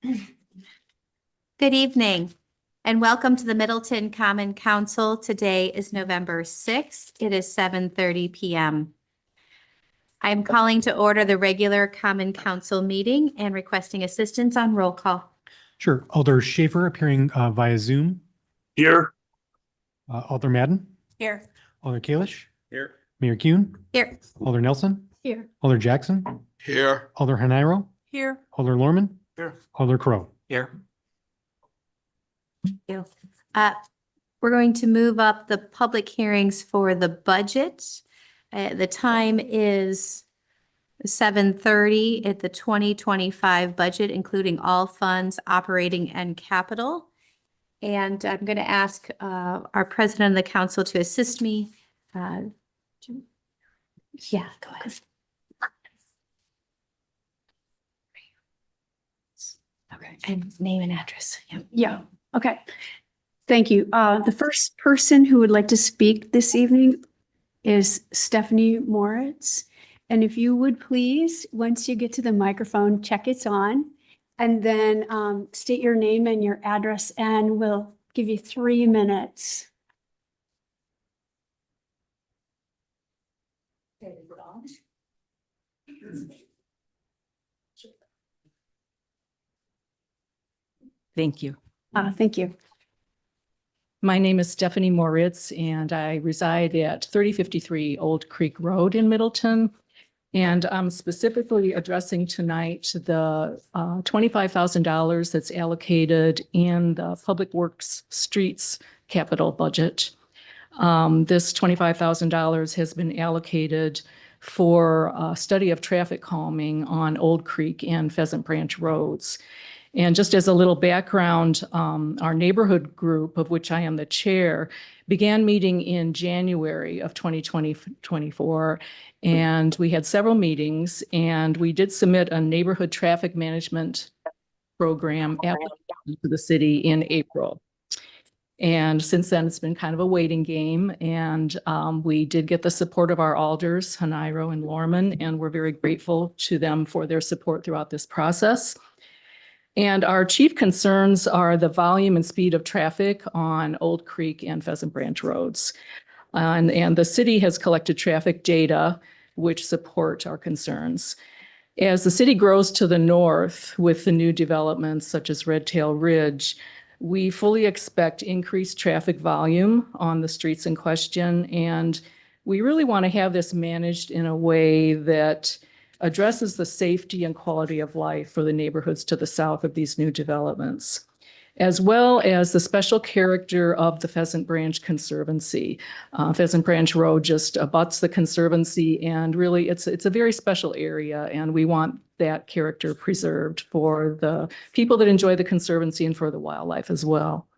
Good evening and welcome to the Middleton Common Council. Today is November 6th. It is 7:30 p.m. I am calling to order the regular Common Council meeting and requesting assistance on roll call. Sure. Alder Schaefer appearing via Zoom. Here. Alder Madden. Here. Alder Kalish. Here. Mayor Kuhn. Here. Alder Nelson. Here. Alder Jackson. Here. Alder Hanairo. Here. Alder Lorman. Here. Alder Crow. Here. Thank you. We're going to move up the public hearings for the budget. The time is 7:30 at the 2025 budget, including all funds, operating and capital. And I'm going to ask our president of the council to assist me. Yeah, go ahead. Okay, and name and address. Yeah. Yeah, okay. Thank you. The first person who would like to speak this evening is Stephanie Moritz. And if you would please, once you get to the microphone, check it's on. And then state your name and your address, and we'll give you 3 minutes. Thank you. Thank you. My name is Stephanie Moritz, and I reside at 3053 Old Creek Road in Middleton. And I'm specifically addressing tonight the $25,000 that's allocated in the Public Works Streets capital budget. This $25,000 has been allocated for a study of traffic calming on Old Creek and Pheasant Branch roads. And just as a little background, our neighborhood group, of which I am the chair, began meeting in January of 2024. And we had several meetings, and we did submit a neighborhood traffic management program application to the city in April. And since then, it's been kind of a waiting game. And we did get the support of our alders, Hanairo and Lorman, and we're very grateful to them for their support throughout this process. And our chief concerns are the volume and speed of traffic on Old Creek and Pheasant Branch roads. And the city has collected traffic data which support our concerns. As the city grows to the north with the new developments such as Red Tail Ridge, we fully expect increased traffic volume on the streets in question. And we really want to have this managed in a way that addresses the safety and quality of life for the neighborhoods to the south of these new developments, as well as the special character of the Pheasant Branch Conservancy. Pheasant Branch Road just abuts the Conservancy, and really it's a very special area, and we want that character preserved for the people that enjoy the Conservancy and for the wildlife as well.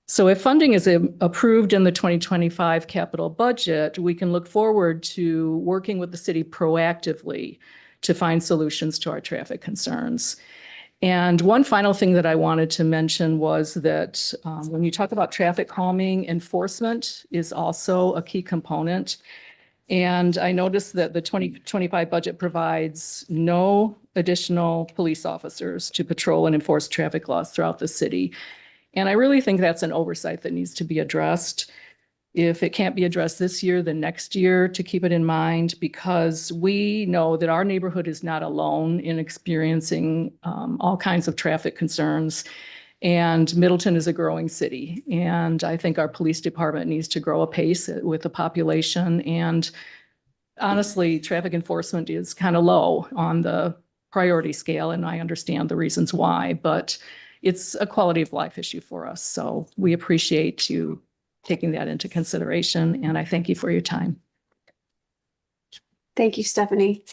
So if funding is approved in the 2025 capital budget, we can look forward to working with the city proactively to find solutions to our traffic concerns. And one final thing that I wanted to mention was that when you talk about traffic calming, enforcement is also a key component. And I noticed that the 2025 budget provides no additional police officers to patrol and enforce traffic laws throughout the city. And I really think that's an oversight that needs to be addressed. If it can't be addressed this year, then next year, to keep it in mind, because we know that our neighborhood is not alone in experiencing all kinds of traffic concerns. And Middleton is a growing city. And I think our police department needs to grow apace with the population. And honestly, traffic enforcement is kind of low on the priority scale. And I understand the reasons why, but it's a quality of life issue for us. So we appreciate you taking that into consideration, and I thank you for your time. Thank you, Stephanie.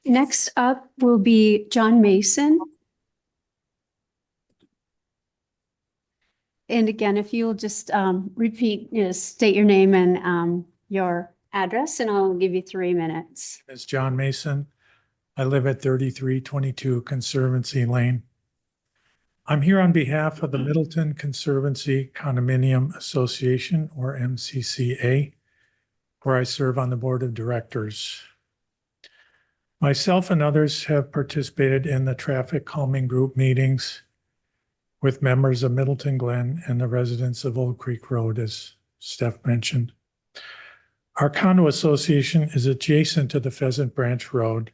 Next up will be John Mason. And again, if you'll just repeat, state your name and your address, and I'll give you 3 minutes. It's John Mason. I live at 3322 Conservancy Lane. I'm here on behalf of the Middleton Conservancy Condominium Association, or MCCA, where I serve on the board of directors. Myself and others have participated in the traffic calming group meetings with members of Middleton Glen and the residents of Old Creek Road, as Steph mentioned. Our condo association is adjacent to the Pheasant Branch Road,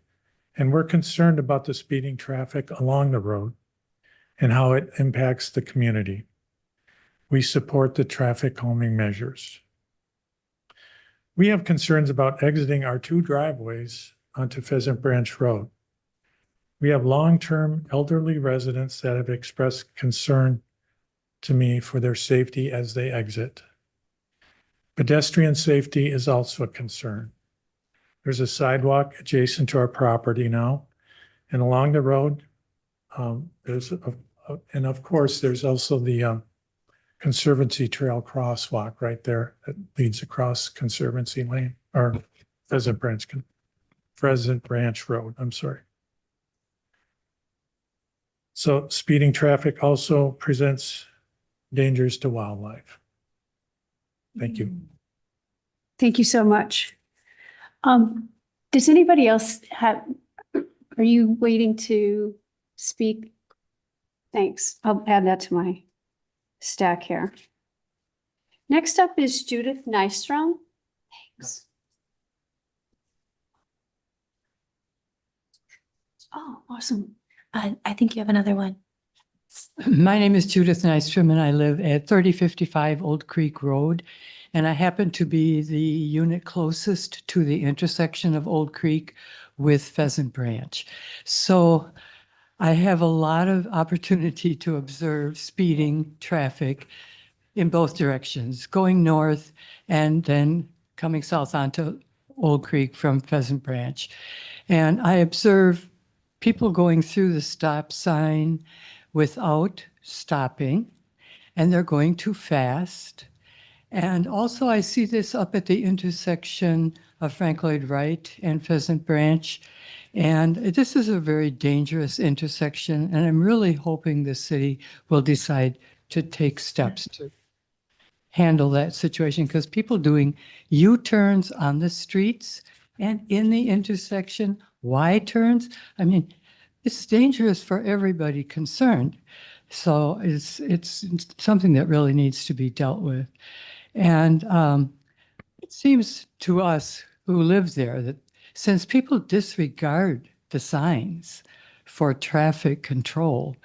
and we're concerned about the speeding traffic along the road and how it impacts the community. We support the traffic calming measures. We have concerns about exiting our 2 driveways onto Pheasant Branch Road. We have long-term elderly residents that have expressed concern to me for their safety as they exit. Pedestrian safety is also a concern. There's a sidewalk adjacent to our property now, and along the road, and of course, there's also the Conservancy Trail crosswalk right there that leads across Conservancy Lane, or Pheasant Branch Road, I'm sorry. So speeding traffic also presents dangers to wildlife. Thank you. Thank you so much. Does anybody else have, are you waiting to speak? Thanks. I'll add that to my stack here. Next up is Judith Nystrom. Thanks. Oh, awesome. I think you have another one. My name is Judith Nystrom, and I live at 3055 Old Creek Road. And I happen to be the unit closest to the intersection of Old Creek with Pheasant Branch. So I have a lot of opportunity to observe speeding traffic in both directions, going north and then coming south onto Old Creek from Pheasant Branch. And I observe people going through the stop sign without stopping, and they're going too fast. And also I see this up at the intersection of Frank Lloyd Wright and Pheasant Branch. And this is a very dangerous intersection, and I'm really hoping the city will decide to take steps to handle that situation, because people doing U-turns on the streets and in the intersection, Y-turns, I mean, it's dangerous for everybody concerned. So it's something that really needs to be dealt with. And it seems to us who live there that since people disregard the signs for traffic control,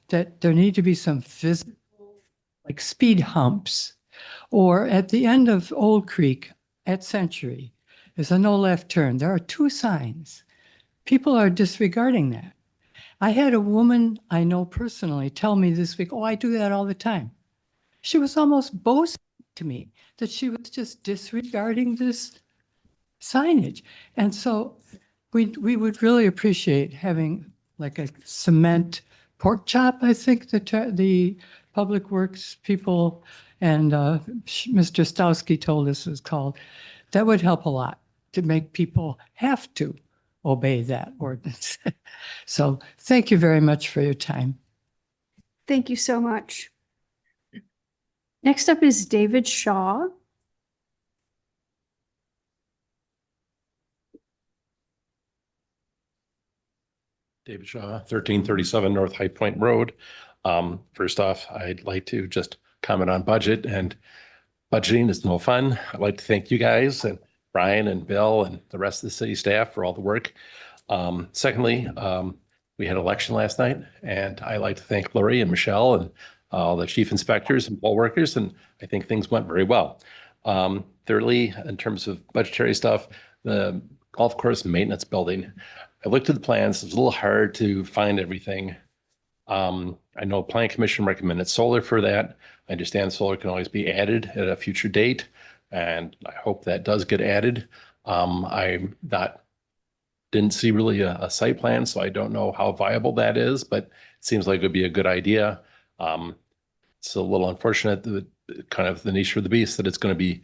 that there need to be some physical, like speed humps, or at the end of Old Creek at Century, there's a no left turn. There are 2 signs. People are disregarding that. I had a woman I know personally tell me this week, oh, I do that all the time. She was almost boasting to me that she was just disregarding this signage. And so we would really appreciate having like a cement pork chop, I think the Public Works people and Mr. Stowski told us is called. That would help a lot to make people have to obey that ordinance. So thank you very much for your time. Thank you so much. Next up is David Shaw. David Shaw, 1337 North High Point Road. First off, I'd like to just comment on budget, and budgeting is no fun. I'd like to thank you guys and Brian and Bill and the rest of the city staff for all the work. Secondly, we had election last night, and I like to thank Lori and Michelle and all the chief inspectors and poll workers, and I think things went very well. Thirdly, in terms of budgetary stuff, the golf course maintenance building, I looked at the plans. It was a little hard to find everything. I know Plan Commission recommended solar for that. I understand solar can always be added at a future date, and I hope that does get added. Didn't see really a site plan, so I don't know how viable that is, but it seems like it would be a good idea. It's a little unfortunate, kind of the nature of the beast, that it's going to be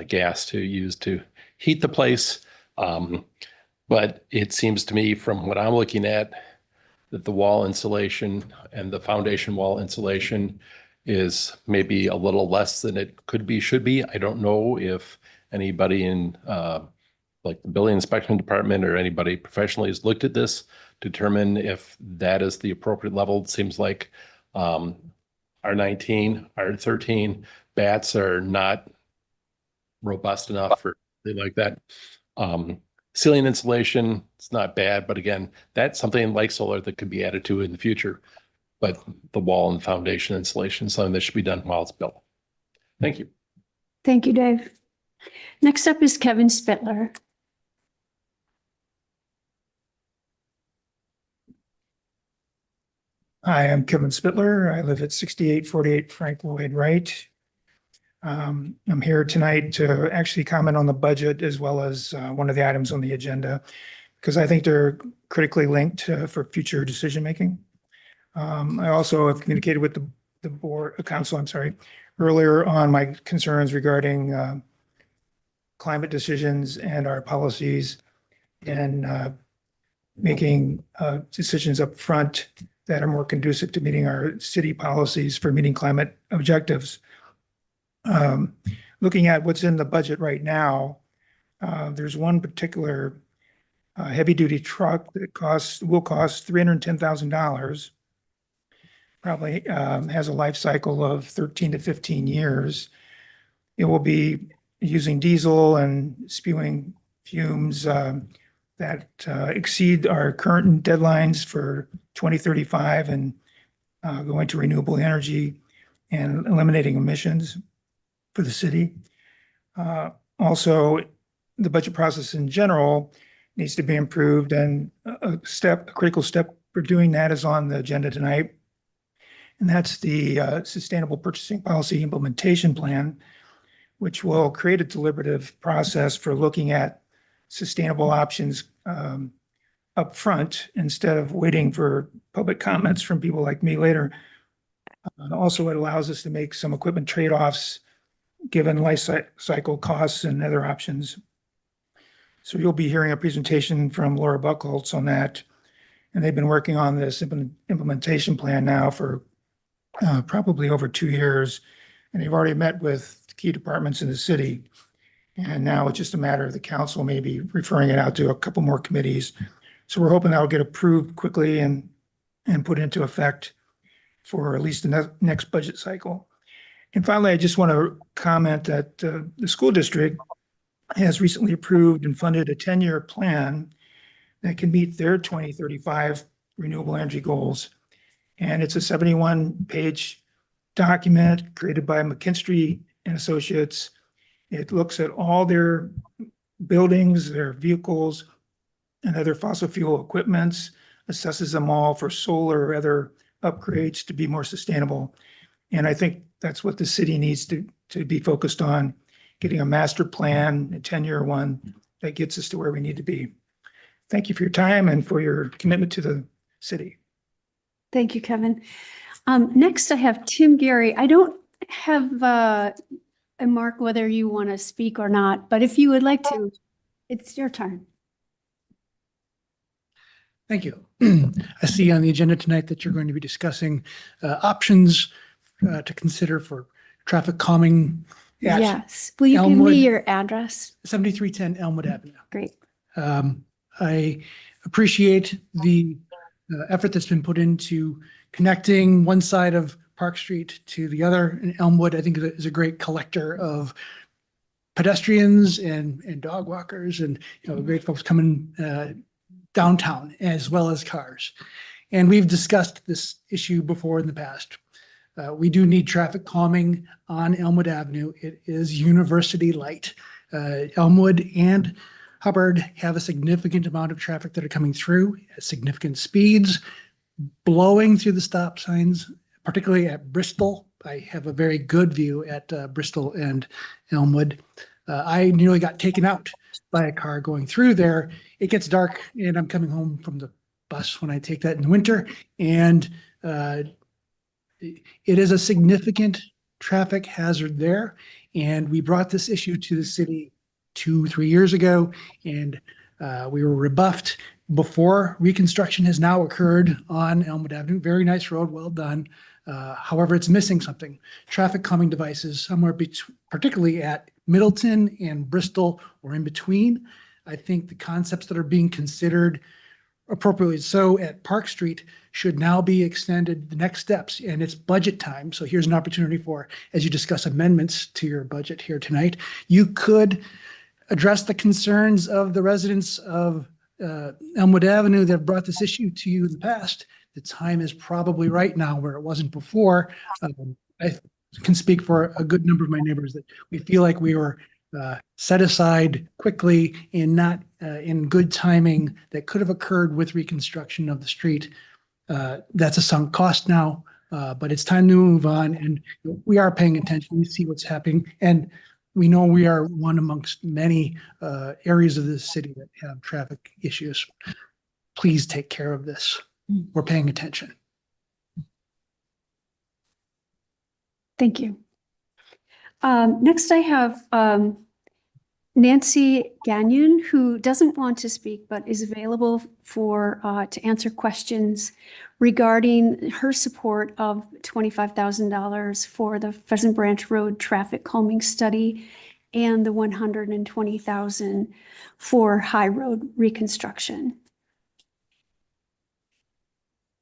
gas to use to heat the place. But it seems to me from what I'm looking at that the wall insulation and the foundation wall insulation is maybe a little less than it could be, should be. I don't know if anybody in the like the building inspection department or anybody professionally has looked at this, determine if that is the appropriate level. It seems like R19, R13 bats are not robust enough for something like that. Ceiling insulation, it's not bad, but again, that's something like solar that could be added to in the future. But the wall and foundation insulation is something that should be done while it's built. Thank you. Thank you, Dave. Next up is Kevin Spittler. Hi, I'm Kevin Spittler. I live at 6848 Frank Lloyd Wright. I'm here tonight to actually comment on the budget as well as one of the items on the agenda, because I think they're critically linked for future decision-making. I also have communicated with the board, council, I'm sorry, earlier on my concerns regarding climate decisions and our policies and making decisions up front that are more conducive to meeting our city policies for meeting climate objectives. Looking at what's in the budget right now, there's one particular heavy-duty truck that will cost $310,000. Probably has a life cycle of 13 to 15 years. It will be using diesel and spewing fumes that exceed our current deadlines for 2035 and going to renewable energy and eliminating emissions for the city. Also, the budget process in general needs to be improved, and a critical step for doing that is on the agenda tonight. And that's the Sustainable Purchasing Policy Implementation Plan, which will create a deliberative process for looking at sustainable options up front instead of waiting for public comments from people like me later. Also, it allows us to make some equipment trade-offs given life cycle costs and other options. So you'll be hearing a presentation from Laura Buchholz on that. And they've been working on this implementation plan now for probably over 2 years. And they've already met with key departments in the city. And now it's just a matter of the council maybe referring it out to a couple more committees. So we're hoping that'll get approved quickly and put into effect for at least the next budget cycle. And finally, I just want to comment that the school district has recently approved and funded a 10-year plan that can meet their 2035 renewable energy goals. And it's a 71-page document created by McKinstry and Associates. It looks at all their buildings, their vehicles, and other fossil fuel equipments, assesses them all for solar or other upgrades to be more sustainable. And I think that's what the city needs to be focused on, getting a master plan, a 10-year one that gets us to where we need to be. Thank you for your time and for your commitment to the city. Thank you, Kevin. Next, I have Tim Gary. I don't have a mark whether you want to speak or not, but if you would like to, it's your turn. Thank you. I see on the agenda tonight that you're going to be discussing options to consider for traffic calming. Yes. Will you give Elmwood. me your address? 7310 Elmwood Avenue. Great. I appreciate the effort that's been put into connecting one side of Park Street to the other. And Elmwood, I think, is a great collector of pedestrians and dog walkers and great folks coming downtown as well as cars. And we've discussed this issue before in the past. We do need traffic calming on Elmwood Avenue. It is University Light. Elmwood and Hubbard have a significant amount of traffic that are coming through at significant speeds, blowing through the stop signs, particularly at Bristol. I have a very good view at Bristol and Elmwood. I nearly got taken out by a car going through there. It gets dark and I'm coming home from the bus when I take that in the winter. And it is a significant traffic hazard there. And we brought this issue to the city 2-3 years ago, and we were rebuffed before reconstruction has now occurred on Elmwood Avenue. Very nice road, well done. However, it's missing something. Traffic calming devices somewhere particularly at Middleton and Bristol or in between. I think the concepts that are being considered appropriately so at Park Street should now be extended the next steps, and it's budget time. So here's an opportunity for, as you discuss amendments to your budget here tonight, you could address the concerns of the residents of Elmwood Avenue that have brought this issue to you in the past. The time is probably right now where it wasn't before. I can speak for a good number of my neighbors that we feel like we were set aside quickly and not in good timing that could have occurred with reconstruction of the street. That's a sunk cost now, but it's time to move on, and we are paying attention. We see what's happening, and we know we are one amongst many areas of the city that have traffic issues. Please take care of this. We're paying attention. Thank you. Next, I have Nancy Gagnon, who doesn't want to speak, but is available for to answer questions regarding her support of $25,000 for the Pheasant Branch Road traffic calming study and the $120,000 for High Road reconstruction.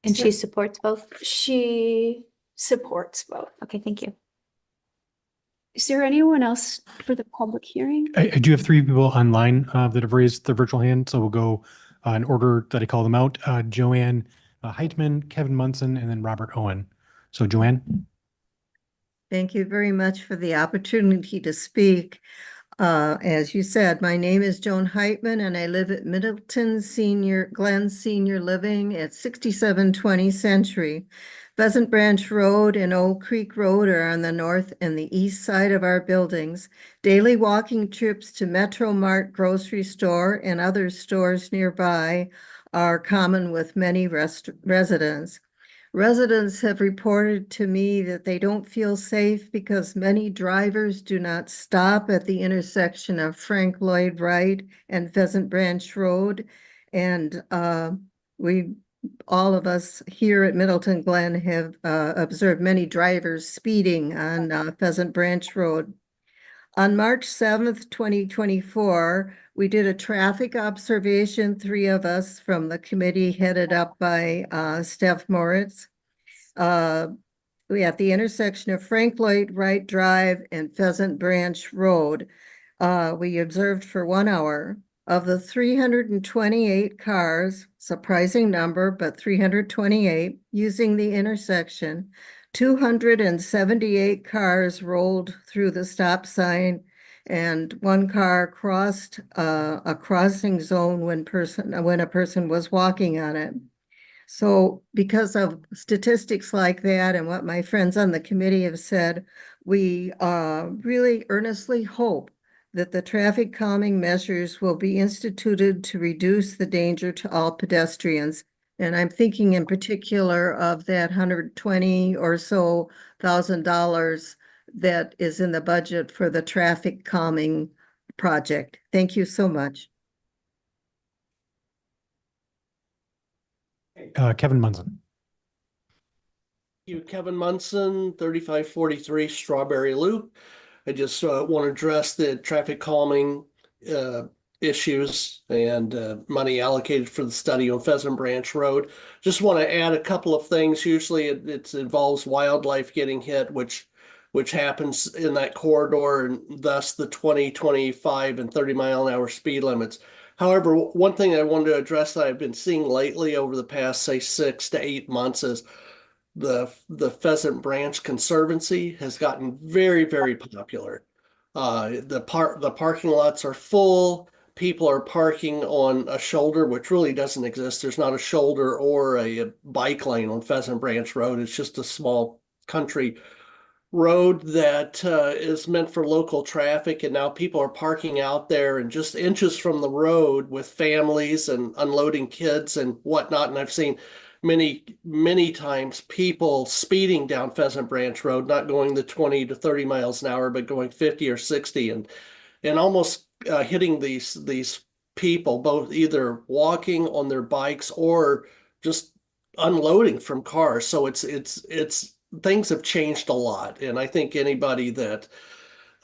And she supports both? She supports both. Okay, thank you. Is there anyone else for the public hearing? I do have three people online that have raised their virtual hand, so we'll go in order that I call them out. Joanne Heitman, Kevin Munson, and then Robert Owen. So Joanne? Thank you very much for the opportunity to speak. As you said, my name is Joan Heitman and I live at Middleton Glen Senior Living at 6720 Century. Pheasant Branch Road and Old Creek Road are on the north and the east side of our buildings. Daily walking trips to Metro Mart grocery store and other stores nearby are common with many residents. Residents have reported to me that they don't feel safe because many drivers do not stop at the intersection of Frank Lloyd Wright and Pheasant Branch Road. And all of us here at Middleton Glen have observed many drivers speeding on Pheasant Branch Road. On March 7th, 2024, we did a traffic observation, three of us from the committee headed up by Steph Moritz. We at the intersection of Frank Lloyd Wright Drive and Pheasant Branch Road. We observed for 1 hour. Of the 328 cars, surprising number, but 328 using the intersection, 278 cars rolled through the stop sign and 1 car crossed a crossing zone when a person was walking on it. So because of statistics like that and what my friends on the committee have said, we really earnestly hope that the traffic calming measures will be instituted to reduce the danger to all pedestrians. And I'm thinking in particular of that $120,000 or so that is in the budget for the traffic calming project. Thank you so much. Kevin Munson. You, Kevin Munson, 3543 Strawberry Loop. I just want to address the traffic calming issues and money allocated for the study on Pheasant Branch Road. Just want to add a couple of things. Usually it involves wildlife getting hit, which happens in that corridor, and thus the 20, 25, and 30-mile-an-hour speed limits. However, one thing I wanted to address that I've been seeing lately over the past, say, 6 to 8 months is the Pheasant Branch Conservancy has gotten very, very popular. The parking lots are full. People are parking on a shoulder, which really doesn't exist. There's not a shoulder or a bike lane on Pheasant Branch Road. It's just a small country road that is meant for local traffic, and now people are parking out there and just inches from the road with families and unloading kids and whatnot. And I've seen many times people speeding down Pheasant Branch Road, not going the 20 to 30 miles an hour, but going 50 or 60 and almost hitting these people, both either walking on their bikes or just unloading from cars. So it's things have changed a lot. And I think anybody that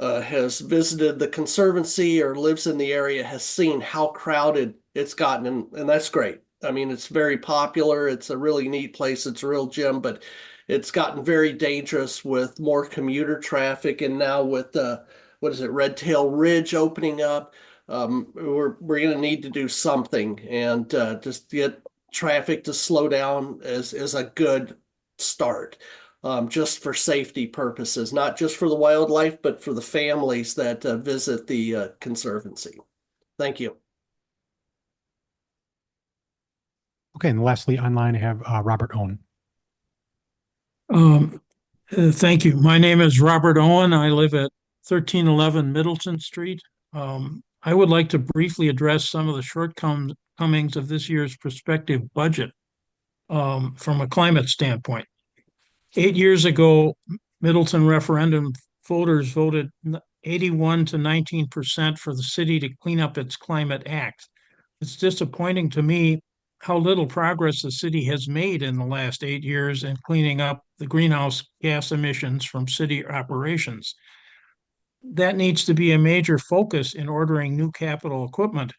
has visited the conservancy or lives in the area has seen how crowded it's gotten, and that's great. I mean, it's very popular. It's a really neat place. It's a real gem, but it's gotten very dangerous with more commuter traffic, and now with what is it, Red Tail Ridge opening up. We're going to need to do something, and just get traffic to slow down is a good start, just for safety purposes, not just for the wildlife, but for the families that visit the conservancy. Thank you. Okay, and lastly, online, I have Robert Owen. Thank you. My name is Robert Owen. I live at 1311 Middleton Street. I would like to briefly address some of the shortcomings of this year's prospective budget from a climate standpoint. 8 years ago, Middleton referendum voters voted 81 to 19% for the city to clean up its climate act. It's disappointing to me how little progress the city has made in the last 8 years in cleaning up the greenhouse gas emissions from city operations. That needs to be a major focus in ordering new capital equipment.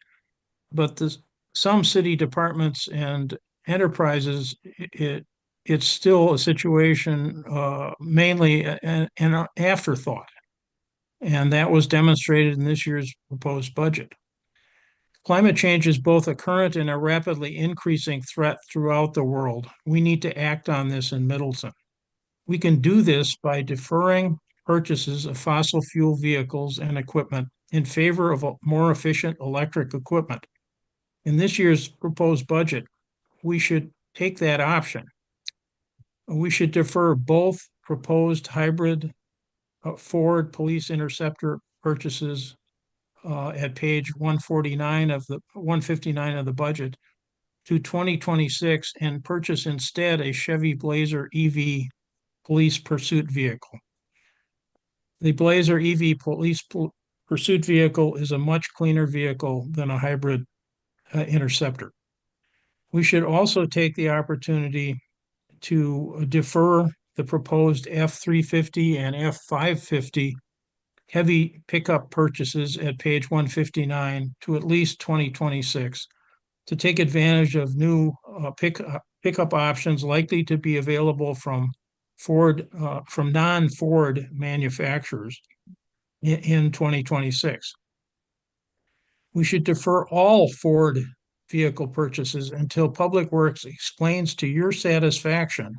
But some city departments and enterprises, it's still a situation mainly an afterthought. And that was demonstrated in this year's proposed budget. Climate change is both a current and a rapidly increasing threat throughout the world. We need to act on this in Middleton. We can do this by deferring purchases of fossil fuel vehicles and equipment in favor of a more efficient electric equipment. In this year's proposed budget, we should take that option. We should defer both proposed hybrid Ford Police Interceptor purchases at page 159 of the 159 of the budget to 2026 and purchase instead a Chevy Blazer EV police pursuit vehicle. The Blazer EV police pursuit vehicle is a much cleaner vehicle than a hybrid Interceptor. We should also take the opportunity to defer the proposed F-350 and F-550 heavy pickup purchases at page 159 to at least 2026 to take advantage of new pickup options likely to be available from non-Ford manufacturers in 2026. We should defer all Ford vehicle purchases until Public Works explains to your satisfaction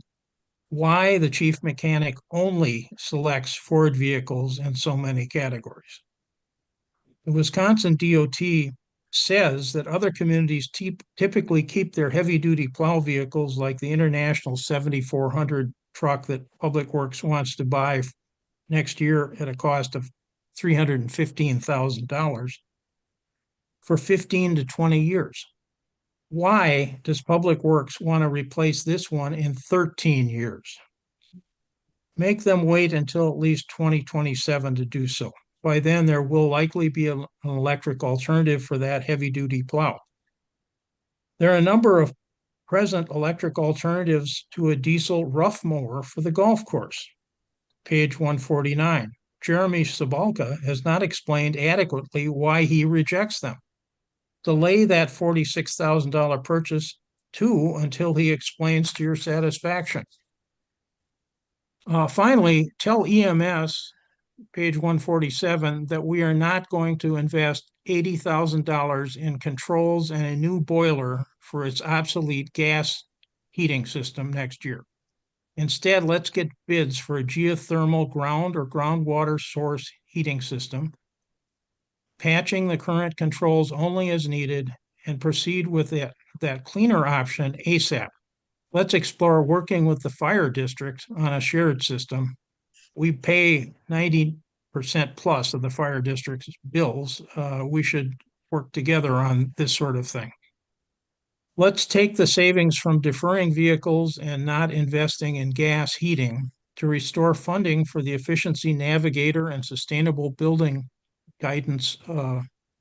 why the chief mechanic only selects Ford vehicles in so many categories. The Wisconsin DOT says that other communities typically keep their heavy-duty plow vehicles like the International 7400 truck that Public Works wants to buy next year at a cost of $315,000 for 15 to 20 years. Why does Public Works want to replace this one in 13 years? Make them wait until at least 2027 to do so. By then, there will likely be an electric alternative for that heavy-duty plow. There are a number of present electric alternatives to a diesel rough mower for the golf course. Page 149. Jeremy Sabalka has not explained adequately why he rejects them. Delay that $46,000 purchase too until he explains to your satisfaction. Finally, tell EMS, page 147, that we are not going to invest $80,000 in controls and a new boiler for its obsolete gas heating system next year. Instead, let's get bids for a geothermal ground or groundwater source heating system, patching the current controls only as needed, and proceed with that cleaner option ASAP. Let's explore working with the fire district on a shared system. We pay 90% plus of the fire district's bills. We should work together on this sort of thing. Let's take the savings from deferring vehicles and not investing in gas heating to restore funding for the Efficiency Navigator and Sustainable Building Guidance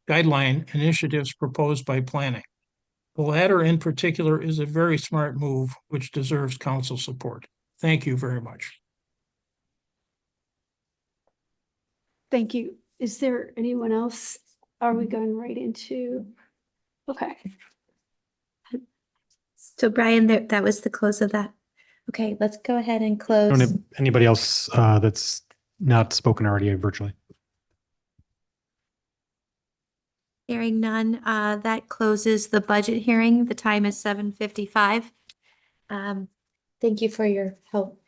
guideline initiatives proposed by planning. The latter in particular is a very smart move, which deserves council support. Thank you very much. Thank you. Is there anyone else? Are we going right into? Okay. So Brian, that was the close of that. Okay, let's go ahead and I close. don't have anybody else that's not spoken already virtually. Hearing none, that closes the budget hearing. The time is 7:55. Thank you for your help.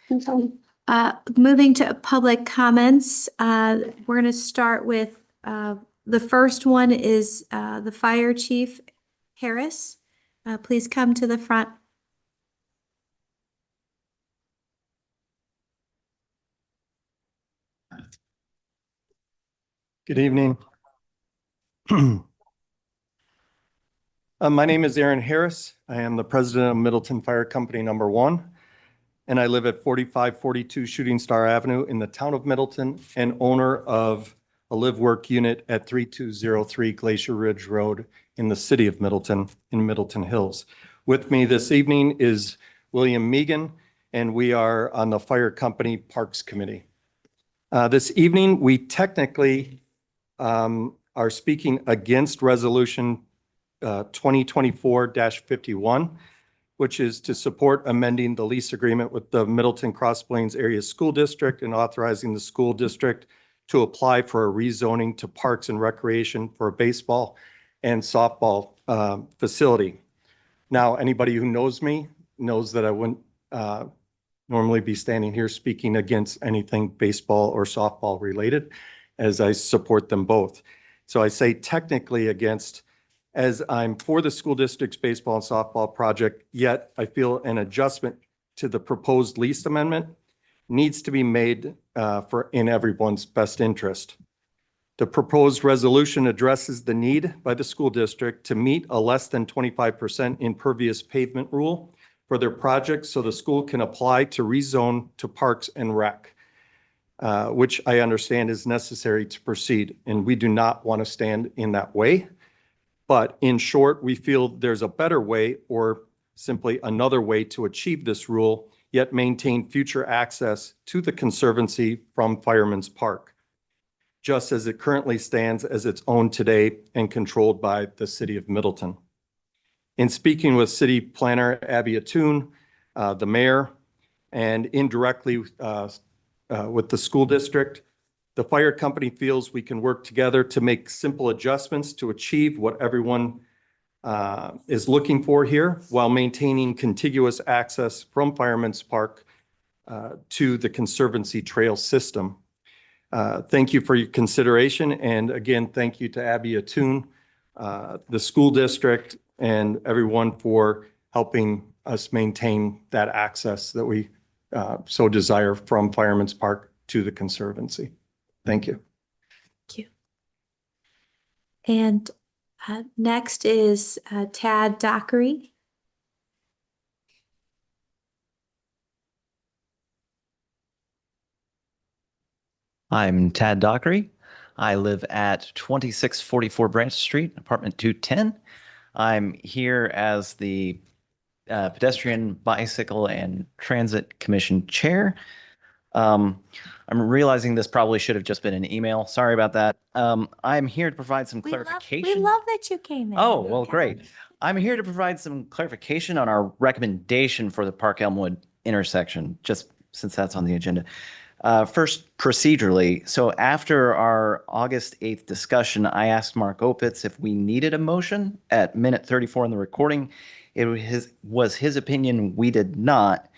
Moving to public comments, we're going to start with, the first one is the Fire Chief Harris. Please come to the front. Good evening. My name is Aaron Harris. I am the president of Middleton Fire Company Number 1, and I live at 4542 Shooting Star Avenue in the town of Middleton and owner of a live-work unit at 3203 Glacier Ridge Road in the city of Middleton in Middleton Hills. With me this evening is William Megan, and we are on the Fire Company Parks Committee. This evening, we technically are speaking against Resolution 2024-51, which is to support amending the lease agreement with the Middleton Cross Plains Area School District and authorizing the school district to apply for a rezoning to Parks and Recreation for a baseball and softball facility. Now, anybody who knows me knows that I wouldn't normally be standing here speaking against anything baseball or softball related, as I support them both. So I say technically against, as I'm for the school district's baseball and softball project, yet I feel an adjustment to the proposed lease amendment needs to be made in everyone's best interest. The proposed resolution addresses the need by the school district to meet a less than 25% impervious pavement rule for their project so the school can apply to rezone to Parks and Rec, which I understand is necessary to proceed. And we do not want to stand in that way. But in short, we feel there's a better way or simply another way to achieve this rule, yet maintain future access to the Conservancy from Fireman's Park, just as it currently stands as its own today and controlled by the city of Middleton. In speaking with City Planner Abby Attoon, the mayor, and indirectly with the school district, the fire company feels we can work together to make simple adjustments to achieve what everyone is looking for here while maintaining contiguous access from Fireman's Park to the Conservancy Trail system. Thank you for your consideration. And again, thank you to Abby Attoon, the school district, and everyone for helping us maintain that access that we so desire from Fireman's Park to the Conservancy. Thank you. Thank you. And next is Tad Dockery. I'm Tad Dockery. I live at 2644 Branch Street, apartment 210. I'm here as the Pedestrian, Bicycle, and Transit Commission Chair. I'm realizing this probably should have just been an email. Sorry about that. I'm here to provide some clarification. We love that you came in. Oh, well, great. I'm here to provide some clarification on our recommendation for the Park Elmwood intersection, just since that's on the agenda. First, procedurally, so after our August 8th discussion, I asked Mark Opitz if we needed a motion at minute 34 in the recording. It was his opinion we did not.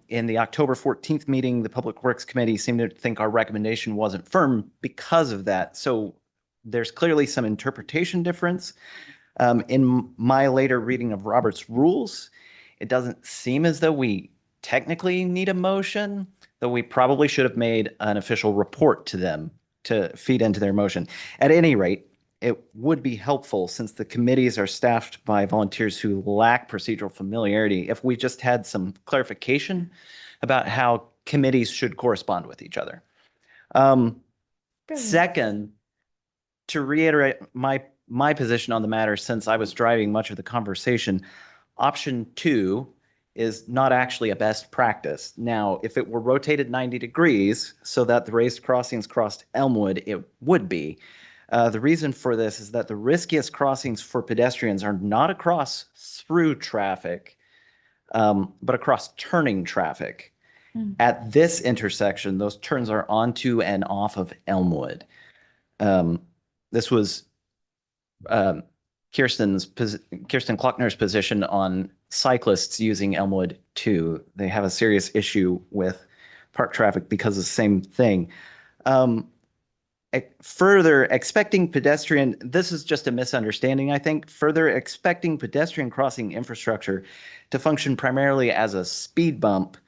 In the October 14th meeting, the Public Works Committee seemed to think our recommendation wasn't firm because of that. So there's clearly some interpretation difference. In my later reading of Robert's rules, it doesn't seem as though we technically need a motion, though we probably should have made an official report to them to feed into their motion. At any rate, it would be helpful, since the committees are staffed by volunteers who lack procedural familiarity, if we just had some clarification about how committees should correspond with each other. Second, to reiterate my position on the matter, since I was driving much of the conversation, option 2 is not actually a best practice. Now, if it were rotated 90 degrees so that the raised crossings crossed Elmwood, it would be. The reason for this is that the riskiest crossings for pedestrians are not across through traffic, but across turning traffic. At this intersection, those turns are onto and off of Elmwood. This was Kirsten Klockner's position on cyclists using Elmwood too. They have a serious issue with park traffic because of the same thing. Further expecting pedestrian, this is just a misunderstanding, I think. Further expecting pedestrian crossing infrastructure to function primarily as a speed bump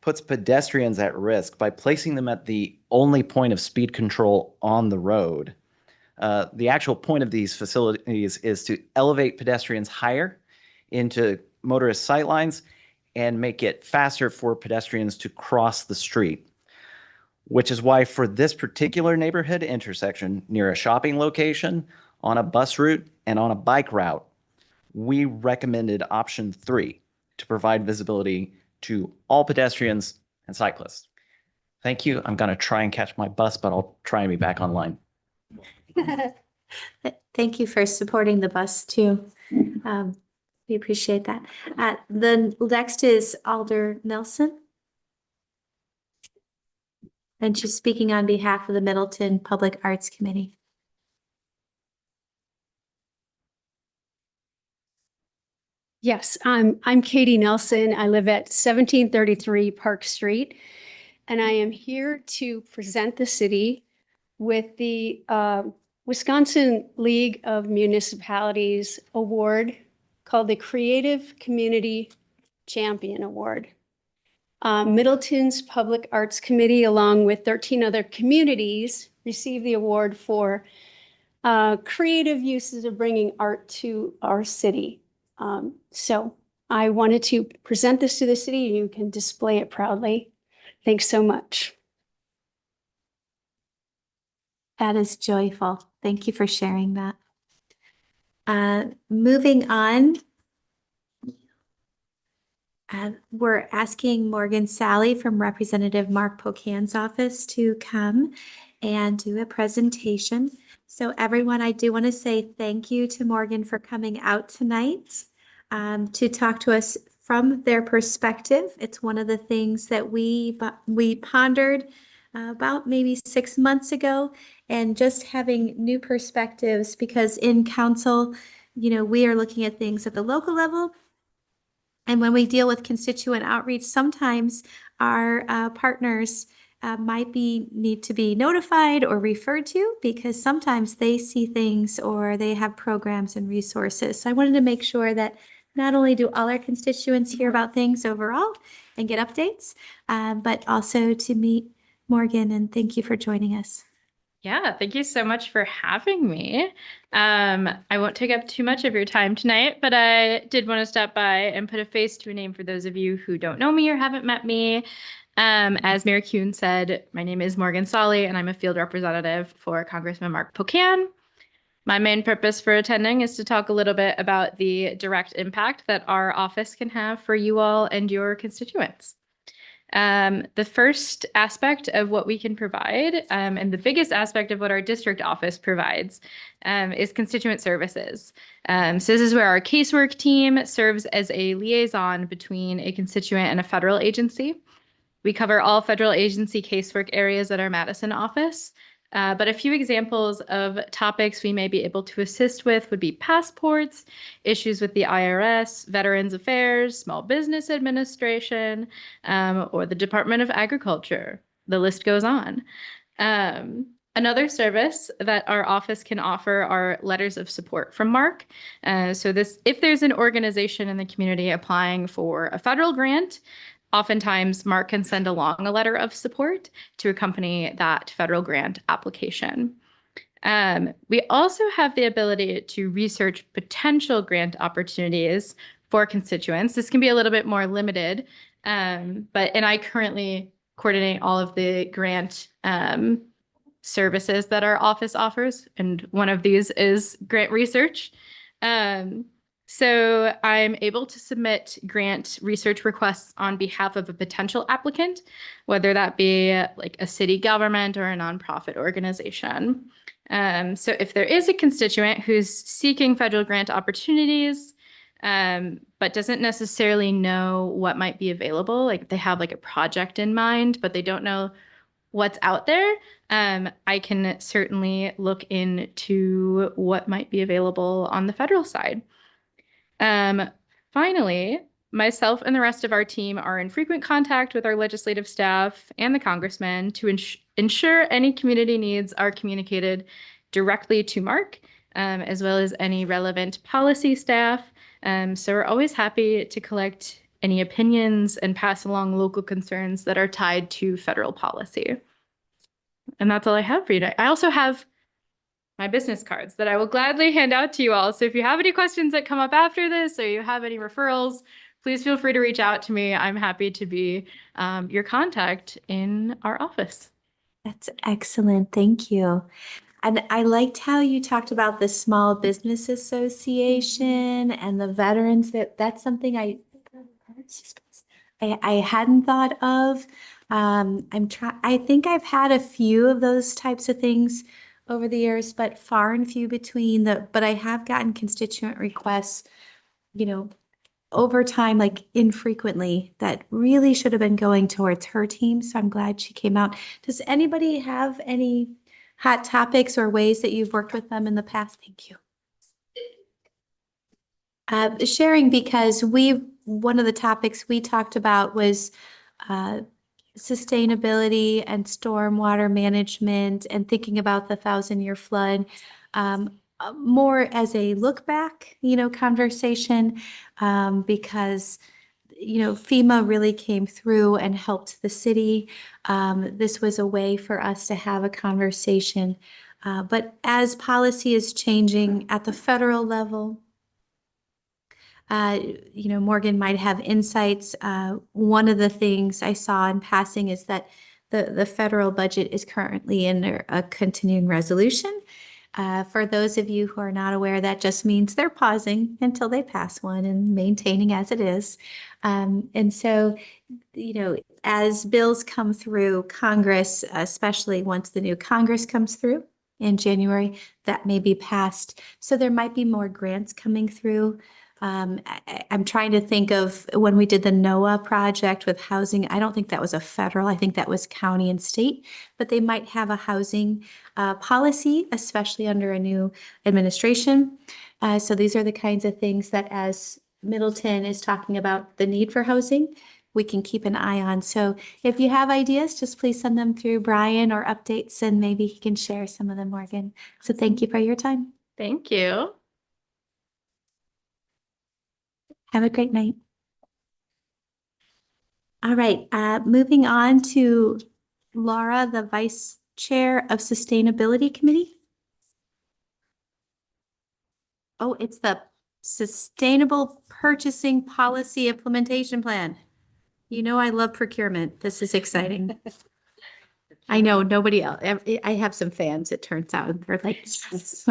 puts pedestrians at risk by placing them at the only point of speed control on the road. The actual point of these facilities is to elevate pedestrians higher into motorist sightlines and make it faster for pedestrians to cross the street, which is why for this particular neighborhood intersection near a shopping location, on a bus route, and on a bike route, we recommended option 3 to provide visibility to all pedestrians and cyclists. Thank you. I'm going to try and catch my bus, but I'll try and be back online. Thank you for supporting the bus too. We appreciate that. The next is Alder Nelson. And she's speaking on behalf of the Middleton Public Arts Committee. Yes, I'm Katie Nelson. I live at 1733 Park Street, and I am here to present the city with the Wisconsin League of Municipalities Award called the Creative Community Champion Award. Middleton's Public Arts Committee, along with 13 other communities, received the award for creative uses of bringing art to our city. So I wanted to present this to the city, and you can display it proudly. Thanks so much. That is joyful. Thank you for sharing that. Moving on, we're asking Morgan Sally from Representative Mark Pocan's office to come and do a presentation. So everyone, I do want to say thank you to Morgan for coming out tonight to talk to us from their perspective. It's one of the things that we pondered about maybe 6 months ago, and just having new perspectives, because in council, we are looking at things at the local level. And when we deal with constituent outreach, sometimes our partners might need to be notified or referred to, because sometimes they see things or they have programs and resources. So I wanted to make sure that not only do all our constituents hear about things overall and get updates, but also to meet Morgan, and thank you for joining us. Yeah, thank you so much for having me. I won't take up too much of your time tonight, but I did want to stop by and put a face to a name for those of you who don't know me or haven't met me. As Mayor Kuhn said, my name is Morgan Sally, and I'm a field representative for Congressman Mark Pocan. My main purpose for attending is to talk a little bit about the direct impact that our office can have for you all and your constituents. The first aspect of what we can provide, and the biggest aspect of what our district office provides, is constituent services. So this is where our casework team serves as a liaison between a constituent and a federal agency. We cover all federal agency casework areas at our Madison office. But a few examples of topics we may be able to assist with would be passports, issues with the IRS, Veterans Affairs, Small Business Administration, or the Department of Agriculture. The list goes on. Another service that our office can offer are letters of support from Mark. So if there's an organization in the community applying for a federal grant, oftentimes, Mark can send along a letter of support to accompany that federal grant application. We also have the ability to research potential grant opportunities for constituents. This can be a little bit more limited, and I currently coordinate all of the grant services that our office offers, and one of these is grant research. So I'm able to submit grant research requests on behalf of a potential applicant, whether that be like a city government or a nonprofit organization. So if there is a constituent who's seeking federal grant opportunities, but doesn't necessarily know what might be available, like if they have like a project in mind, but they don't know what's out there, I can certainly look into what might be available on the federal side. Finally, myself and the rest of our team are in frequent contact with our legislative staff and the congressman to ensure any community needs are communicated directly to Mark, as well as any relevant policy staff. So we're always happy to collect any opinions and pass along local concerns that are tied to federal policy. And that's all I have for you today. I also have my business cards that I will gladly hand out to you all. So if you have any questions that come up after this or you have any referrals, please feel free to reach out to me. I'm happy to be your contact in our office. That's excellent. Thank you. And I liked how you talked about the Small Business Association and the veterans. That's something I hadn't thought of. I think I've had a few of those types of things over the years, but far and few between. But I have gotten constituent requests, over time, like infrequently, that really should have been going towards her team. So I'm glad she came out. Does anybody have any hot topics or ways that you've worked with them in the past? Thank you. Sharing, because one of the topics we talked about was sustainability and stormwater management and thinking about the 1,000-year flood, more as a look back, conversation, because FEMA really came through and helped the city. This was a way for us to have a conversation. But as policy is changing at the federal level, Morgan might have insights. One of the things I saw in passing is that the federal budget is currently in a continuing resolution. For those of you who are not aware, that just means they're pausing until they pass one and maintaining as it is. And so, as bills come through Congress, especially once the new Congress comes through in January, that may be passed. So there might be more grants coming through. I'm trying to think of when we did the NOAA project with housing. I don't think that was a federal. I think that was county and state, but they might have a housing policy, especially under a new administration. So these are the kinds of things that as Middleton is talking about the need for housing, we can keep an eye on. So if you have ideas, just please send them through Brian or updates, and maybe he can share some of them, Morgan. So thank you for your time. Thank you. Have a great night. All right, moving on to Laura, the Vice Chair of Sustainability Committee. Oh, it's the Sustainable Purchasing Policy Implementation Plan. I love procurement. This is exciting. I know nobody else. I have some fans, it turns out. They're like, yes.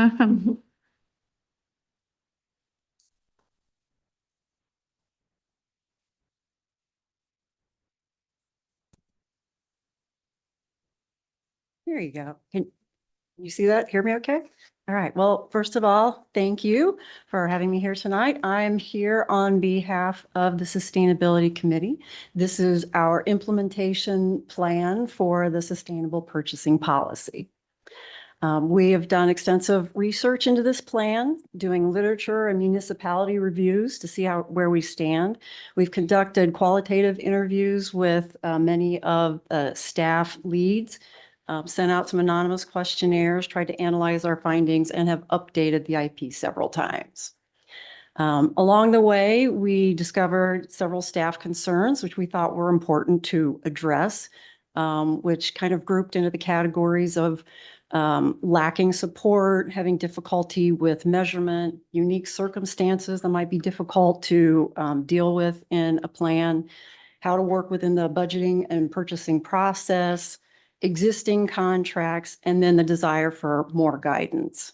There you go. Can you see that? Hear me okay? All right. Well, first of all, thank you for having me here tonight. I'm here on behalf of the Sustainability Committee. This is our implementation plan for the sustainable purchasing policy. We have done extensive research into this plan, doing literature and municipality reviews to see where we stand. We've conducted qualitative interviews with many of the staff leads, sent out some anonymous questionnaires, tried to analyze our findings, and have updated the IP several times. Along the way, we discovered several staff concerns, which we thought were important to address, which kind of grouped into the categories of lacking support, having difficulty with measurement, unique circumstances that might be difficult to deal with in a plan, how to work within the budgeting and purchasing process, existing contracts, and then the desire for more guidance.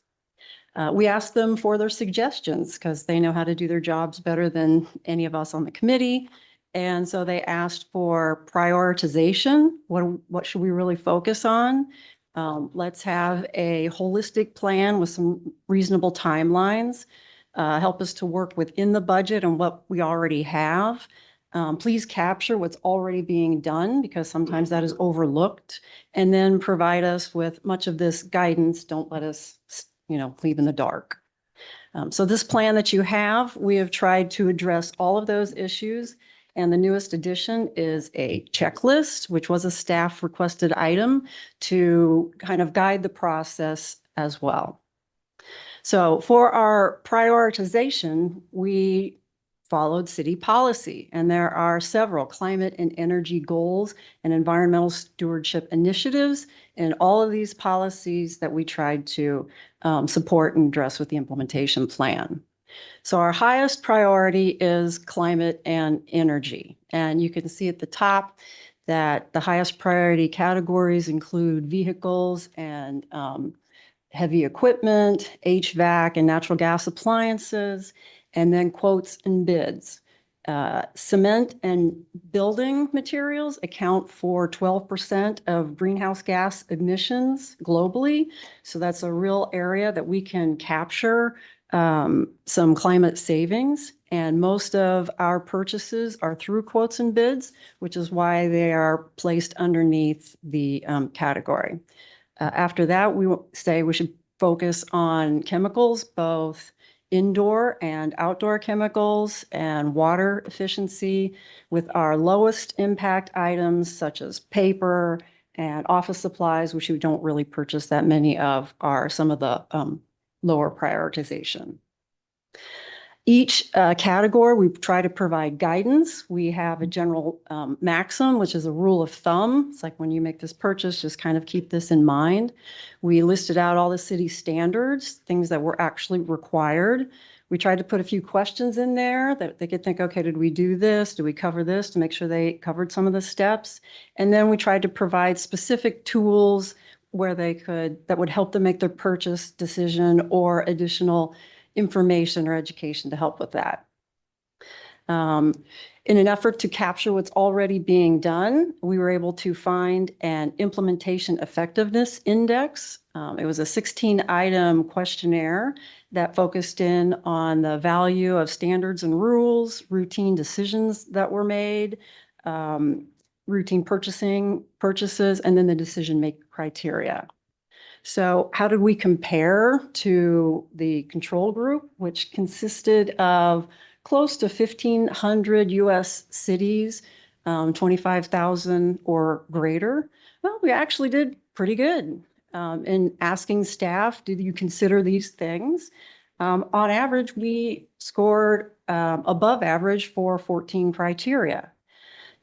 We asked them for their suggestions because they know how to do their jobs better than any of us on the committee. And so they asked for prioritization. What should we really focus on? Let's have a holistic plan with some reasonable timelines. Help us to work within the budget and what we already have. Please capture what's already being done because sometimes that is overlooked. And then provide us with much of this guidance. Don't let us, leave in the dark. So this plan that you have, we have tried to address all of those issues. And the newest addition is a checklist, which was a staff requested item to kind of guide the process as well. So for our prioritization, we followed city policy, and there are several climate and energy goals and environmental stewardship initiatives in all of these policies that we tried to support and address with the implementation plan. So our highest priority is climate and energy. And you can see at the top that the highest priority categories include vehicles and heavy equipment, HVAC and natural gas appliances, and then quotes and bids. Cement and building materials account for 12% of greenhouse gas emissions globally. So that's a real area that we can capture some climate savings. And most of our purchases are through quotes and bids, which is why they are placed underneath the category. After that, we say we should focus on chemicals, both indoor and outdoor chemicals and water efficiency with our lowest impact items such as paper and office supplies, which we don't really purchase that many of, are some of the lower prioritization. Each category, we try to provide guidance. We have a general maxim, which is a rule of thumb. It's like when you make this purchase, just kind of keep this in mind. We listed out all the city standards, things that were actually required. We tried to put a few questions in there that they could think, okay, did we do this? Do we cover this? To make sure they covered some of the steps. And then we tried to provide specific tools where that would help them make their purchase decision or additional information or education to help with that. In an effort to capture what's already being done, we were able to find an implementation effectiveness index. It was a 16-item questionnaire that focused in on the value of standards and rules, routine decisions that were made, routine purchases, and then the decision-making criteria. So how did we compare to the control group, which consisted of close to 1,500 US cities, 25,000 or greater? Well, we actually did pretty good in asking staff, did you consider these things? On average, we scored above average for 14 criteria.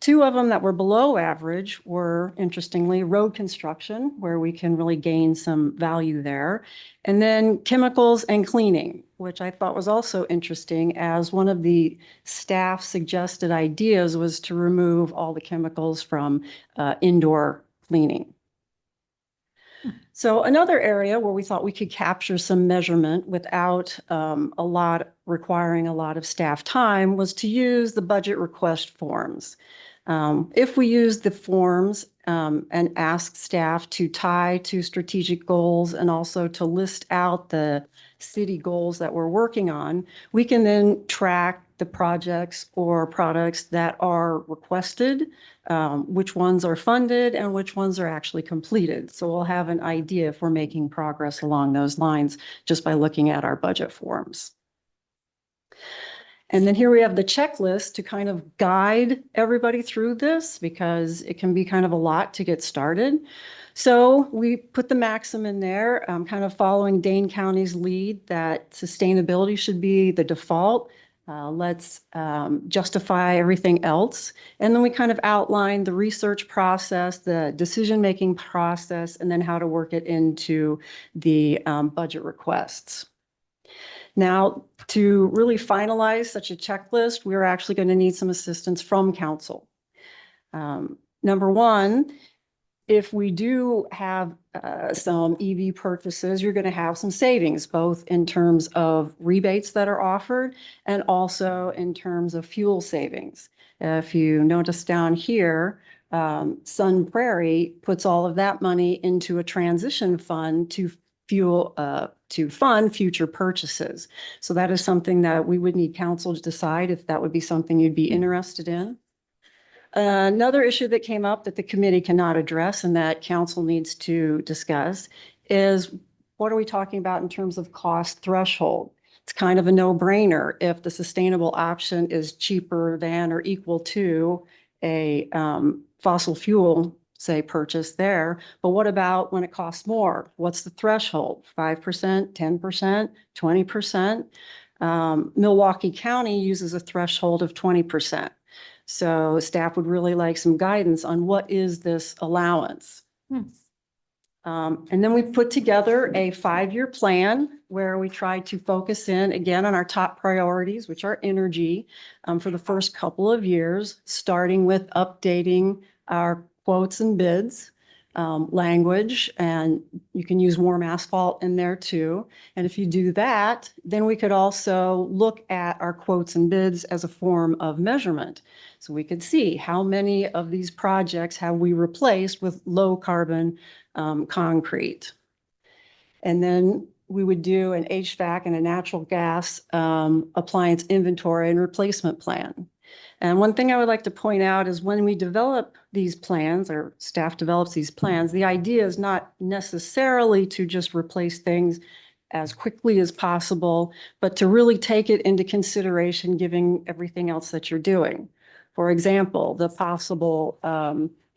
2 of them that were below average were, interestingly, road construction, where we can really gain some value there, and then chemicals and cleaning, which I thought was also interesting, as one of the staff suggested ideas was to remove all the chemicals from indoor cleaning. So another area where we thought we could capture some measurement without requiring a lot of staff time was to use the budget request forms. If we use the forms and ask staff to tie to strategic goals and also to list out the city goals that we're working on, we can then track the projects or products that are requested, which ones are funded and which ones are actually completed. So we'll have an idea if we're making progress along those lines just by looking at our budget forms. And then here we have the checklist to kind of guide everybody through this because it can be kind of a lot to get started. So we put the maxim in there, kind of following Dane County's lead that sustainability should be the default. Let's justify everything else. And then we kind of outline the research process, the decision-making process, and then how to work it into the budget requests. Now, to really finalize such a checklist, we're actually going to need some assistance from council. Number one, if we do have some EV purchases, you're going to have some savings, both in terms of rebates that are offered and also in terms of fuel savings. If you notice down here, Sun Prairie puts all of that money into a transition fund to fund future purchases. So that is something that we would need council to decide if that would be something you'd be interested in. Another issue that came up that the committee cannot address and that council needs to discuss is what are we talking about in terms of cost threshold? It's kind of a no-brainer if the sustainable option is cheaper than or equal to a fossil fuel, say, purchase there. But what about when it costs more? What's the threshold? 5%, 10%, 20%? Milwaukee County uses a threshold of 20%. So staff would really like some guidance on what is this allowance. And then we put together a 5-year plan where we try to focus in again on our top priorities, which are energy, for the first couple of years, starting with updating our quotes and bids language, and you can use warm asphalt in there too. And if you do that, then we could also look at our quotes and bids as a form of measurement. So we could see how many of these projects have we replaced with low carbon concrete. And then we would do an HVAC and a natural gas appliance inventory and replacement plan. And one thing I would like to point out is when we develop these plans, or staff develops these plans, the idea is not necessarily to just replace things as quickly as possible, but to really take it into consideration, given everything else that you're doing. For example, the possible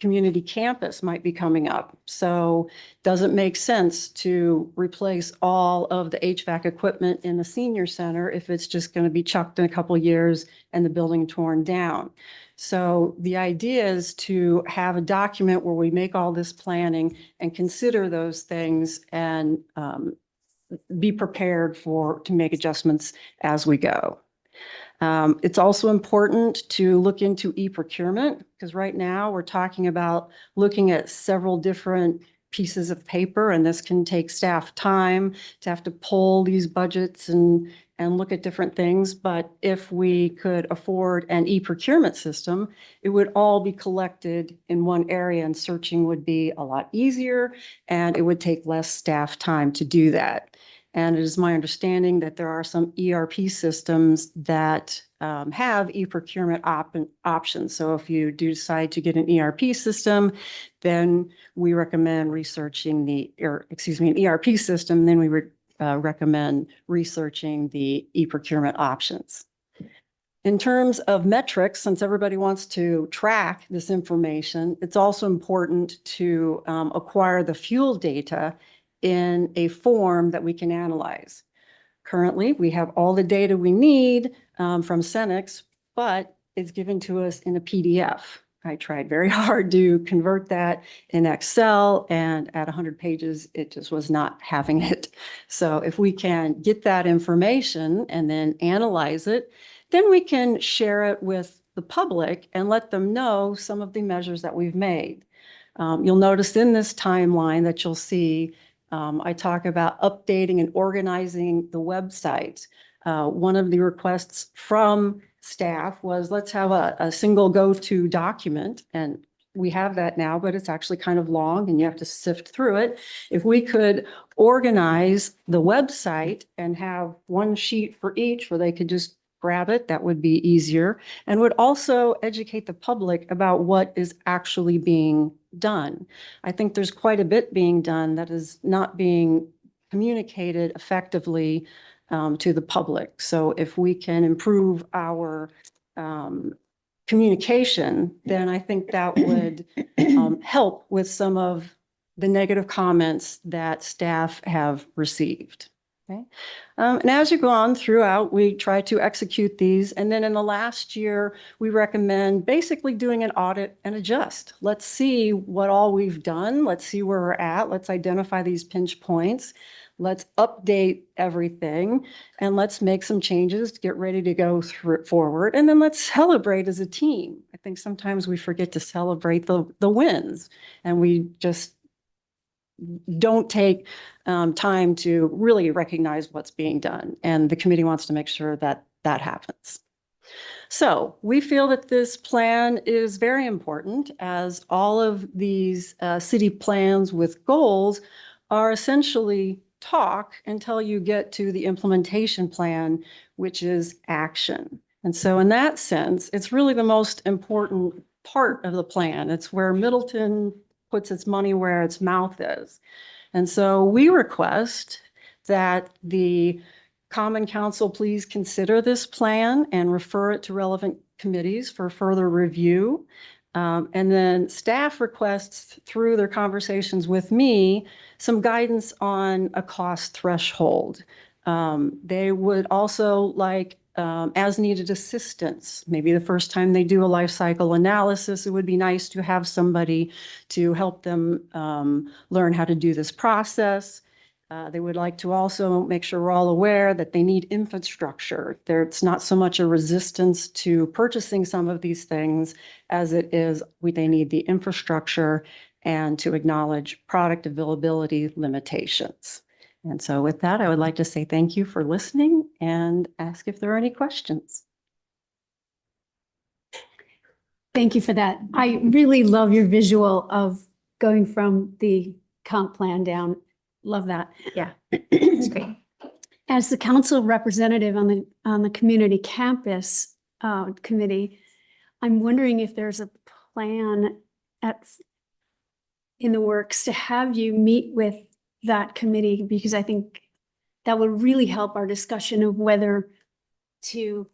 community campus might be coming up. So does it make sense to replace all of the HVAC equipment in the senior center if it's just going to be chucked in a couple of years and the building torn down? So the idea is to have a document where we make all this planning and consider those things and be prepared to make adjustments as we go. It's also important to look into e-procurement because right now we're talking about looking at several different pieces of paper, and this can take staff time to have to pull these budgets and look at different things. But if we could afford an e-procurement system, it would all be collected in one area and searching would be a lot easier and it would take less staff time to do that. And it is my understanding that there are some ERP systems that have e-procurement options. So if you do decide to get an ERP system, then we recommend researching an ERP system, then we would recommend researching the e-procurement options. In terms of metrics, since everybody wants to track this information, it's also important to acquire the fuel data in a form that we can analyze. Currently, we have all the data we need from Cenex, but it's given to us in a PDF. I tried very hard to convert that in Excel, and at 100 pages, it just was not having it. So if we can get that information and then analyze it, then we can share it with the public and let them know some of the measures that we've made. You'll notice in this timeline that you'll see I talk about updating and organizing the website. One of the requests from staff was let's have a single go-to document, and we have that now, but it's actually kind of long and you have to sift through it. If we could organize the website and have one sheet for each where they could just grab it, that would be easier and would also educate the public about what is actually being done. I think there's quite a bit being done that is not being communicated effectively to the public. So if we can improve our communication, then I think that would help with some of the negative comments that staff have received. Okay. And as you go on throughout, we try to execute these. And then in the last year, we recommend basically doing an audit and adjust. Let's see what all we've done. Let's see where we're at. Let's identify these pinch points. Let's update everything and let's make some changes to get ready to go through forward. And then let's celebrate as a team. I think sometimes we forget to celebrate the wins and we just don't take time to really recognize what's being done. And the committee wants to make sure that that happens. So we feel that this plan is very important as all of these city plans with goals are essentially talk until you get to the implementation plan, which is action. And so in that sense, it's really the most important part of the plan. It's where Middleton puts its money where its mouth is. And so we request that the Common Council please consider this plan and refer it to relevant committees for further review. And then staff requests through their conversations with me some guidance on a cost threshold. They would also like as needed assistance. Maybe the first time they do a life cycle analysis, it would be nice to have somebody to help them learn how to do this process. They would like to also make sure we're all aware that they need infrastructure. There's not so much a resistance to purchasing some of these things as it is they need the infrastructure and to acknowledge product availability limitations. And so with that, I would like to say thank you for listening and ask if there are any questions. Thank you for that. I really love your visual of going from the comp plan down. Love that. Yeah, it's great. As the council representative on the community campus committee, I'm wondering if there's a plan in the works to have you meet with that committee, because I think that would really help our discussion of whether to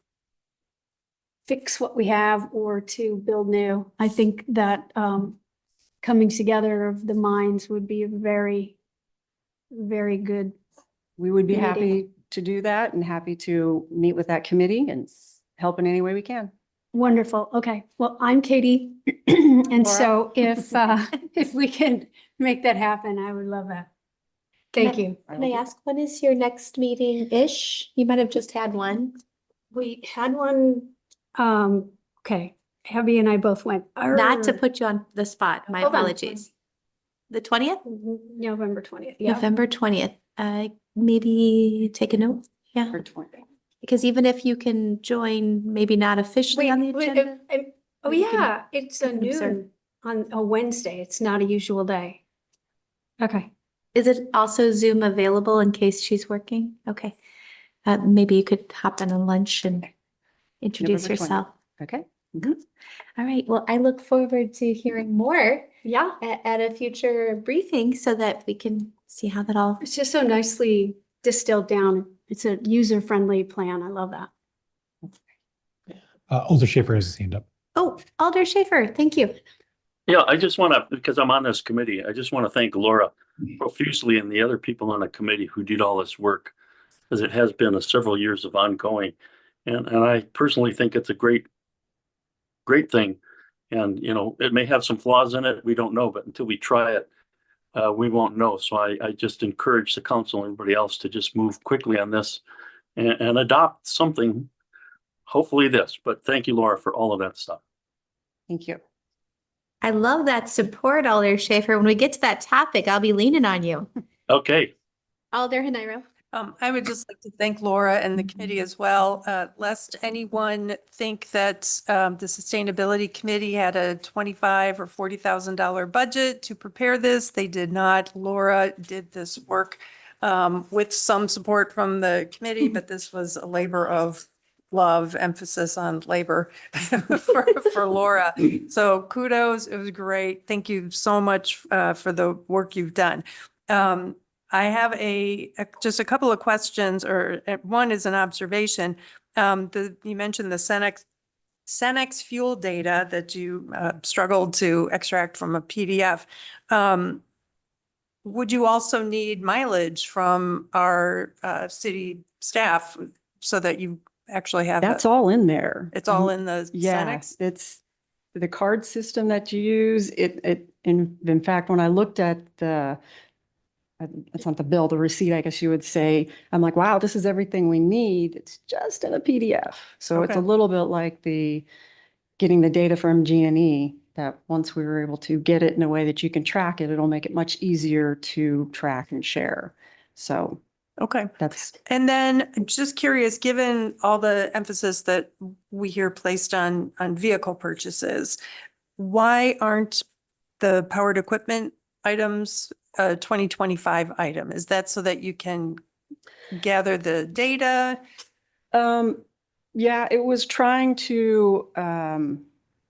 fix what we have or to build new. I think that coming together of the minds would be a very, very good. We would be meeting. happy to do that and happy to meet with that committee and help in any way we can. Wonderful. Okay. Well, I'm Katie. And Laura? so if we can make that happen, I would love that. Thank you. Can I ask, when is your next meeting-ish? You might have just had one. We had one, okay, Abby and I both went. Not to put you on the spot, my Hold on. apologies. The 20th? November 20th, yeah. November 20th. Maybe take a note. Yeah, For 20. because even if you can join, maybe not officially on the agenda. Oh, We can yeah, it's a observe. noon on a Wednesday. It's not a usual day. Okay. Is it also Zoom available in case she's working? Okay. Maybe you could hop on a lunch and introduce November 20th. yourself. Okay. All right. Well, I look forward to hearing more Yeah, at a future briefing so that we can see how that all. it's just so nicely distilled down. It's a user-friendly plan. I love that. Alder Schaefer has his hand up. Oh, Alder Schaefer, thank you. Yeah, I just want to, because I'm on this committee, I just want to thank Laura profusely and the other people on the committee who did all this work, because it has been several years of ongoing. And I personally think it's a great thing. And, you know, it may have some flaws in it. We don't know, but until we try it, we won't know. So I just encourage the council and everybody else to just move quickly on this and adopt something, hopefully this. But thank you, Laura, for all of that stuff. Thank you. I love that support, Alder Schaefer. When we get to that topic, I'll be leaning on you. Okay. Alder Hanairo. I would just like to thank Laura and the committee as well. Lest anyone think that the Sustainability Committee had a $25,000 or $40,000 budget to prepare this. They did not. Laura did this work with some support from the committee, but this was a labor of love, emphasis on labor for Laura. So kudos, it was great. Thank you so much for the work you've done. I have just a couple of questions, or one is an observation. You mentioned the Cenex fuel data that you struggled to extract from a PDF. Would you also need mileage from our city staff so that you actually have? That's all in there. It's all in the Yeah, Cenex? it's the card system that you use. In fact, when I looked at the it's not the bill, the receipt, I guess you would say. I'm like, wow, this is everything we need. It's just in a PDF. So it's a Okay. little bit like getting the data from G&E, that once we were able to get it in a way that you can track it, it'll make it much easier to track and share. So Okay. that's, And then just curious, given all the emphasis that we hear placed on vehicle purchases, why aren't the powered equipment items a 2025 item? Is that so that you can gather the data? yeah, it was trying to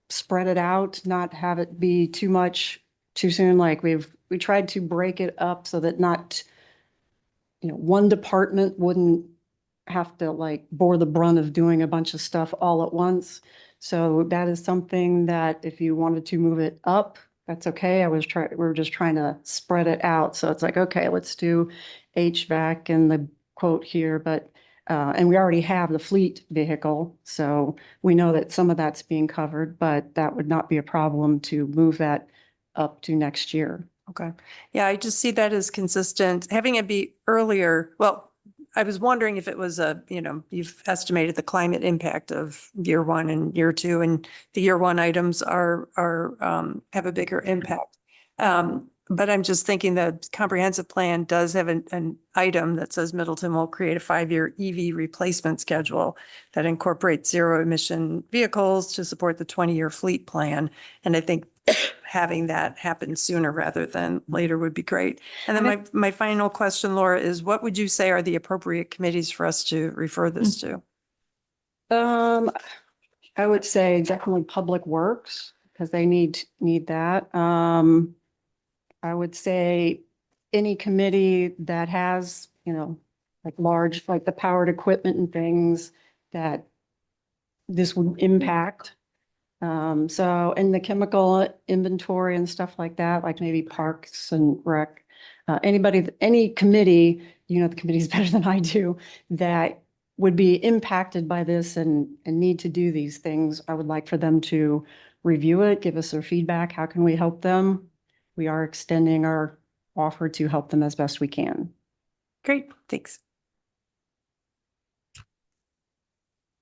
spread it out, not have it be too much too soon. Like we tried to break it up so that not, one department wouldn't have to like bore the brunt of doing a bunch of stuff all at once. So that is something that if you wanted to move it up, that's okay. We were just trying to spread it out. So it's like, okay, let's do HVAC and the quote here, but and we already have the fleet vehicle, so we know that some of that's being covered, but that would not be a problem to move that up to next year. Okay. Yeah, I just see that as consistent. Having it be earlier, well, I was wondering if it was you've estimated the climate impact of year one and year two, and the year one items are have a bigger impact. But I'm just thinking the comprehensive plan does have an item that says Middleton will create a 5-year EV replacement schedule that incorporates zero emission vehicles to support the 20-year fleet plan. And I think having that happen sooner rather than later would be great. And then my final question, Laura, is what would you say are the appropriate committees for us to refer this to? I would say definitely Public Works, because they need that. I would say any committee that has, like large, like the powered equipment and things that this would impact. So in the chemical inventory and stuff like that, like maybe Parks and Rec, any committee, the committee's better than I do, that would be impacted by this and need to do these things. I would like for them to review it, give us their feedback. How can we help them? We are extending our offer to help them as best we can. Great, thanks.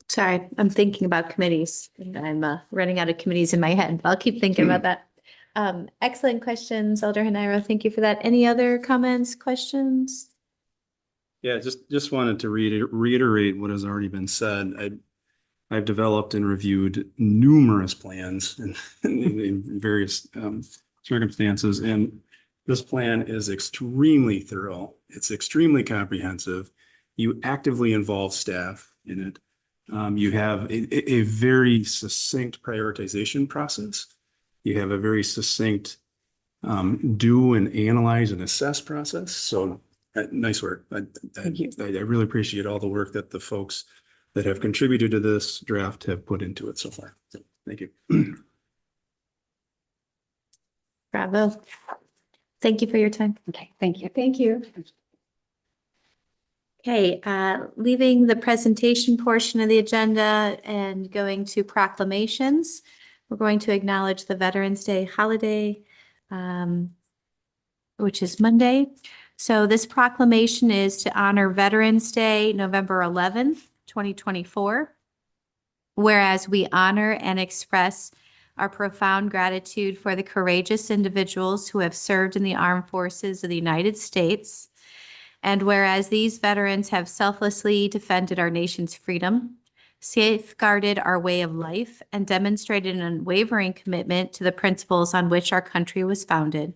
Sorry, I'm thinking about committees. I'm running out of committees in my head. I'll keep thinking about that. Excellent questions, Elder Haniro. Thank you for that. Any other comments, questions? Yeah, just wanted to reiterate what has already been said. I've developed and reviewed numerous plans in various circumstances, and this plan is extremely thorough. It's extremely comprehensive. You actively involve staff in it. You have a very succinct prioritization process. You have a very succinct do and analyze and assess process. So nice work. Thank you. I really appreciate all the work that the folks that have contributed to this draft have put into it so far. So, thank you. Bravo. Thank you for your time. Okay, thank you. Thank you. Okay, leaving the presentation portion of the agenda and going to proclamations. We're going to acknowledge the Veterans Day holiday, which is Monday. So this proclamation is to honor Veterans Day, November 11th, 2024. Whereas we honor and express our profound gratitude for the courageous individuals who have served in the armed forces of the United States. And whereas these veterans have selflessly defended our nation's freedom, safeguarded our way of life, and demonstrated an unwavering commitment to the principles on which our country was founded.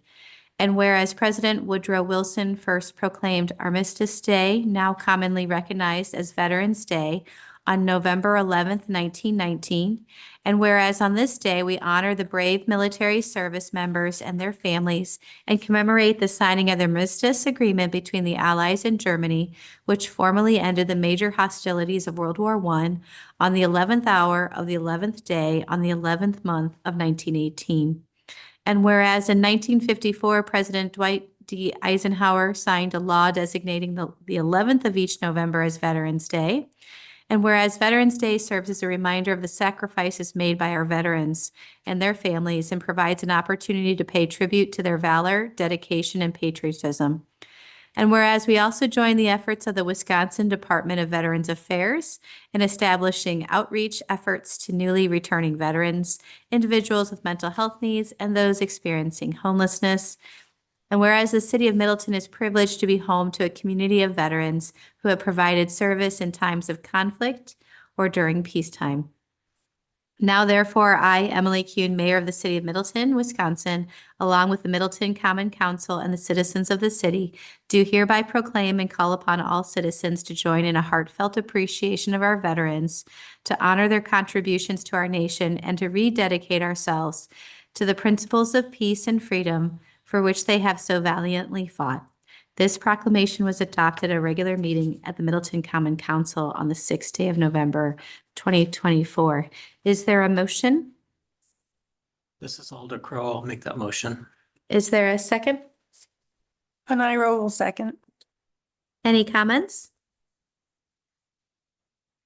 And whereas President Woodrow Wilson first proclaimed Armistice Day, now commonly recognized as Veterans Day, on November 11th, 1919. And whereas on this day, we honor the brave military service members and their families and commemorate the signing of the Armistice Agreement between the Allies and Germany, which formally ended the major hostilities of World War I on the 11th hour of the 11th day on the 11th month of 1918. And whereas in 1954, President Dwight D. Eisenhower signed a law designating the 11th of each November as Veterans Day. And whereas Veterans Day serves as a reminder of the sacrifices made by our veterans and their families and provides an opportunity to pay tribute to their valor, dedication, and patriotism. And whereas we also join the efforts of the Wisconsin Department of Veterans Affairs in establishing outreach efforts to newly returning veterans, individuals with mental health needs, and those experiencing homelessness. And whereas the city of Middleton is privileged to be home to a community of veterans who have provided service in times of conflict or during peacetime. Now therefore, I, Emily Kuhn, Mayor of the City of Middleton, Wisconsin, along with the Middleton Common Council and the citizens of the city, do hereby proclaim and call upon all citizens to join in a heartfelt appreciation of our veterans, to honor their contributions to our nation, and to rededicate ourselves to the principles of peace and freedom for which they have so valiantly fought. This proclamation was adopted at a regular meeting at the Middleton Common Council on the 6th day of November, 2024. Is there a motion? This is Alder Crow. I'll make that motion. Is there a second? Panayro will second. Any comments?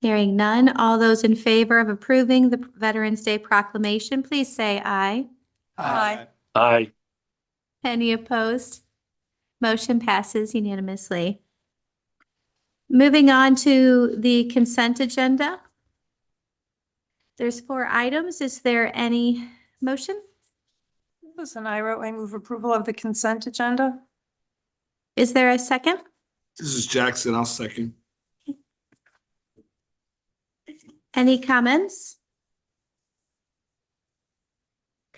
Hearing none, all those in favor of approving the Veterans Day proclamation, please say aye. Aye. Aye. Any opposed? Motion passes unanimously. Moving on to the consent agenda. There's 4 items. Is there any motion? This is Panayro. I move approval of the consent agenda. Is there a second? This is Jackson. I'll second. Any comments?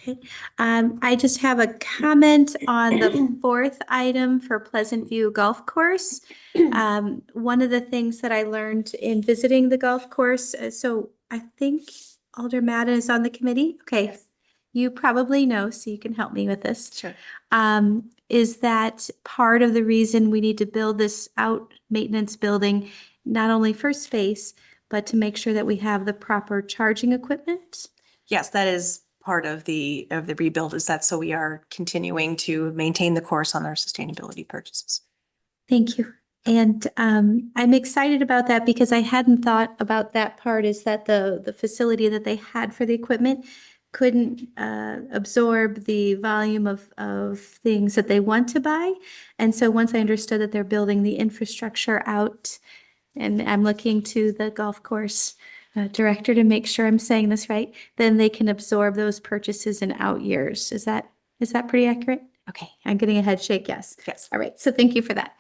Okay, I just have a comment on the 4th item for Pleasant View Golf Course. One of the things that I learned in visiting the golf course, so I think Alder Madden is on the committee. Okay, yes. You probably know, so you can help me with this. Sure. Is that part of the reason we need to build this out maintenance building, not only for space, but to make sure that we have the proper charging equipment? Yes, that is part of the rebuild, is that so we are continuing to maintain the course on our sustainability purchases. Thank you. And I'm excited about that because I hadn't thought about that part, is that the facility that they had for the equipment couldn't absorb the volume of things that they want to buy. And so once I understood that they're building the infrastructure out, and I'm looking to the golf course director to make sure I'm saying this right, then they can absorb those purchases in out years. Is that pretty accurate? Okay, I'm getting a head shake, yes. Yes. All right, so thank you for that.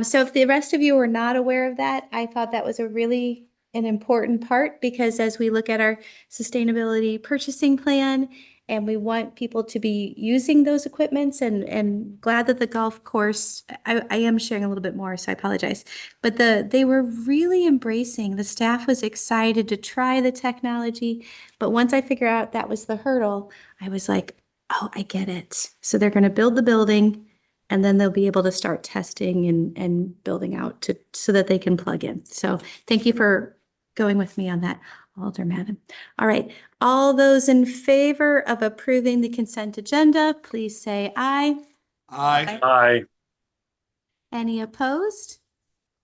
So if the rest of you were not aware of that, I thought that was an important part, because as we look at our sustainability purchasing plan and we want people to be using those equipments, and glad that the golf course, I am sharing a little bit more, so I apologize, but they were really embracing, the staff was excited to try the technology, but once I figured out that was the hurdle, I was like, oh, I get it. So they're going to build the building, and then they'll be able to start testing and building out so that they can plug in. So thank you for going with me on that, Alder Madden. All right, all those in favor of approving the consent agenda, please say aye. Aye. Aye. Any opposed?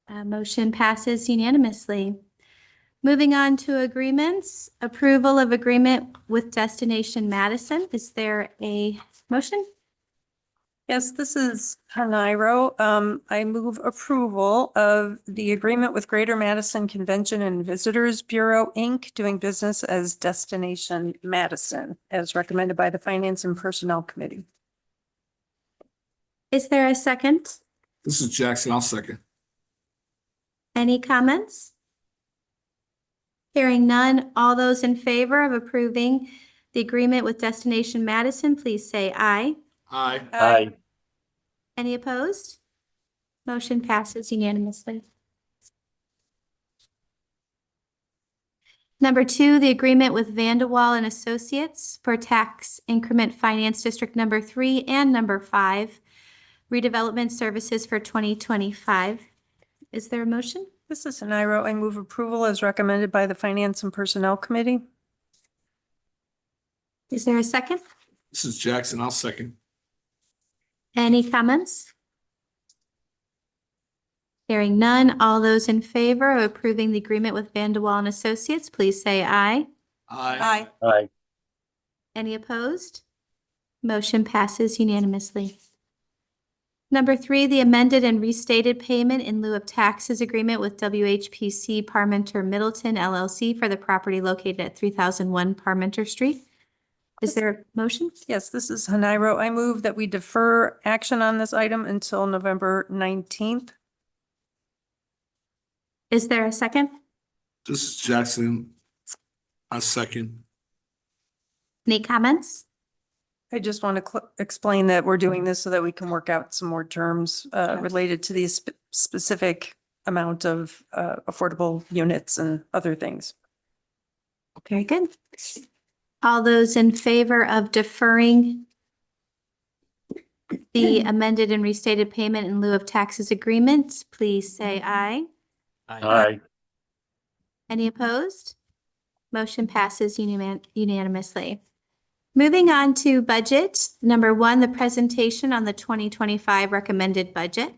Motion passes unanimously. Moving on to agreements, approval of agreement with Destination Madison. Is there a motion? Yes, this is Panayro. I move approval of the agreement with Greater Madison Convention and Visitors Bureau, Inc., doing business as Destination Madison, as recommended by the Finance and Personnel Committee. Is there a second? This is Jackson. I'll second. Any comments? Hearing none, all those in favor of approving the agreement with Destination Madison, please say aye. Aye. Aye. Any opposed? Motion passes unanimously. Number 2, the agreement with Vanderwall and Associates for Tax Increment Finance District Number 3 and Number 5, redevelopment services for 2025. Is there a motion? This is Panayro. I move approval as recommended by the Finance and Personnel Committee. Is there a second? This is Jackson. I'll second. Any comments? Hearing none, all those in favor of approving the agreement with Vanderwall and Associates, please say aye. Aye. Aye. Any opposed? Motion passes unanimously. Number 3, the amended and restated payment in lieu of taxes agreement with WHPC Parmenter Middleton LLC for the property located at 3001 Parmenter Street. Is there a motion? Yes, this is Haniro. I move that we defer action on this item until November 19th. Is there a second? This is Jackson. I second. Any comments? I just want to explain that we're doing this so that we can work out some more terms related to the specific amount of affordable units and other things. Very good. All those in favor of deferring the amended and restated payment in lieu of taxes agreement, please say aye. Aye. Any opposed? Motion passes unanimously. Moving on to budget. Number 1, the presentation on the 2025 recommended budget.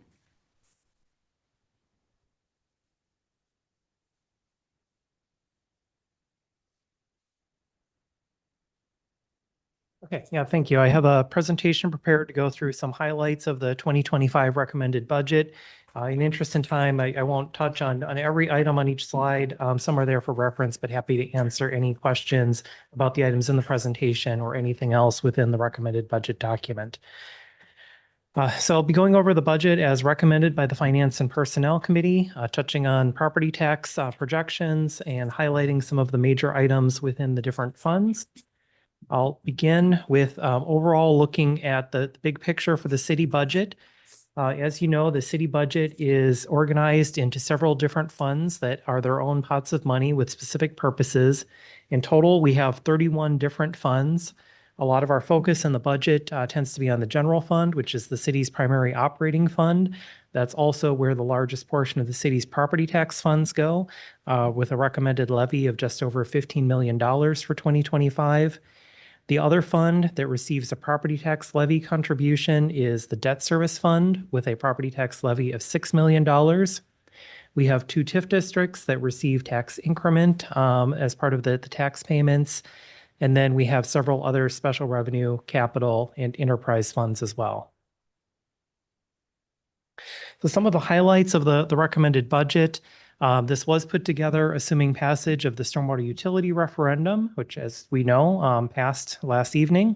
Okay, yeah, thank you. I have a presentation prepared to go through some highlights of the 2025 recommended budget. In interest in time, I won't touch on every item on each slide. Some are there for reference, but happy to answer any questions about the items in the presentation or anything else within the recommended budget document. So I'll be going over the budget as recommended by the Finance and Personnel Committee, touching on property tax projections and highlighting some of the major items within the different funds. I'll begin with overall looking at the big picture for the city budget. As you know, the city budget is organized into several different funds that are their own pots of money with specific purposes. In total, we have 31 different funds. A lot of our focus in the budget tends to be on the general fund, which is the city's primary operating fund. That's also where the largest portion of the city's property tax funds go, with a recommended levy of just over $15 million for 2025. The other fund that receives a property tax levy contribution is the debt service fund with a property tax levy of $6 million. We have 2 TIF districts that receive tax increment as part of the tax payments. And then we have several other special revenue, capital, and enterprise funds as well. So some of the highlights of the recommended budget. This was put together assuming passage of the stormwater utility referendum, which, as we know, passed last evening.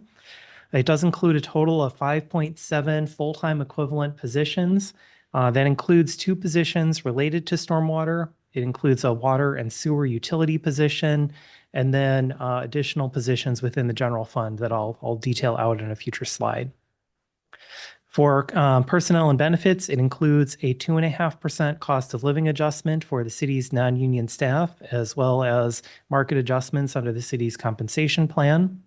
It does include a total of 5.7 full-time equivalent positions. That includes 2 positions related to stormwater. It includes a water and sewer utility position, and then additional positions within the general fund that I'll detail out in a future slide. For personnel and benefits, it includes a 2.5% cost of living adjustment for the city's non-union staff, as well as market adjustments under the city's compensation plan.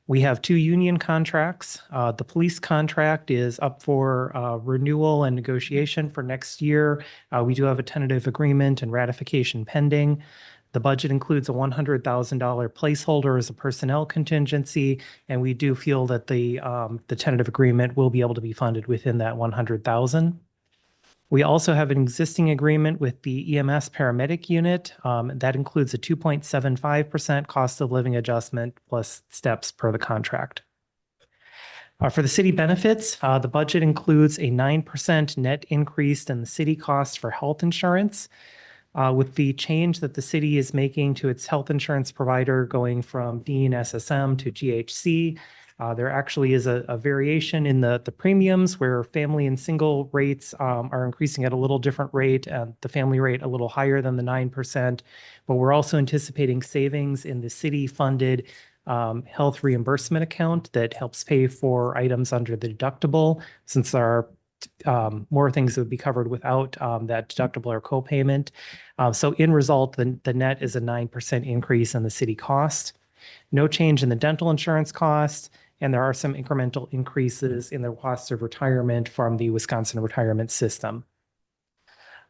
We have 2 union contracts. The police contract is up for renewal and negotiation for next year. We do have a tentative agreement and ratification pending. The budget includes a $100,000 placeholder as a personnel contingency, and we do feel that the tentative agreement will be able to be funded within that $100,000. We also have an existing agreement with the EMS paramedic unit. That includes a 2.75% cost of living adjustment plus steps per the contract. For the city benefits, the budget includes a 9% net increase in the city cost for health insurance. With the change that the city is making to its health insurance provider going from Dean SSM to GHC, there actually is a variation in the premiums where family and single rates are increasing at a little different rate, and the family rate a little higher than the 9%. But we're also anticipating savings in the city-funded health reimbursement account that helps pay for items under the deductible, since there are more things that would be covered without that deductible or copayment. So in result, the net is a 9% increase in the city cost. No change in the dental insurance cost, and there are some incremental increases in the cost of retirement from the Wisconsin retirement system.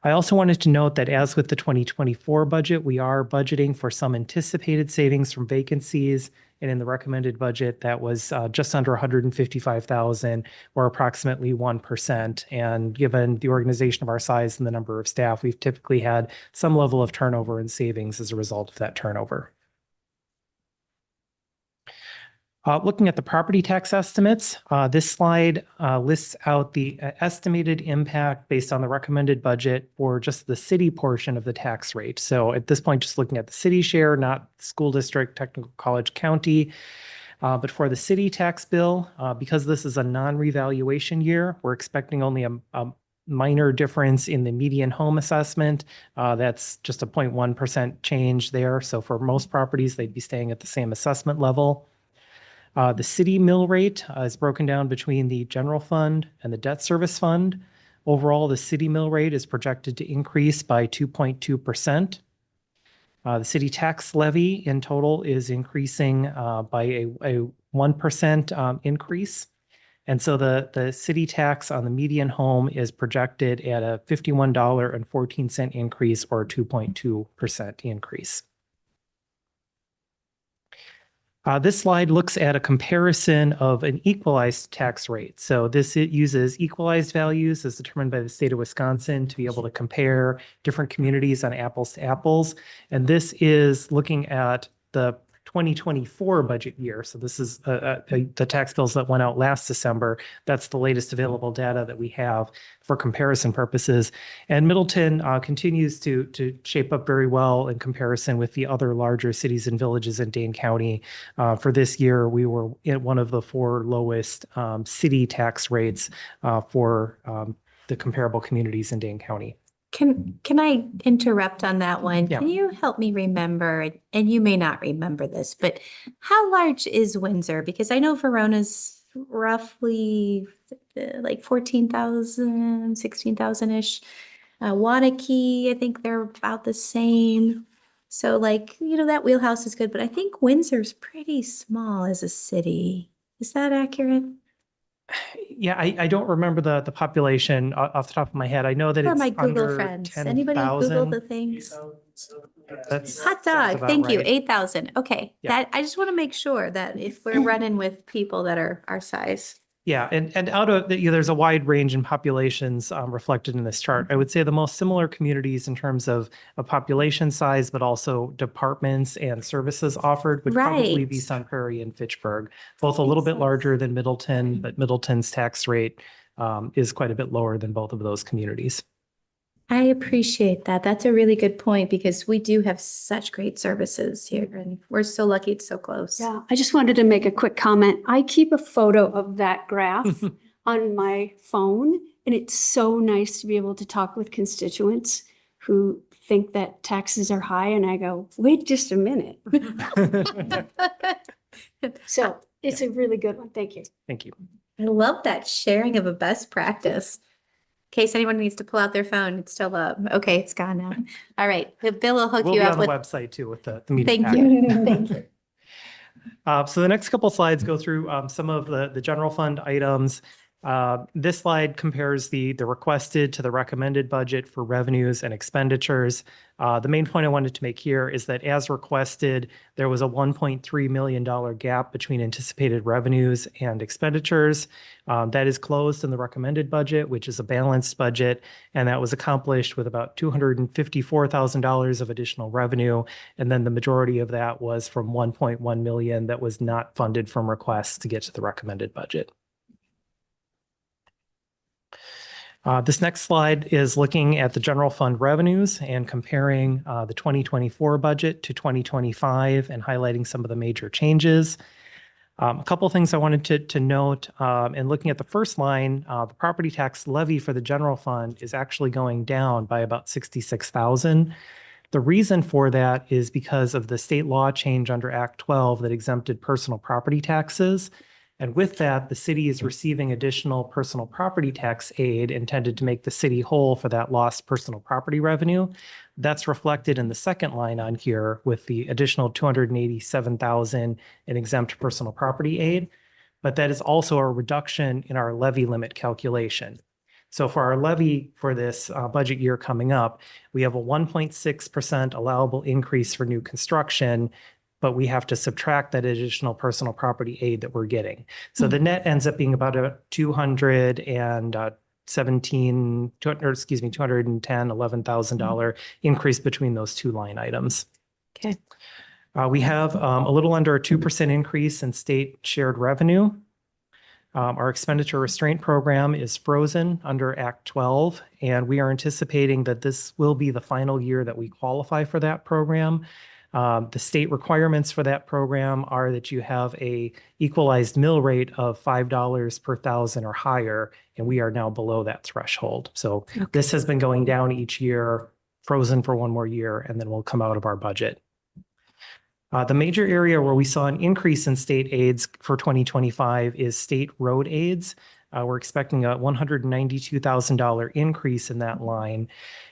I also wanted to note that as with the 2024 budget, we are budgeting for some anticipated savings from vacancies. And in the recommended budget, that was just under $155,000, or approximately 1%. And given the organization of our size and the number of staff, we've typically had some level of turnover and savings as a result of that turnover. Looking at the property tax estimates, this slide lists out the estimated impact based on the recommended budget for just the city portion of the tax rate. So at this point, just looking at the city share, not school district, technical college, county. But for the city tax bill, because this is a non-revaluation year, we're expecting only a minor difference in the median home assessment. That's just a 0.1% change there. So for most properties, they'd be staying at the same assessment level. The city mill rate is broken down between the general fund and the debt service fund. Overall, the city mill rate is projected to increase by 2.2%. The city tax levy in total is increasing by a 1% increase. And so the city tax on the median home is projected at a $51.14 increase, or a 2.2% increase. This slide looks at a comparison of an equalized tax rate. So it uses equalized values as determined by the state of Wisconsin to be able to compare different communities on apples to apples. And this is looking at the 2024 budget year. So this is the tax bills that went out last December. That's the latest available data that we have for comparison purposes. And Middleton continues to shape up very well in comparison with the other larger cities and villages in Dane County. For this year, we were at one of the 4 lowest city tax rates for the comparable communities in Dane County. Can I interrupt on that one? Yeah. Can you help me remember, and you may not remember this, but how large is Windsor? Because I know Verona's roughly like 14,000, 16,000-ish. Wanakee, I think they're about the same. So like, that wheelhouse is good, but I think Windsor's pretty small as a city. Is that accurate? Yeah, I don't remember the population off the top of my head. I know that For it's my Google under friends. Anybody 10,000. Google the things? That's Hot sounds dog, about thank you, right. 8,000. Okay, Yeah. that, I just want to make sure that if we're running with people that are our size. Yeah, and out of there's a wide range in populations reflected in this chart. I would say the most similar communities in terms of population size, but also departments and services offered would probably be Right. Sun Prairie and Fitchburg, both a little bit larger than Middleton, but Middleton's tax rate is quite a bit lower than both of those communities. I appreciate that. That's a really good point because we do have such great services here and we're so lucky it's so close. Yeah, I just wanted to make a quick comment. I keep a photo of that graph on my phone, and it's so nice to be able to talk with constituents who think that taxes are high, and I go, wait just a minute. So it's a really good one. Thank you. Thank you. I love that sharing of a best practice. In case anyone needs to pull out their phone, it's still up. Okay, it's gone now. All right, Bill will hook We'll you be up on the with. website too with the meeting Thank packet. you. Thank you. So the next couple slides go through some of the general fund items. This slide compares the requested to the recommended budget for revenues and expenditures. The main point I wanted to make here is that as requested, there was a $1.3 million gap between anticipated revenues and expenditures. That is closed in the recommended budget, which is a balanced budget, and that was accomplished with about $254,000 of additional revenue. And then the majority of that was from 1.1 million that was not funded from requests to get to the recommended budget. This next slide is looking at the general fund revenues and comparing the 2024 budget to 2025 and highlighting some of the major changes. A couple of things I wanted to note, and looking at the first line, the property tax levy for the general fund is actually going down by about 66,000. The reason for that is because of the state law change under Act 12 that exempted personal property taxes. And with that, the city is receiving additional personal property tax aid intended to make the city whole for that lost personal property revenue. That's reflected in the second line on here with the additional 287,000 in exempt personal property aid. But that is also a reduction in our levy limit calculation. So for our levy for this budget year coming up, we have a 1.6% allowable increase for new construction, but we have to subtract that additional personal property aid that we're getting. So the net ends up being about a $211,000 increase between those two line items. Okay. We have a little under a 2% increase in state shared revenue. Our expenditure restraint program is frozen under Act 12, and we are anticipating that this will be the final year that we qualify for that program. The state requirements for that program are that you have a equalized mill rate of $5 per thousand or higher, and we are now below that threshold. So this has been going down each year, frozen for one more year, and then we'll come out of our budget. The major area where we saw an increase in state aids for 2025 is state road aids. We're expecting a $192,000 increase in that line.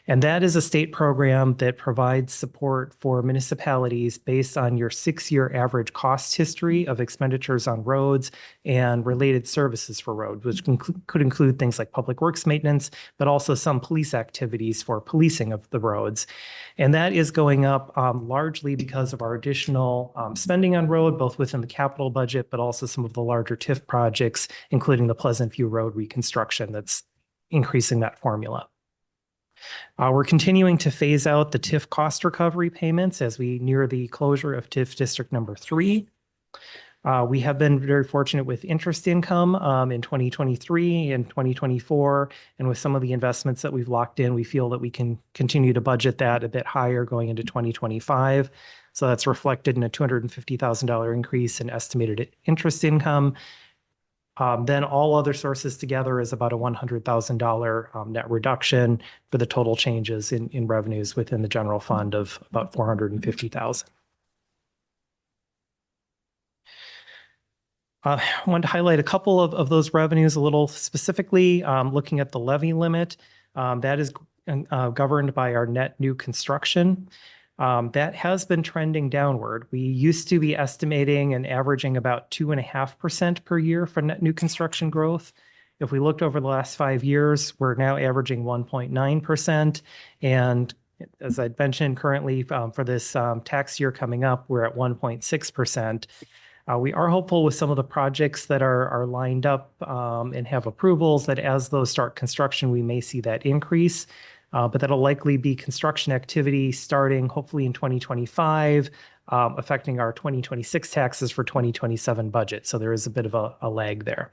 And that is a state program that provides support for municipalities based on your 6-year average cost history of expenditures on roads and related services for roads, which could include things like public works maintenance, but also some police activities for policing of the roads. And that is going up largely because of our additional spending on road, both within the capital budget, but also some of the larger TIF projects, including the Pleasant View Road reconstruction that's increasing that formula. We're continuing to phase out the TIF cost recovery payments as we near the closure of TIF District Number 3. We have been very fortunate with interest income in 2023 and 2024, and with some of the investments that we've locked in, we feel that we can continue to budget that a bit higher going into 2025. So that's reflected in a $250,000 increase in estimated interest income. Then all other sources together is about a $100,000 net reduction for the total changes in revenues within the general fund of about $450,000. I wanted to highlight a couple of those revenues a little specifically, looking at the levy limit. That is governed by our net new construction. That has been trending downward. We used to be estimating and averaging about 2.5% per year for net new construction growth. If we looked over the last 5 years, we're now averaging 1.9%. And as I mentioned, currently for this tax year coming up, we're at 1.6%. We are hopeful with some of the projects that are lined up and have approvals that as those start construction, we may see that increase. But that'll likely be construction activity starting hopefully in 2025, affecting our 2026 taxes for 2027 budget. So there is a bit of a lag there.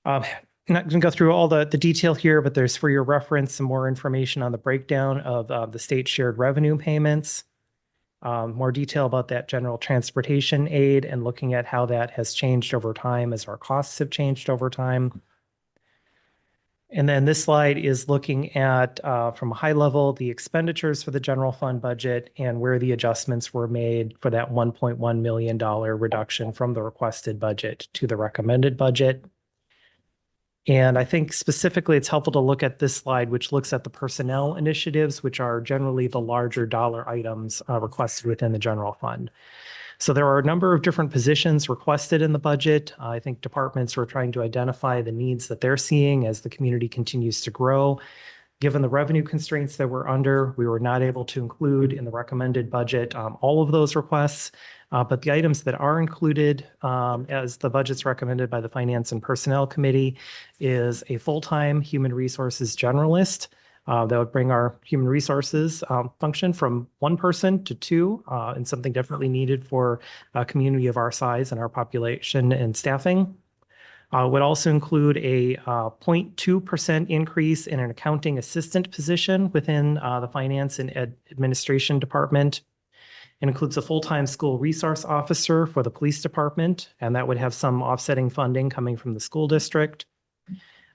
I'm not going to go through all the detail here, but there's for your reference some more information on the breakdown of the state shared revenue payments. More detail about that general transportation aid and looking at how that has changed over time as our costs have changed over time. And then this slide is looking at, from a high level, the expenditures for the general fund budget and where the adjustments were made for that $1.1 million reduction from the requested budget to the recommended budget. And I think specifically it's helpful to look at this slide, which looks at the personnel initiatives, which are generally the larger dollar items requested within the general fund. So there are a number of different positions requested in the budget. I think departments are trying to identify the needs that they're seeing as the community continues to grow. Given the revenue constraints that we're under, we were not able to include in the recommended budget all of those requests. But the items that are included as the budget's recommended by the Finance and Personnel Committee is a full-time human resources generalist. That would bring our human resources function from 1 person to 2, and something definitely needed for a community of our size and our population and staffing. Would also include a 0.2% increase in an accounting assistant position within the Finance and Administration Department. It includes a full-time school resource officer for the police department, and that would have some offsetting funding coming from the school district.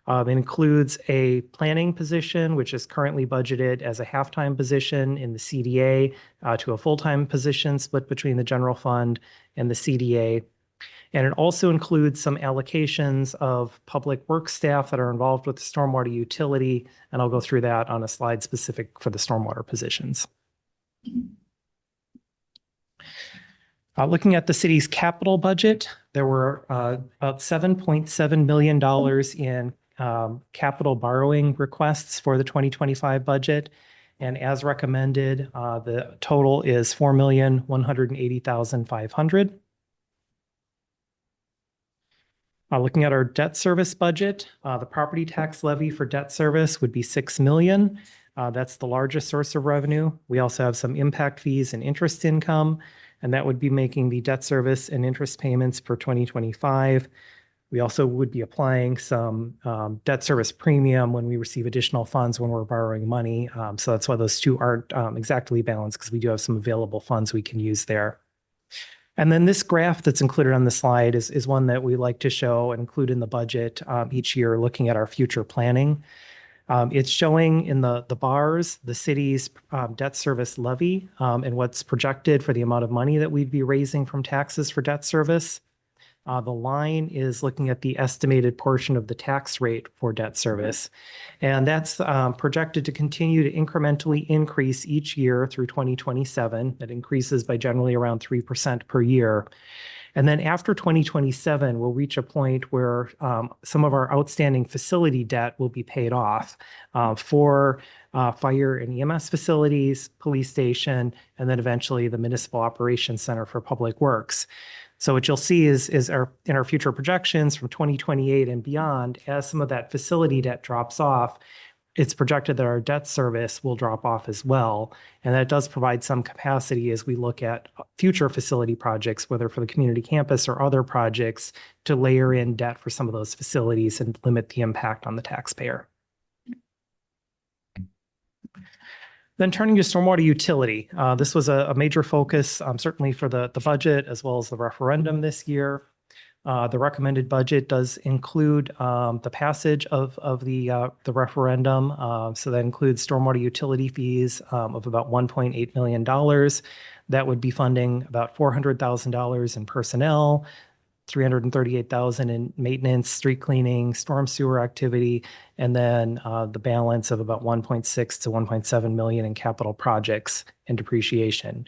It includes a planning position, which is currently budgeted as a half-time position in the CDA to a full-time position split between the general fund and the CDA. And it also includes some allocations of public works staff that are involved with the stormwater utility, and I'll go through that on a slide specific for the stormwater positions. Looking at the city's capital budget, there were about $7.7 million in capital borrowing requests for the 2025 budget. And as recommended, the total is $4,180,500. Looking at our debt service budget, the property tax levy for debt service would be $6 million. That's the largest source of revenue. We also have some impact fees and interest income, and that would be making the debt service and interest payments for 2025. We also would be applying some debt service premium when we receive additional funds when we're borrowing money. So that's why those two aren't exactly balanced, because we do have some available funds we can use there. And then this graph that's included on the slide is one that we like to show and include in the budget each year, looking at our future planning. It's showing in the bars the city's debt service levy and what's projected for the amount of money that we'd be raising from taxes for debt service. The line is looking at the estimated portion of the tax rate for debt service. And that's projected to continue to incrementally increase each year through 2027. That increases by generally around 3% per year. And then after 2027, we'll reach a point where some of our outstanding facility debt will be paid off for fire and EMS facilities, police station, and then eventually the Municipal Operations Center for Public Works. So what you'll see is in our future projections from 2028 and beyond, as some of that facility debt drops off, it's projected that our debt service will drop off as well. And that does provide some capacity as we look at future facility projects, whether for the community campus or other projects, to layer in debt for some of those facilities and limit the impact on the taxpayer. Then turning to stormwater utility, this was a major focus, certainly for the budget as well as the referendum this year. The recommended budget does include the passage of the referendum. So that includes stormwater utility fees of about $1.8 million. That would be funding about $400,000 in personnel, $338,000 in maintenance, street cleaning, storm sewer activity, and then the balance of about $1.6 to $1.7 million in capital projects and depreciation.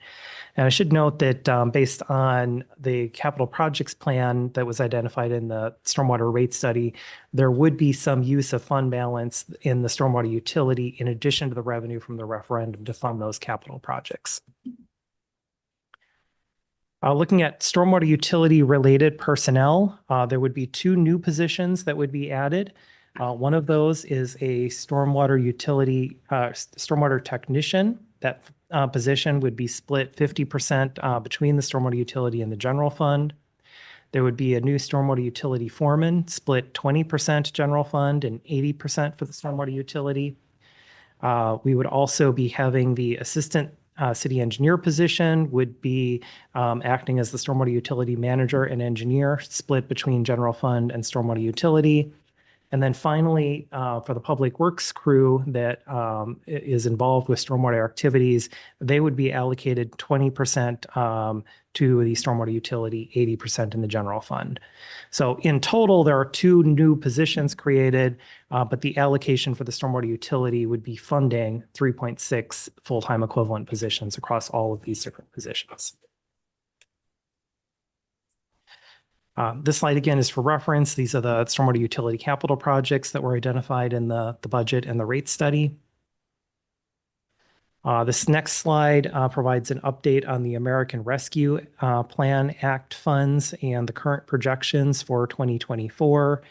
And I should note that based on the capital projects plan that was identified in the stormwater rate study, there would be some use of fund balance in the stormwater utility in addition to the revenue from the referendum to fund those capital projects. Looking at stormwater utility related personnel, there would be two new positions that would be added. One of those is a stormwater technician. That position would be split 50% between the stormwater utility and the general fund. There would be a new stormwater utility foreman, split 20% general fund and 80% for the stormwater utility. We would also be having the assistant city engineer position would be acting as the stormwater utility manager and engineer, split between general fund and stormwater utility. And then finally, for the public works crew that is involved with stormwater activities, they would be allocated 20% to the stormwater utility, 80% in the general fund. So in total, there are two new positions created, but the allocation for the stormwater utility would be funding 3.6 full-time equivalent positions across all of these different positions. This slide again is for reference. These are the stormwater utility capital projects that were identified in the budget and the rate study. This next slide provides an update on the American Rescue Plan Act funds and the current projections for 2024.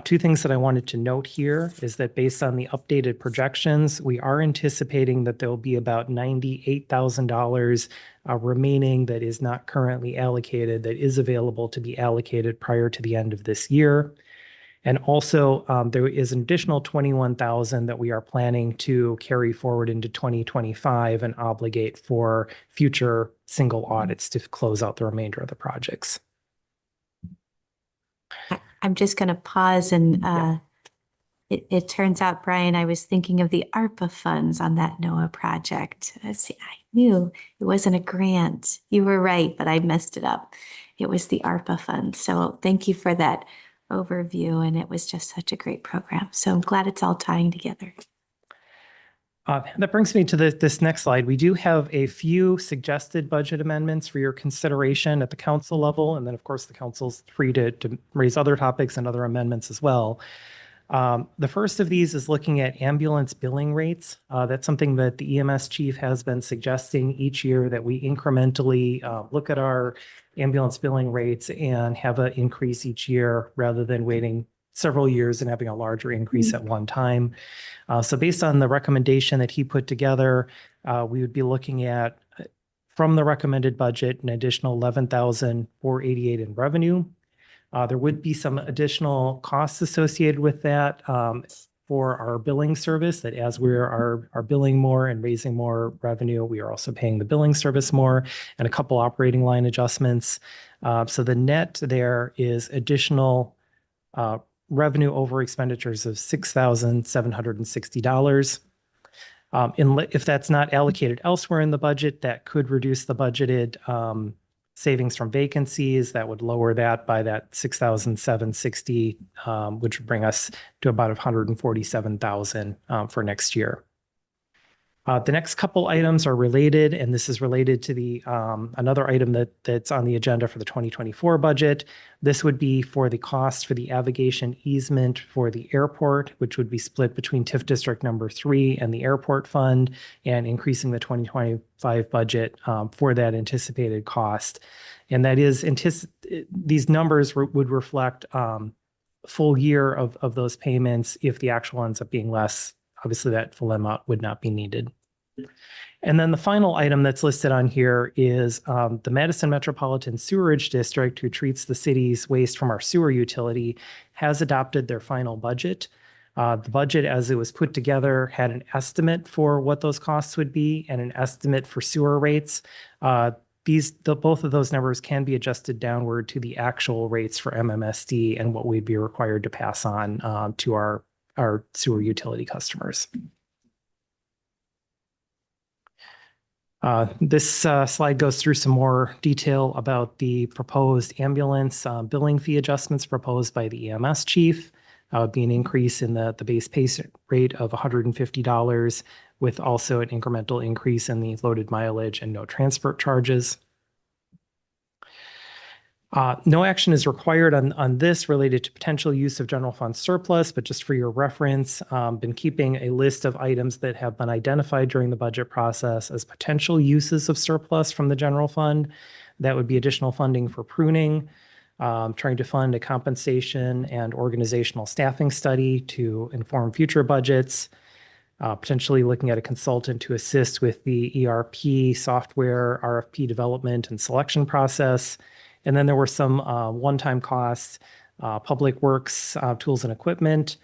Two things that I wanted to note here is that based on the updated projections, we are anticipating that there will be about $98,000 remaining that is not currently allocated, that is available to be allocated prior to the end of this year. And also, there is an additional $21,000 that we are planning to carry forward into 2025 and obligate for future single audits to close out the remainder of the projects. I'm just going to pause and it turns out, Brian, I was thinking of the ARPA funds on that NOAA project. See, I knew it wasn't a grant. You were right, but I messed it up. It was the ARPA fund. So thank you for that overview. And it was just such a great program. So I'm glad it's all tying together. That brings me to this next slide. We do have a few suggested budget amendments for your consideration at the council level. And then, of course, the council's free to raise other topics and other amendments as well. The first of these is looking at ambulance billing rates. That's something that the EMS chief has been suggesting each year, that we incrementally look at our ambulance billing rates and have an increase each year rather than waiting several years and having a larger increase at one time. So based on the recommendation that he put together, we would be looking at, from the recommended budget, an additional 11,488 in revenue. There would be some additional costs associated with that for our billing service, that as we are billing more and raising more revenue, we are also paying the billing service more, and a couple operating line adjustments. So the net there is additional revenue over expenditures of $6,760. If that's not allocated elsewhere in the budget, that could reduce the budgeted savings from vacancies. That would lower that by that $6,760, which would bring us to about $147,000 for next year. The next couple items are related, and this is related to the another item that's on the agenda for the 2024 budget. This would be for the cost for the navigation easement for the airport, which would be split between TIF District number 3 and the airport fund, and increasing the 2025 budget for that anticipated cost. And that is, these numbers would reflect full year of those payments. If the actual ends up being less, obviously that full amount would not be needed. And then the final item that's listed on here is the Madison Metropolitan Sewerage District, who treats the city's waste from our sewer utility, has adopted their final budget. The budget, as it was put together, had an estimate for what those costs would be and an estimate for sewer rates. Both of those numbers can be adjusted downward to the actual rates for MMSD and what we'd be required to pass on to our sewer utility customers. This slide goes through some more detail about the proposed ambulance billing fee adjustments proposed by the EMS chief. Would be an increase in the base pay rate of $150, with also an incremental increase in the loaded mileage and no transport charges. No action is required on this related to potential use of general fund surplus, but just for your reference, been keeping a list of items that have been identified during the budget process as potential uses of surplus from the general fund. That would be additional funding for pruning, trying to fund a compensation and organizational staffing study to inform future budgets, potentially looking at a consultant to assist with the ERP software, RFP development and selection process. And then there were some one-time costs, public works, tools and equipment,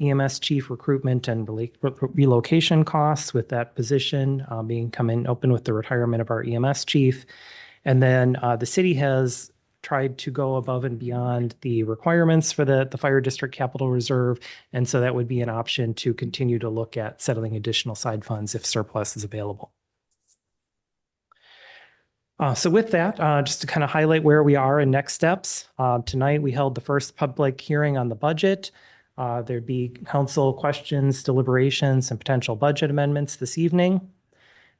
EMS chief recruitment and relocation costs with that position being coming open with the retirement of our EMS chief. And then the city has tried to go above and beyond the requirements for the fire district capital reserve. And so that would be an option to continue to look at settling additional side funds if surplus is available. So with that, just to kind of highlight where we are in next steps, tonight we held the first public hearing on the budget. There'd be council questions, deliberations, and potential budget amendments this evening.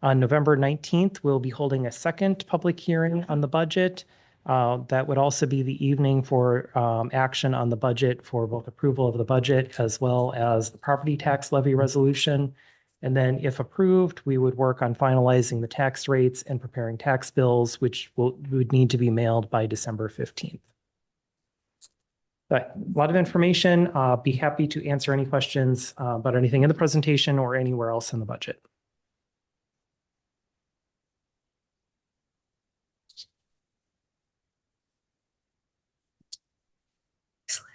On November 19th, we'll be holding a second public hearing on the budget. That would also be the evening for action on the budget for both approval of the budget as well as the property tax levy resolution. And then if approved, we would work on finalizing the tax rates and preparing tax bills, which would need to be mailed by December 15th. But a lot of information. Be happy to answer any questions about anything in the presentation or anywhere else in the budget.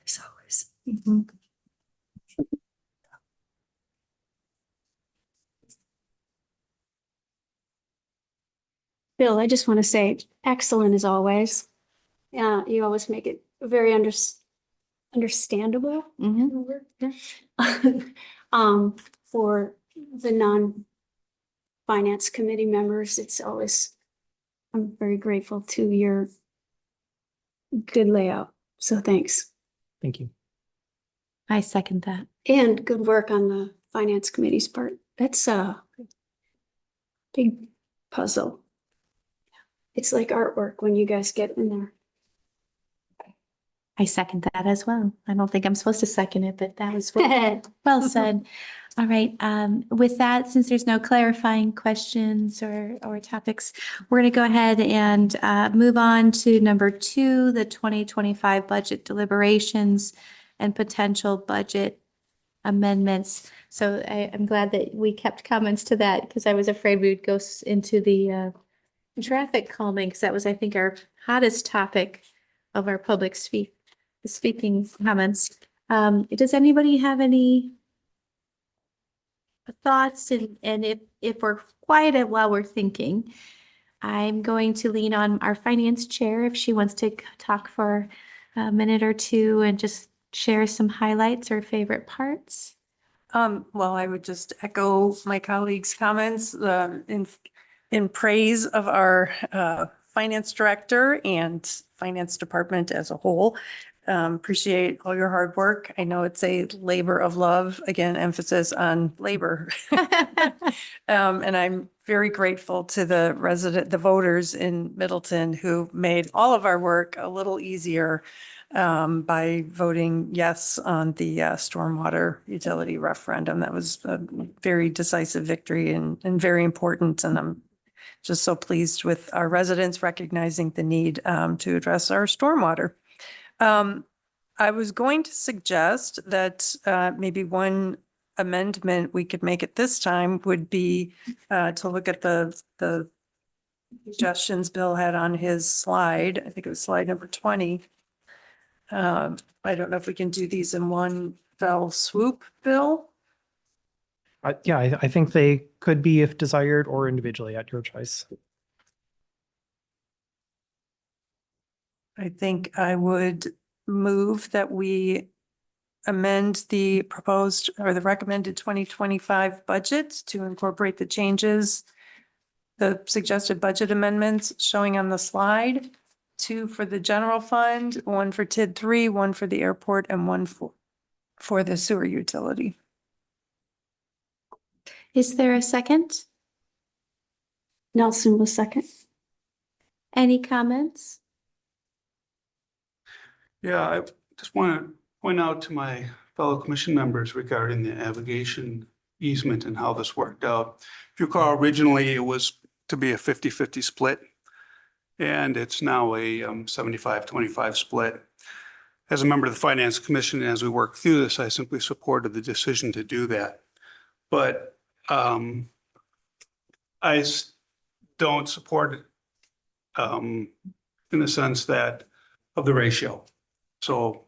As always. Mm-hmm. Bill, I just want to say excellent as always. You always make it very understandable for the non-finance committee members. It's always, I'm very grateful to your good layout. So thanks. Thank you. I second that. And good work on the finance committee's part. That's a big puzzle. It's like artwork when you guys get in there. I second that as well. I don't think I'm supposed to second it, but that was well said. All right. With that, since there's no clarifying questions or topics, we're going to go ahead and move on to number 2, the 2025 budget deliberations. and potential budget amendments. So I'm glad that we kept comments to that because I was afraid we would go into the traffic calming because that was, I think, our hottest topic of our public speaking comments. Does anybody have any thoughts? And if we're quiet while we're thinking, I'm going to lean on our finance chair if she wants to talk for a minute or two and just share some highlights or favorite parts. Well, I would just echo my colleagues' comments in praise of our finance director and finance department as a whole. Appreciate all your hard work. I know it's a labor of love, again, emphasis on labor. And I'm very grateful to the voters in Middleton who made all of our work a little easier by voting yes on the stormwater utility referendum. That was a very decisive victory and very important. And I'm just so pleased with our residents recognizing the need to address our stormwater. I was going to suggest that maybe one amendment we could make at this time would be to look at the suggestions Bill had on his slide. I think it was slide number 20. I don't know if we can do these in one fell swoop, Bill. Yeah, I think they could be if desired or individually at your choice. I think I would move that we amend the proposed or the recommended 2025 budget to incorporate the changes, the suggested budget amendments showing on the slide. 2 for the general fund, 1 for TID 3, 1 for the airport, and 1 for the sewer utility. Is there a second? Nelson will second. Any comments? Yeah, I just want to point out to my fellow commission members regarding the navigation easement and how this worked out. If you recall, originally it was to be a 50-50 split, and it's now a 75-25 split. As a member of the Finance Commission, as we work through this, I simply supported the decision to do that. But I don't support it in the sense that of the ratio. So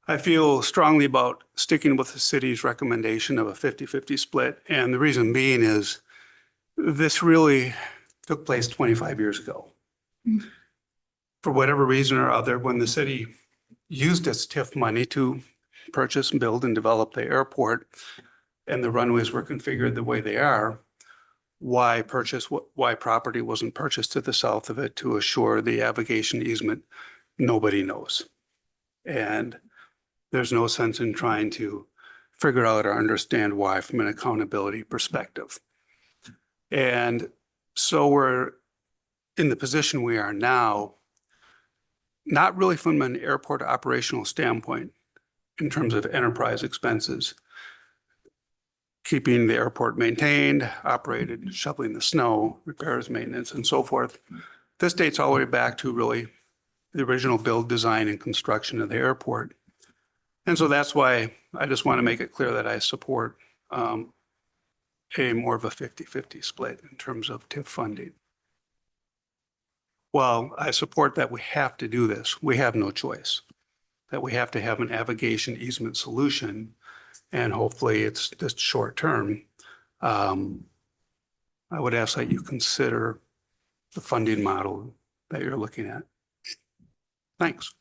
I feel strongly about sticking with the city's recommendation of a 50-50 split. And the reason being is this really took place 25 years ago. For whatever reason or other, when the city used its TIF money to purchase, build, and develop the airport, and the runways were configured the way they are, why property wasn't purchased to the south of it to assure the navigation easement, nobody knows. And there's no sense in trying to figure out or understand why from an accountability perspective. And so we're in the position we are now, not really from an airport operational standpoint in terms of enterprise expenses, keeping the airport maintained, operated, shoveling the snow, repairs, maintenance, and so forth. This dates all the way back to really the original build, design, and construction of the airport. And so that's why I just want to make it clear that I support a more of a 50-50 split in terms of TIF funding. While I support that we have to do this, we have no choice, that we have to have a navigation easement solution, and hopefully it's just short term. I would ask that you consider the funding model that you're looking at. Thanks.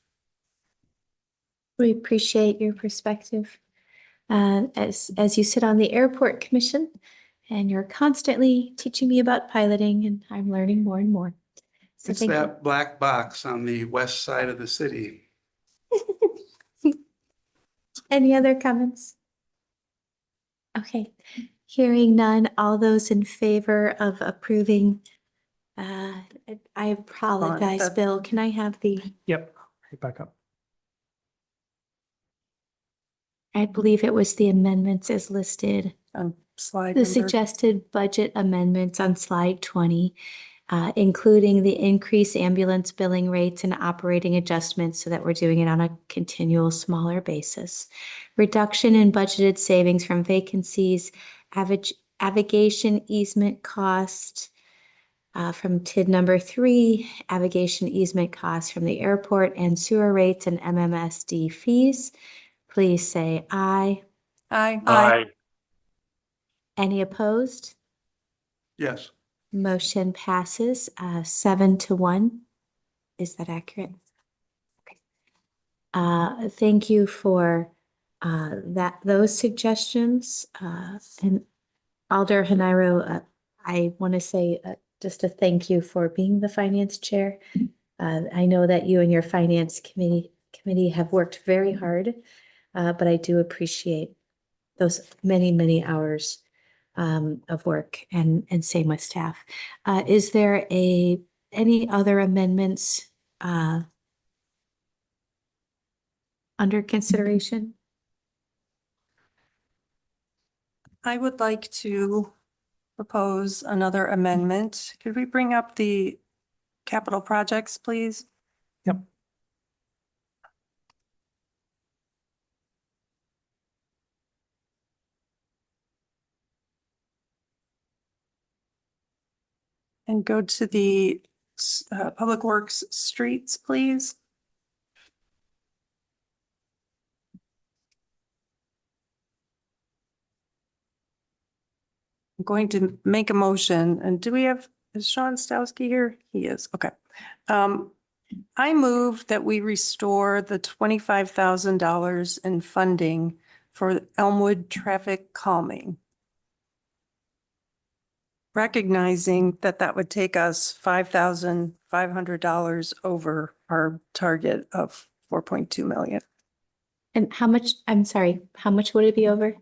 We appreciate your perspective. As you sit on the airport commission and you're constantly teaching me about piloting and I'm learning more and more. So It's thank you. that black box on the west side of the city. Any other comments? Okay, hearing none, all those in favor of approving, I apologize, that- Bill, can I have the, Yep, right back up. I believe it was the amendments as listed, On slide the number. suggested budget amendments on slide 20. including the increased ambulance billing rates and operating adjustments so that we're doing it on a continual smaller basis. Reduction in budgeted savings from vacancies, avigation easement cost from TID number 3, avigation easement costs from the airport, and sewer rates and MMSD fees. Please say aye. Aye. Any opposed? Yes. Motion passes 7-1. Is that accurate? Okay. Thank you for those suggestions. And Alder Haniro, I want to say just a thank you for being the finance chair. I know that you and your finance committee have worked very hard, but I do appreciate those many, many hours of work, and same with staff. Is there any other amendments under consideration? I would like to propose another amendment. Could we bring up the capital projects, please? Yep. And go to the Public Works streets, please. I'm going to make a motion, and is Sean Stowski here? He is, okay. I move that we restore the $25,000 in funding for Elmwood traffic calming. Recognizing that that would take us $5,500 over our target of 4.2 million. And how much, I'm sorry, how much would it be over?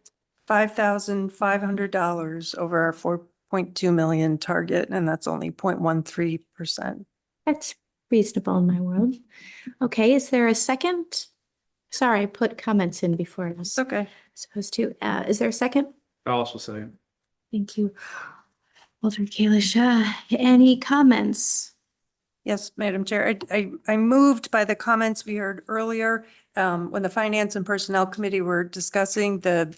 $5,500 over our 4.2 million target, and that's only 0.13%. That's reasonable in my world. Okay, is there a second? Sorry, I put comments in before I was supposed to. Is there a second? I'll also say. Thank you. Alder Kalish, any comments? Yes, Madam Chair, I moved by the comments we heard earlier when the Finance and Personnel Committee were discussing the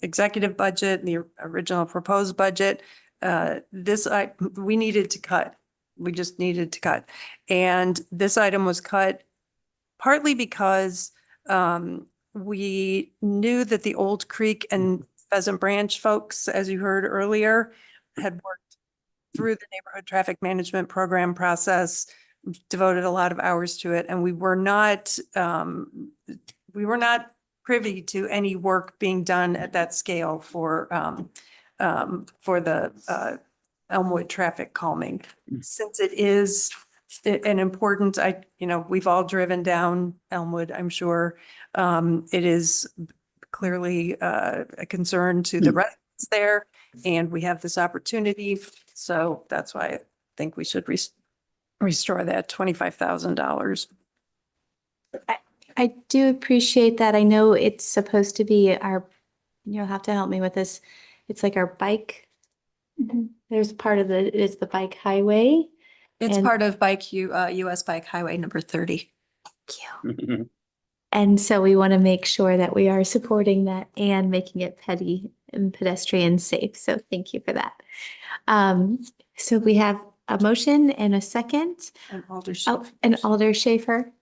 executive budget and the original proposed budget. We needed to cut. We just needed to cut. And this item was cut partly because we knew that the Old Creek and Pheasant Branch folks, as you heard earlier, had worked through the neighborhood traffic management program process, devoted a lot of hours to it, and we were not privy to any work being done at that scale for the Elmwood traffic calming. Since it is an important, we've all driven down Elmwood, I'm sure. It is clearly a concern to the residents there, and we have this opportunity. So that's why I think we should restore that $25,000. I do appreciate that. I know it's supposed to be you'll have to help me with this. It's like our bike. There's part of it's the bike highway. It's part of US Bike Highway number 30. Thank you. And so we want to make sure that we are supporting that and making it petty and pedestrian safe. So thank you for that. So we have a motion and a second. And Alder Schaefer. Oh, and Alder Schaefer.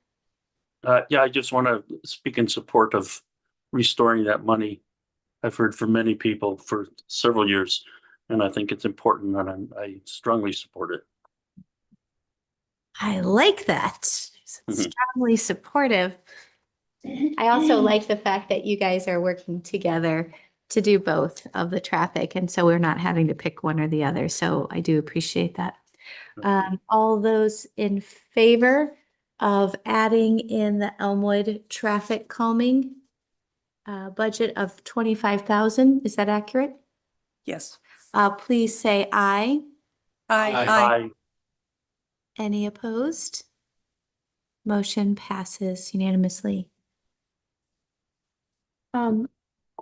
Yeah, I just want to speak in support of restoring that money. I've heard from many people for several years, and I think it's important, and I strongly support it. I like that. Strongly supportive. I also like the fact that you guys are working together to do both of the traffic, and so we're not having to pick one or the other. So I do appreciate that. All those in favor of adding in the Elmwood traffic calming budget of 25,000, is that accurate? Yes. Please say aye. Aye. Any opposed? Motion passes unanimously.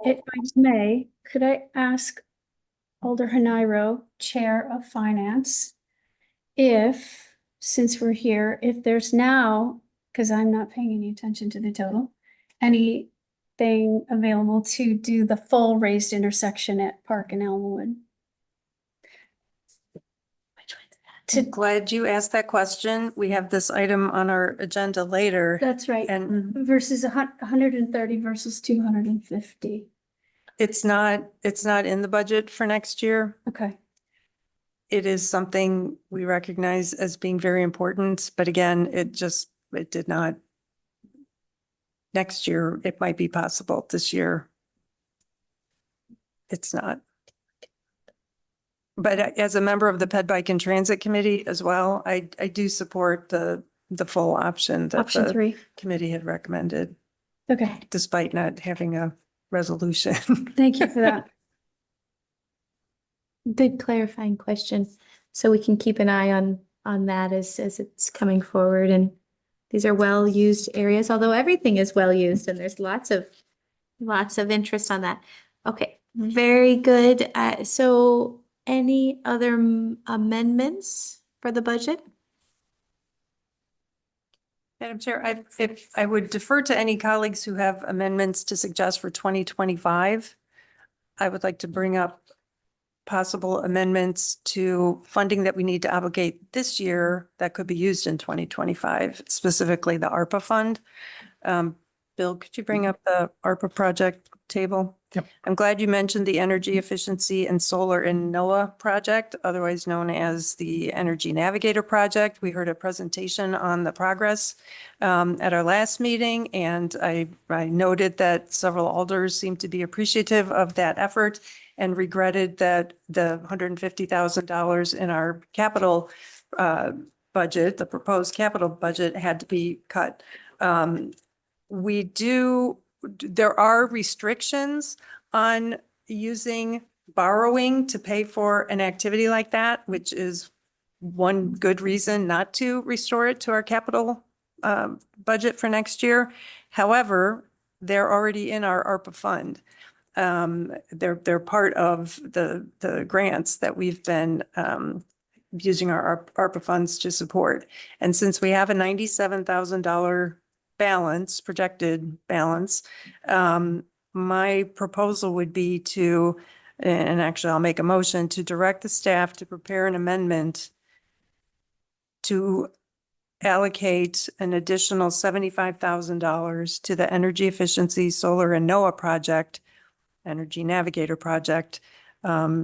If I may, could I ask Alder Haniro, Chair of Finance, if, since we're here, if there's now, because I'm not paying any attention to the total, anything available to do the full raised intersection at Park and Elmwood? I'm glad you asked that question. We have this item on our agenda later. That's right. And Versus 130 versus 250. it's not in the budget for next year. Okay. It is something we recognize as being very important, but again, it did not. Next year, it might be possible. This year, it's not. But as a member of the Ped Bike and Transit Committee as well, I do support the full option that Option the 3. committee had recommended, Okay. despite not having a resolution. Thank you for that. Good clarifying question. So we can keep an eye on that as it's coming forward. And these are well-used areas, although everything is well-used and there's lots of interest on that. Okay, very good. So any other amendments for the budget? Madam Chair, if I would defer to any colleagues who have amendments to suggest for 2025, I would like to bring up possible amendments to funding that we need to obligate this year that could be used in 2025, specifically the ARPA fund. Bill, could you bring up the ARPA project table? Yep. I'm glad you mentioned the energy efficiency and solar in NOAA project, otherwise known as the Energy Navigator project. We heard a presentation on the progress at our last meeting, and I noted that several alders seemed to be appreciative of that effort and regretted that the $150,000 in our capital budget, the proposed capital budget, had to be cut. There are restrictions on using borrowing to pay for an activity like that, which is one good reason not to restore it to our capital budget for next year. However, they're already in our ARPA fund. They're part of the grants that we've been using our ARPA funds to support. And since we have a $97,000 balance, projected balance, my proposal would be to, and actually I'll make a motion to direct the staff to prepare an amendment to allocate an additional $75,000 to the energy efficiency solar and NOAA project, Energy Navigator project,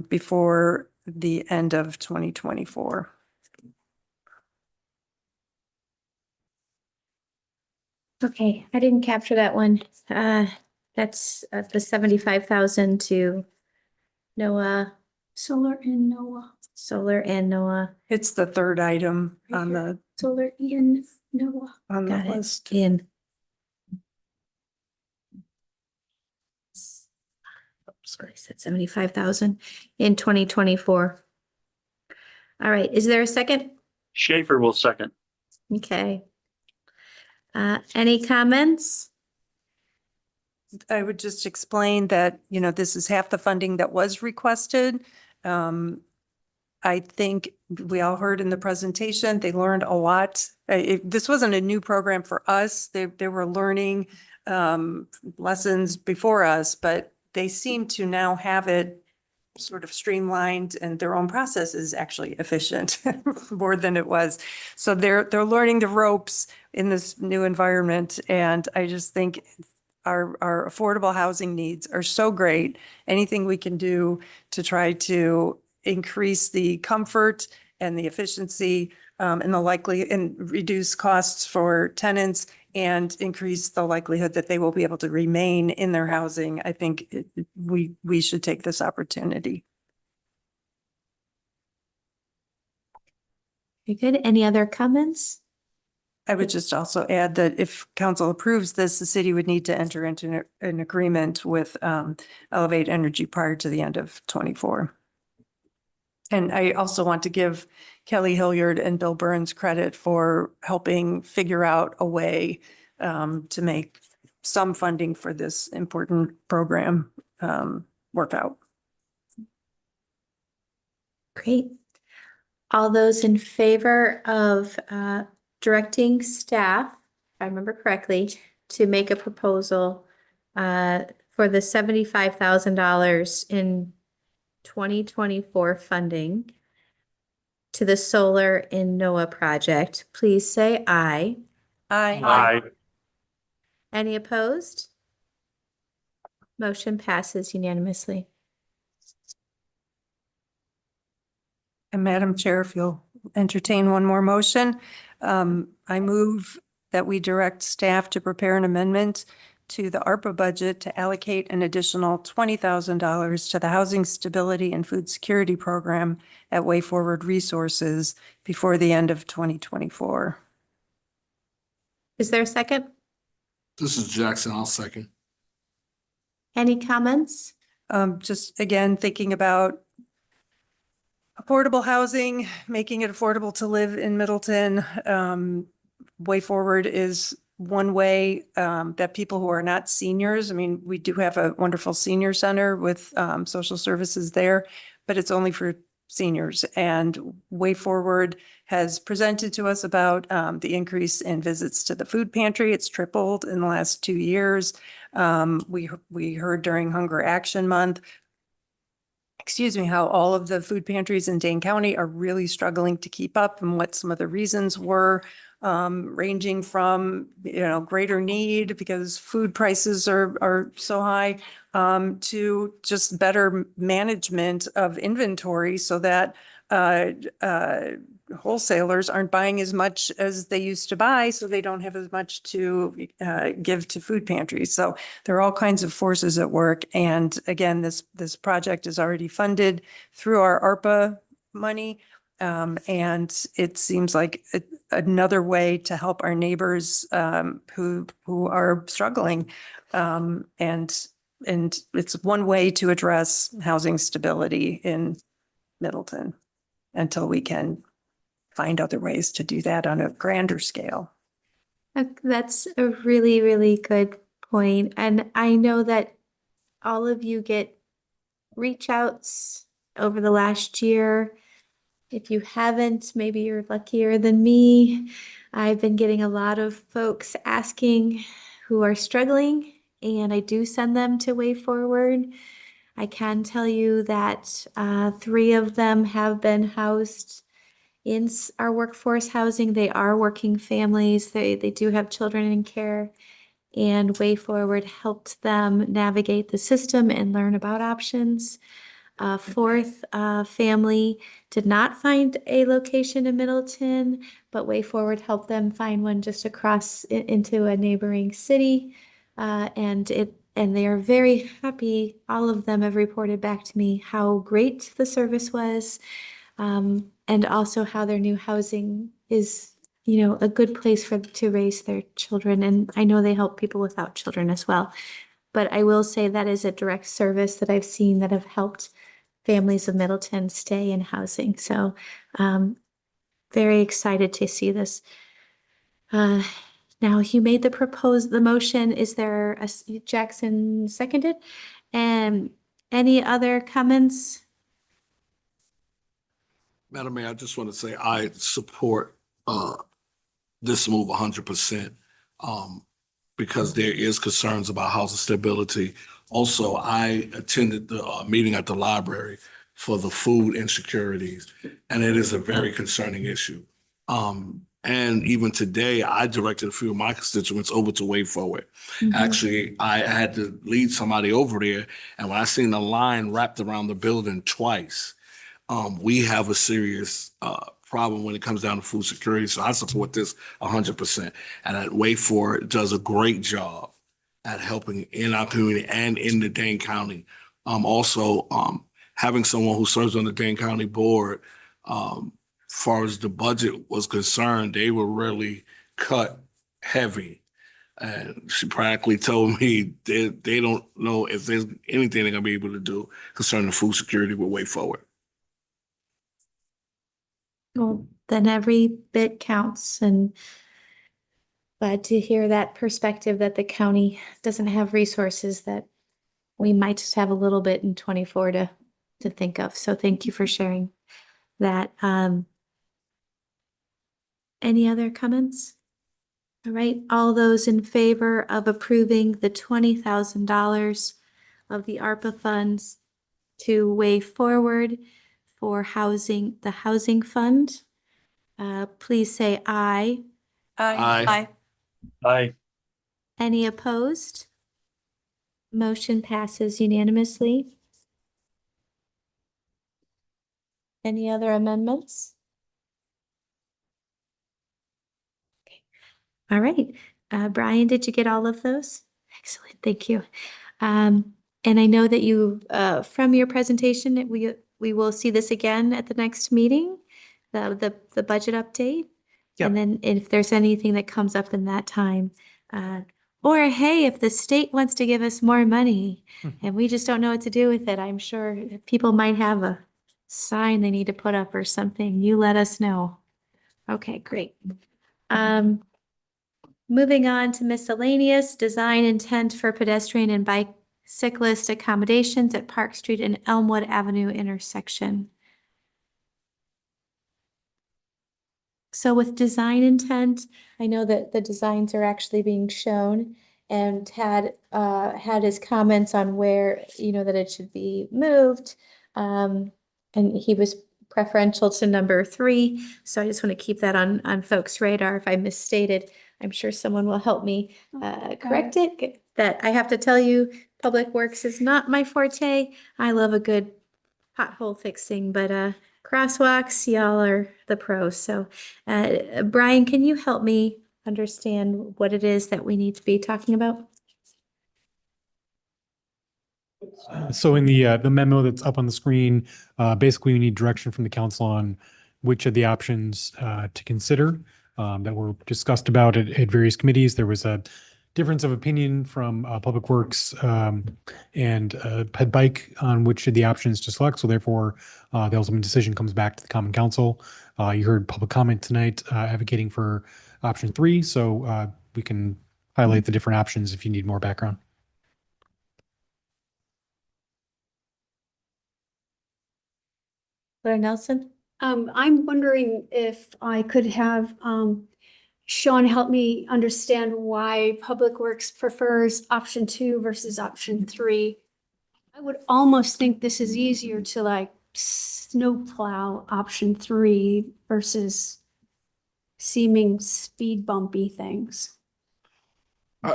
before the end of 2024. Okay, I didn't capture that one. That's the 75,000 to NOAA, Solar and NOAA. solar and NOAA. It's the third item on the Solar and NOAA. Got it. list. In. Sorry, I said 75,000 in 2024. All right, is there a second? Schaefer will second. Okay. Any comments? I would just explain that, this is half the funding that was requested. I think we all heard in the presentation, they learned a lot. This wasn't a new program for us. They were learning lessons before us, but they seem to now have it sort of streamlined, and their own process is actually efficient more than it was. So they're learning the ropes in this new environment. And I just think our affordable housing needs are so great. Anything we can do to try to increase the comfort and the efficiency and reduce costs for tenants and increase the likelihood that they will be able to remain in their housing. I think we should take this opportunity. Very good. Any other comments? I would just also add that if council approves this, the city would need to enter into an agreement with Elevate Energy prior to the end of 24. And I also want to give Kelly Hilliard and Bill Burns credit for helping figure out a way to make some funding for this important program work out. Great. All those in favor of directing staff, if I remember correctly, to make a proposal for the $75,000 in 2024 funding to the solar in NOAA project, please say aye. Aye. Any opposed? Motion passes unanimously. And Madam Chair, if you'll entertain one more motion, I move that we direct staff to prepare an amendment to the ARPA budget to allocate an additional $20,000 to the Housing Stability and Food Security Program at Way Forward Resources before the end of 2024. Is there a second? This is Jackson. I'll second. Any comments? Just again, thinking about affordable housing, making it affordable to live in Middleton. Way Forward is one way that people who are not seniors, I mean, we do have a wonderful senior center with social services there, but it's only for seniors. And Way Forward has presented to us about the increase in visits to the food pantry. It's tripled in the last 2 years. We heard during Hunger Action Month, how all of the food pantries in Dane County are really struggling to keep up and what some of the reasons were, ranging from, greater need because food prices are so high, to just better management of inventory so that wholesalers aren't buying as much as they used to buy, so they don't have as much to give to food pantries. So there are all kinds of forces at work. And again, this project is already funded through our ARPA money. And it seems like another way to help our neighbors who are struggling. And it's one way to address housing stability in Middleton until we can find other ways to do that on a grander scale. That's a really, really good point. And I know that all of you get reach outs over the last year. If you haven't, maybe you're luckier than me. I've been getting a lot of folks asking who are struggling, and I do send them to Way Forward. I can tell you that 3 of them have been housed in our workforce housing. They are working families. They do have children in care, and Way Forward helped them navigate the system and learn about options. 4th family did not find a location in Middleton, but Way Forward helped them find one just across into a neighboring city. And they are very happy. All of them have reported back to me how great the service was, and also how their new housing is, a good place to raise their children. And I know they help people without children as well. But I will say that is a direct service that I've seen that have helped families of Middleton stay in housing. So very excited to see this. Now you made the motion. Is there Jackson seconded? And any other comments? Madam Mayor, I just want to say I support this move 100%, because there is concerns about housing stability. Also, I attended the meeting at the library for the food insecurities, and it is a very concerning issue. And even today, I directed a few of my constituents over to Way Forward. Actually, I had to lead somebody over there, and when I seen the line wrapped around the building twice, we have a serious problem when it comes down to food security. So I support this 100%. And at Way Forward does a great job at helping in our community and in the Dane County. Also, having someone who serves on the Dane County board, as far as the budget was concerned, they were really cut heavy. And she practically told me they don't know if there's anything they're gonna be able to do concerning food security with Way Forward. Well, then every bit counts, and glad to hear that perspective that the county doesn't have resources, that we might just have a little bit in 24 to think of. So thank you for sharing that. Any other comments? All right, all those in favor of approving the $20,000 of the ARPA funds to waive forward for housing, the housing fund, please say aye. Aye. Aye. Any opposed? Motion passes unanimously. Any other amendments? Okay. All right. Brian, did you get all of those? Excellent, thank you. And I know that you, from your presentation, we will see this again at the next meeting, the budget update. Yep. And then if there's anything that comes up in that time, or hey, if the state wants to give us more money and we just don't know what to do with it, I'm sure people might have a sign they need to put up or something. You let us know. Okay, great. Moving on to miscellaneous design intent for pedestrian and bicyclist accommodations at Park Street and Elmwood Avenue intersection. So with design intent, I know that the designs are actually being shown, and Tad had his comments on where, that it should be moved. And he was preferential to number 3. So I just want to keep that on folks' radar. If I misstated, I'm sure someone will help me correct it. That I have to tell you, Public Works is not my forte. I love a good pothole fixing, but crosswalks, y'all are the pros. So Brian, can you help me understand what it is that we need to be talking about? So in the memo that's up on the screen, basically we need direction from the council on which of the options to consider that were discussed about at various committees. There was a difference of opinion from Public Works and Ped Bike on which of the options to select. So therefore, the ultimate decision comes back to the Common Council. You heard public comment tonight advocating for option 3. So we can highlight the different options if you need more background. Claire Nelson? I'm wondering if I could have Sean help me understand why Public Works prefers option 2 versus option 3. I would almost think this is easier to like snowplow option 3 versus seeming speed bumpy things.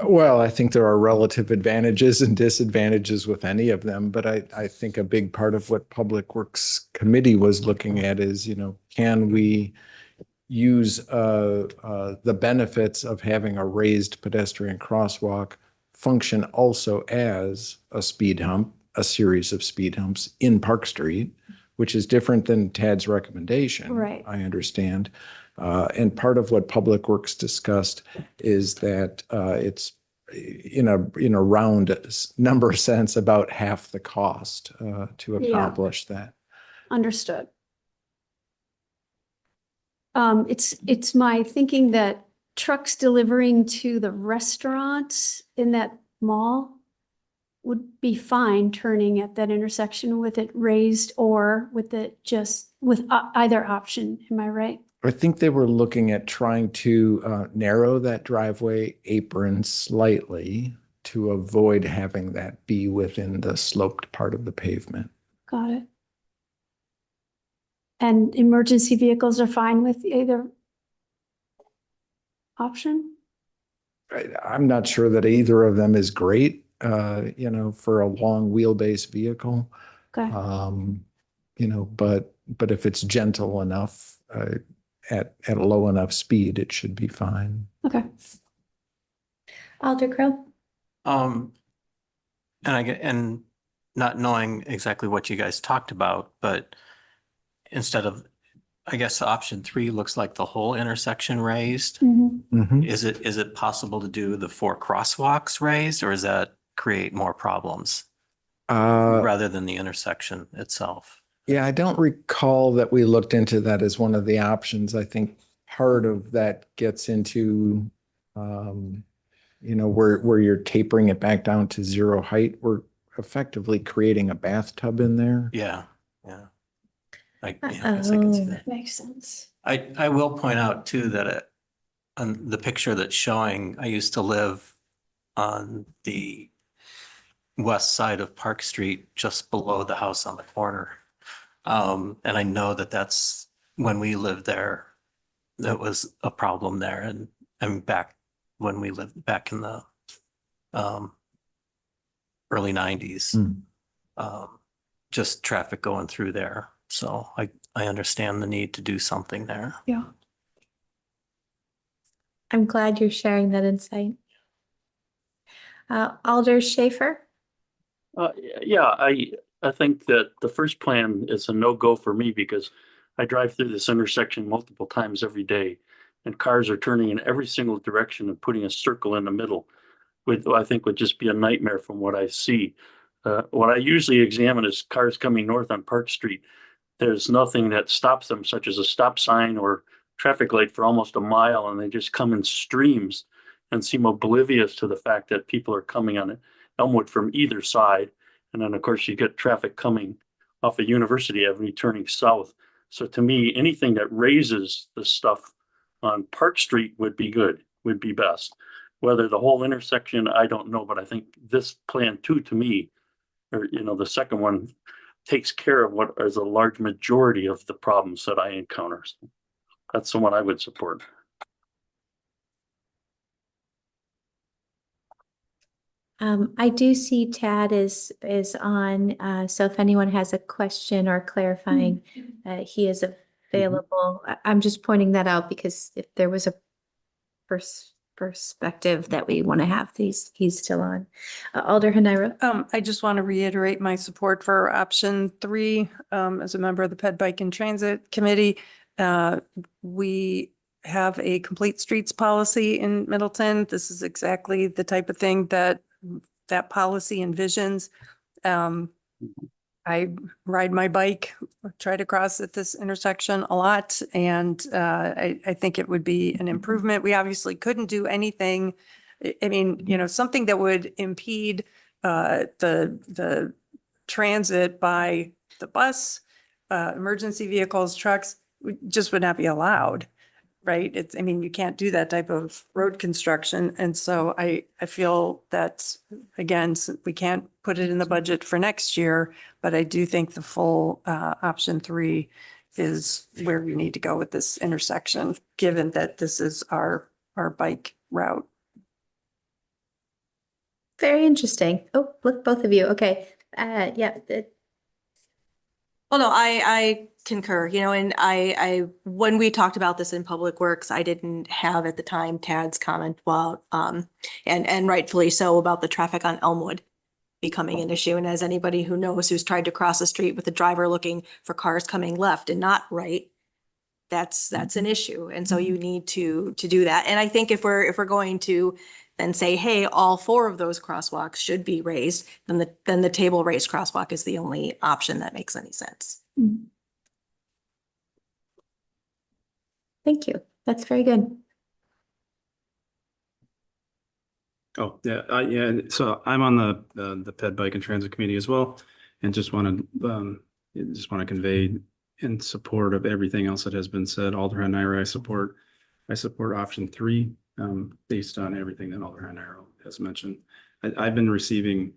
Well, I think there are relative advantages and disadvantages with any of them, but I think a big part of what Public Works Committee was looking at is, can we use the benefits of having a raised pedestrian crosswalk function also as a speed hump, a series of speed humps in Park Street, which is different than Tad's recommendation. Right. I understand. And part of what Public Works discussed is that it's in a round number sense about half the cost to accomplish that. Understood. It's my thinking that trucks delivering to the restaurants in that mall would be fine turning at that intersection with it raised or with it just with either option. Am I right? I think they were looking at trying to narrow that driveway apron slightly to avoid having that be within the sloped part of the pavement. Got it. And emergency vehicles are fine with either option? I'm not sure that either of them is great, for a long wheelbase vehicle. Okay. But if it's gentle enough at a low enough speed, it should be fine. Okay. Alder Crow? And not knowing exactly what you guys talked about, but instead of, I guess option 3 looks like the whole intersection raised. Mm-hmm. Is it possible to do the 4 crosswalks raised, or does that create more problems rather than the intersection itself? Yeah, I don't recall that we looked into that as one of the options. I think part of that gets into, where you're tapering it back down to 0 height. We're effectively creating a bathtub in there. Yeah. I guess I can see that. Makes sense. I will point out too that on the picture that's showing, I used to live on the west side of Park Street, just below the house on the corner. And I know that that's when we lived there, that was a problem there. And back when we lived back in the early 90s, just traffic going through there. So I understand the need to do something there. Yeah. I'm glad you're sharing that insight. Alder Schaefer? Yeah, I think that the first plan is a no-go for me because I drive through this intersection multiple times every day, and cars are turning in every single direction and putting a circle in the middle, I think would just be a nightmare from what I see. What I usually examine is cars coming north on Park Street. There's nothing that stops them, such as a stop sign or traffic light for almost a mile, and they just come in streams and seem oblivious to the fact that people are coming on Elmwood from either side. And then, of course, you get traffic coming off of University Avenue turning south. So to me, anything that raises the stuff on Park Street would be good, would be best. Whether the whole intersection, I don't know, but I think this plan too, to me, or, the second one takes care of what is a large majority of the problems that I encounter. So that's the one I would support. I do see Tad is on, so if anyone has a question or clarifying, he is available. I'm just pointing that out because if there was a perspective that we want to have, he's still on. Alder Hanira? I just want to reiterate my support for option 3, as a member of the Ped Bike and Transit Committee. We have a complete streets policy in Middleton. This is exactly the type of thing that policy envisions. I ride my bike, try to cross at this intersection a lot, and I think it would be an improvement. We obviously couldn't do anything. I mean, something that would impede the transit by the bus, emergency vehicles, trucks, just would not be allowed. Right? You can't do that type of road construction. And so I feel that, again, we can't put it in the budget for next year, but I do think the full option 3 is where we need to go with this intersection, given that this is our bike route. Very interesting. Oh, look, both of you. Okay. Yeah. Well, no, I concur, and when we talked about this in Public Works, I didn't have at the time Tad's comment about, and rightfully so, about the traffic on Elmwood becoming an issue. And as anybody who knows, who's tried to cross the street with a driver looking for cars coming left and not right, that's an issue. And so you need to do that. And I think if we're going to then say, hey, all 4 of those crosswalks should be raised, then the table raised crosswalk is the only option that makes any sense. Thank you. That's very good. Oh, yeah, yeah. So I'm on the Ped Bike and Transit Committee as well, and just want to convey in support of everything else that has been said. Alder Hanira, I support option 3, based on everything that Alder Hanira has mentioned. I've been receiving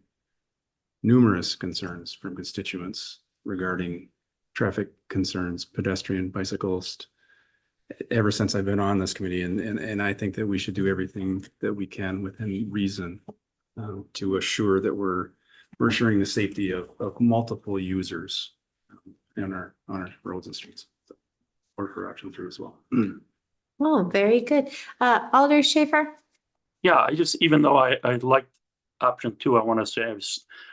numerous concerns from constituents regarding traffic concerns, pedestrian, bicyclists, ever since I've been on this committee, and I think that we should do everything that we can within reason to assure that we're assuring the safety of multiple users on our roads and streets. So, or for option 3 as well. Oh, very good. Alder Schaefer? Yeah, even though I liked option 2, I want to say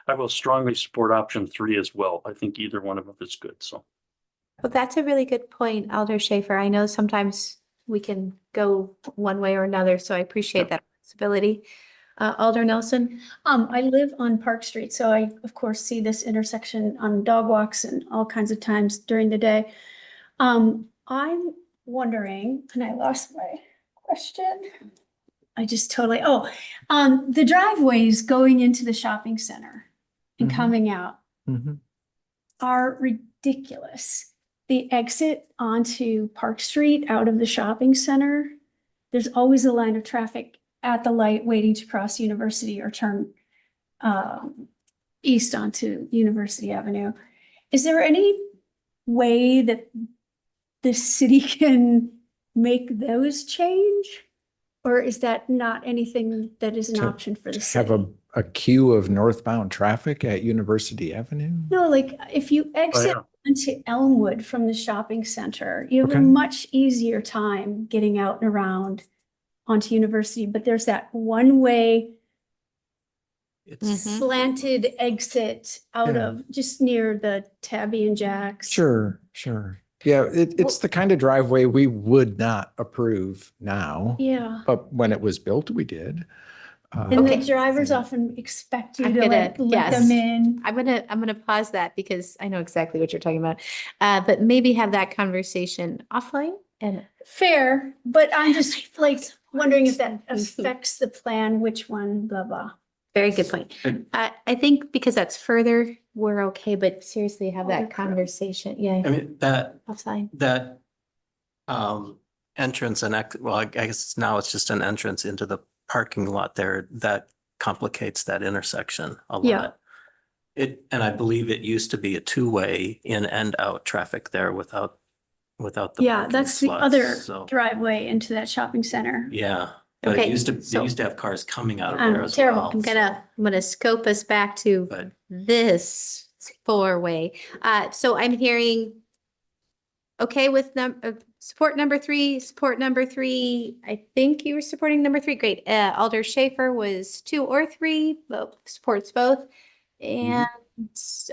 I will strongly support option 3 as well. I think either one of them is good. So. Well, that's a really good point, Alder Schaefer. I know sometimes we can go one way or another, so I appreciate that flexibility. Alder Nelson? I live on Park Street, so I, of course, see this intersection on dog walks and all kinds of times during the day. I'm wondering, and I lost my question. I just totally, the driveways going into the shopping center and coming out are ridiculous. the exit onto Park Street out of the shopping center, there's always a line of traffic at the light waiting to cross University or turn east onto University Avenue. Is there any way that the city can make those change? Or is that not anything that is an To- option for the Have city? a queue of northbound traffic at University Avenue? No, like if you exit yeah. into Elmwood from the shopping center, you have a Okay. much easier time getting out and around onto University, but there's that one-way It's, slanted exit out Yeah. of just near the Tabby and Jack's. Sure, sure. Yeah, it's the kind of driveway we would not approve now, Yeah. but when it was built, we did. And the Okay. drivers often expect you I'm to gonna- like let yes. them in. I'm gonna pause that because I know exactly what you're talking about. But maybe have that conversation offline and Fair, but I'm just like wondering if that affects the plan, which one, blah, blah. very good point. I think because that's further, we're okay, but seriously, have that conversation. Yeah, I mean, that, offline. that entrance and well, I guess now it's just an entrance into the parking lot there that complicates that intersection a Yeah. lot. And I believe it used to be a two-way in and out traffic there without the Yeah, parking that's the slots, other so, driveway into that shopping center. yeah. But Okay, it used to, so- they used to have cars coming out of there as terrible. well. I'm gonna scope us back to But this four-way. So I'm hearing okay with support number three, support number three. I think you were supporting number three. Great. Alder Schaefer was 2 or 3, but supports both. And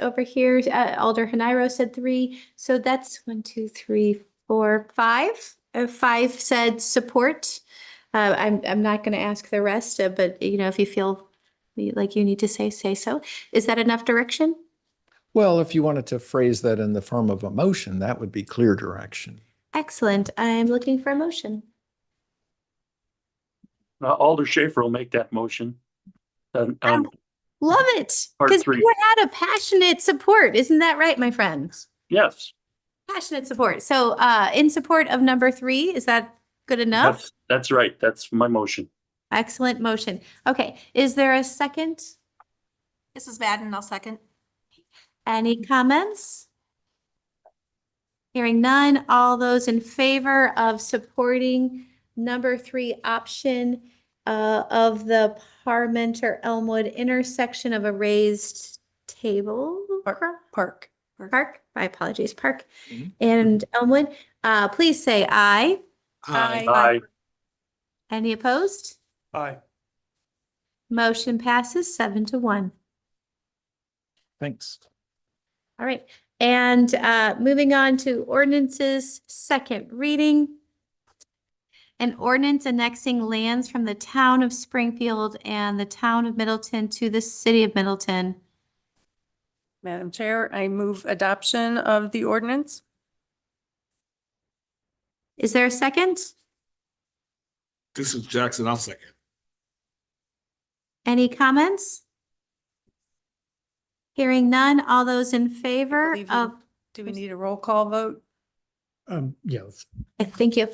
over here, Alder Haniro said 3. So that's 1, 2, 3, 4, 5. 5 said support. I'm not going to ask the rest, but if you feel like you need to say so. Is that enough direction? Well, if you wanted to phrase that in the form of a motion, that would be clear direction. Excellent. I'm looking for a motion. Alder Schaefer will make that motion. And, Love it. Part Because 3. you had a passionate support. Isn't that right, my friends? yes, Passionate support. So in support of number 3, is that good enough? that's right. That's my motion. Excellent motion. Okay. Is there a second? This is Madden, I'll second. Any comments? Hearing none, all those in favor of supporting number 3 option of the Parmenter Elmwood intersection of a raised table? Park. Park, my apologies, Park and Elmwood, please say aye. Aye. Any opposed? Aye. Motion passes 7-1. Thanks. All right, and moving on to ordinances, second reading. An ordinance annexing lands from the town of Springfield and the town of Middleton to the city of Middleton. Madam Chair, I move adoption of the ordinance. Is there a second? This is Jackson. I'll second. Any comments? Hearing none, all those in favor believe you- of, Do we need a roll call vote? Yeah. let's- thank you.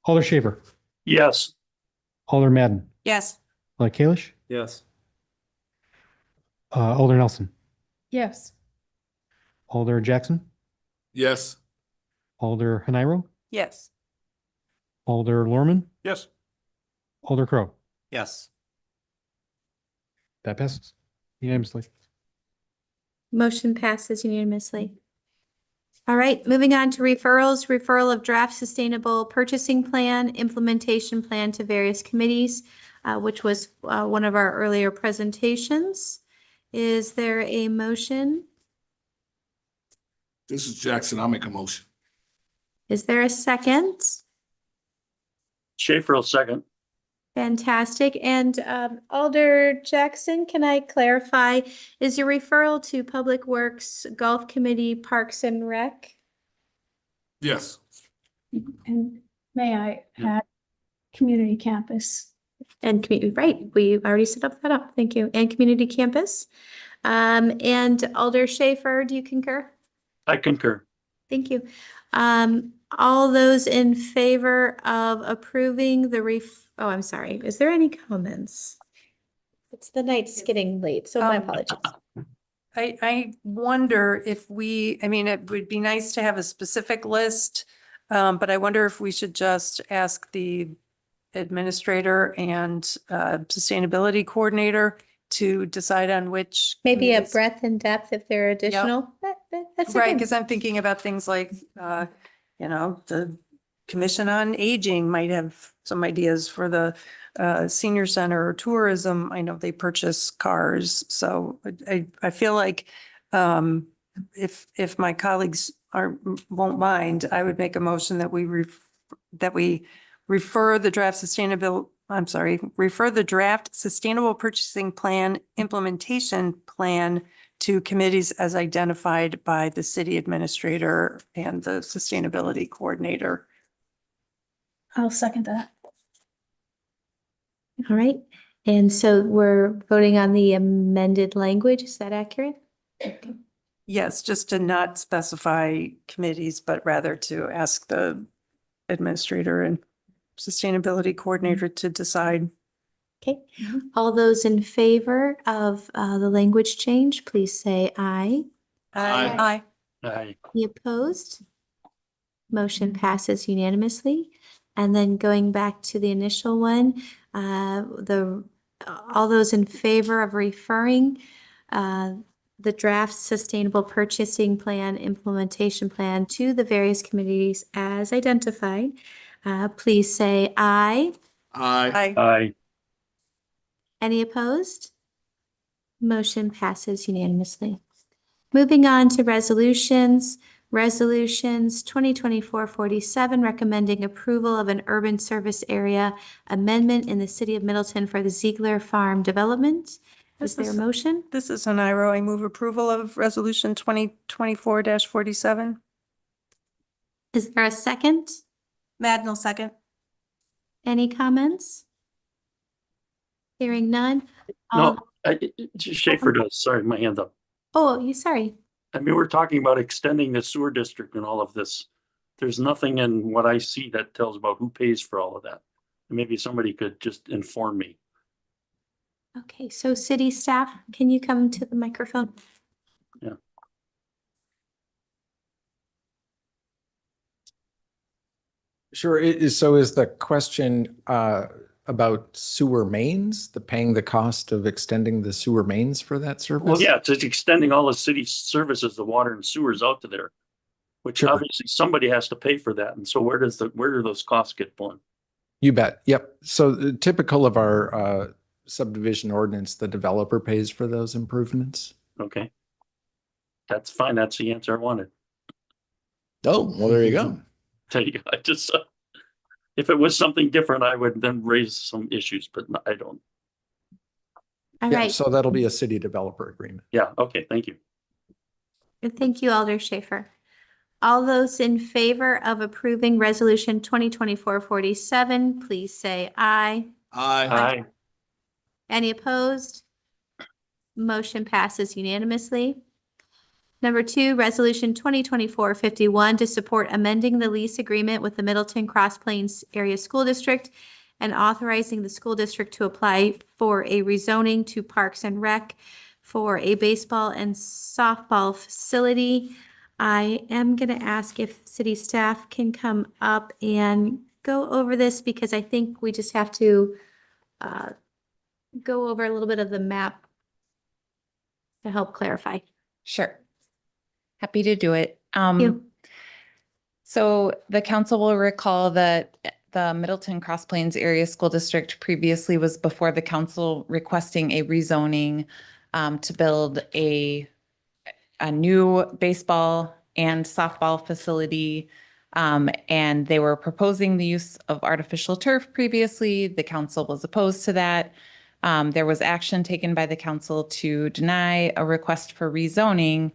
Alder Shaver, Yes. Alder Madden, Yes. Alder Kalish, Yes. Alder Nelson, Yes. Alder Jackson, Yes. Alder Haniro, Yes. Alder Lorman, Yes. Alder Crow. yes. That passes unanimously. Motion passes unanimously. All right, moving on to referrals, referral of draft sustainable purchasing plan, implementation plan to various committees, which was one of our earlier presentations. Is there a motion? This is Jackson. I'll make a motion. Is there a second? Schaefer will second. Fantastic. And Alder Jackson, can I clarify, is your referral to Public Works, Golf Committee, Parks and Rec? Yes. And may I add community campus? And community, right, we already set up that up, thank you. And community campus. And Alder Schaefer, do you concur? I concur. Thank you. All those in favor of approving oh, I'm sorry. Is there any comments? It's the night's getting late, so my apologies. I wonder if I mean, it would be nice to have a specific list, but I wonder if we should just ask the administrator and sustainability coordinator to decide on which. Maybe a committees- breadth and depth if there are additional. That's Right, okay. because I'm thinking about things like, the Commission on Aging might have some ideas for the senior center or tourism. I know they purchase cars, so I feel like if my colleagues won't mind, I would make a motion that we refer the draft sustainable purchasing plan implementation plan to committees as identified by the city administrator and the sustainability coordinator. I'll second that. All right. And so we're voting on the amended language. Is that accurate? Okay. Yes, just to not specify committees, but rather to ask the administrator and sustainability coordinator to decide. Okay. All those in favor of the language change, please say aye. Aye. Aye. Any opposed? Motion passes unanimously. And then going back to the initial one, all those in favor of referring the draft sustainable purchasing plan implementation plan to the various committees as identified, please say aye. Aye. Aye. Any opposed? Motion passes unanimously. Moving on to resolutions. Resolutions 2024-47, recommending approval of an urban service area amendment in the city of Middleton for the Ziegler Farm development. Is there a motion? This is an IRO. I move approval of resolution 2024-47. Is there a second? Madden will second. Any comments? Hearing none. No, Schaefer does. Sorry, my hand up. Oh, sorry. I mean, we're talking about extending the sewer district and all of this. There's nothing in what I see that tells about who pays for all of that. Maybe somebody could just inform me. Okay, so city staff, can you come to the microphone? Yeah. Sure. So is the question about sewer mains, paying the cost of extending the sewer mains for that service? Well, yeah, it's extending all the city services, the water and sewers out to there, which Sure. obviously somebody has to pay for that. And so where do those costs get borne? You bet. Yep. So typical of our subdivision ordinance, the developer pays for those improvements. Okay. That's fine. That's the answer I wanted. Oh, well, there you go. Tell you, I just, if it was something different, I would then raise some issues, but I don't. All Yeah, right. so that'll be a city developer agreement. Yeah. Okay. Thank you. Thank you, Alder Schaefer. All those in favor of approving resolution 2024-47, please say aye. Aye. Any opposed? Motion passes unanimously. Number 2, resolution 2024-51 to support amending the lease agreement with the Middleton Cross Plains Area School District and authorizing the school district to apply for a rezoning to Parks and Rec for a baseball and softball facility. I am going to ask if city staff can come up and go over this because I think we just have to go over a little bit of the map to help clarify. Sure. Happy to do it. you. So the council will recall that the Middleton Cross Plains Area School District previously was before the council requesting a rezoning to build a new baseball and softball facility. And they were proposing the use of artificial turf previously. The council was opposed to that. There was action taken by the council to deny a request for rezoning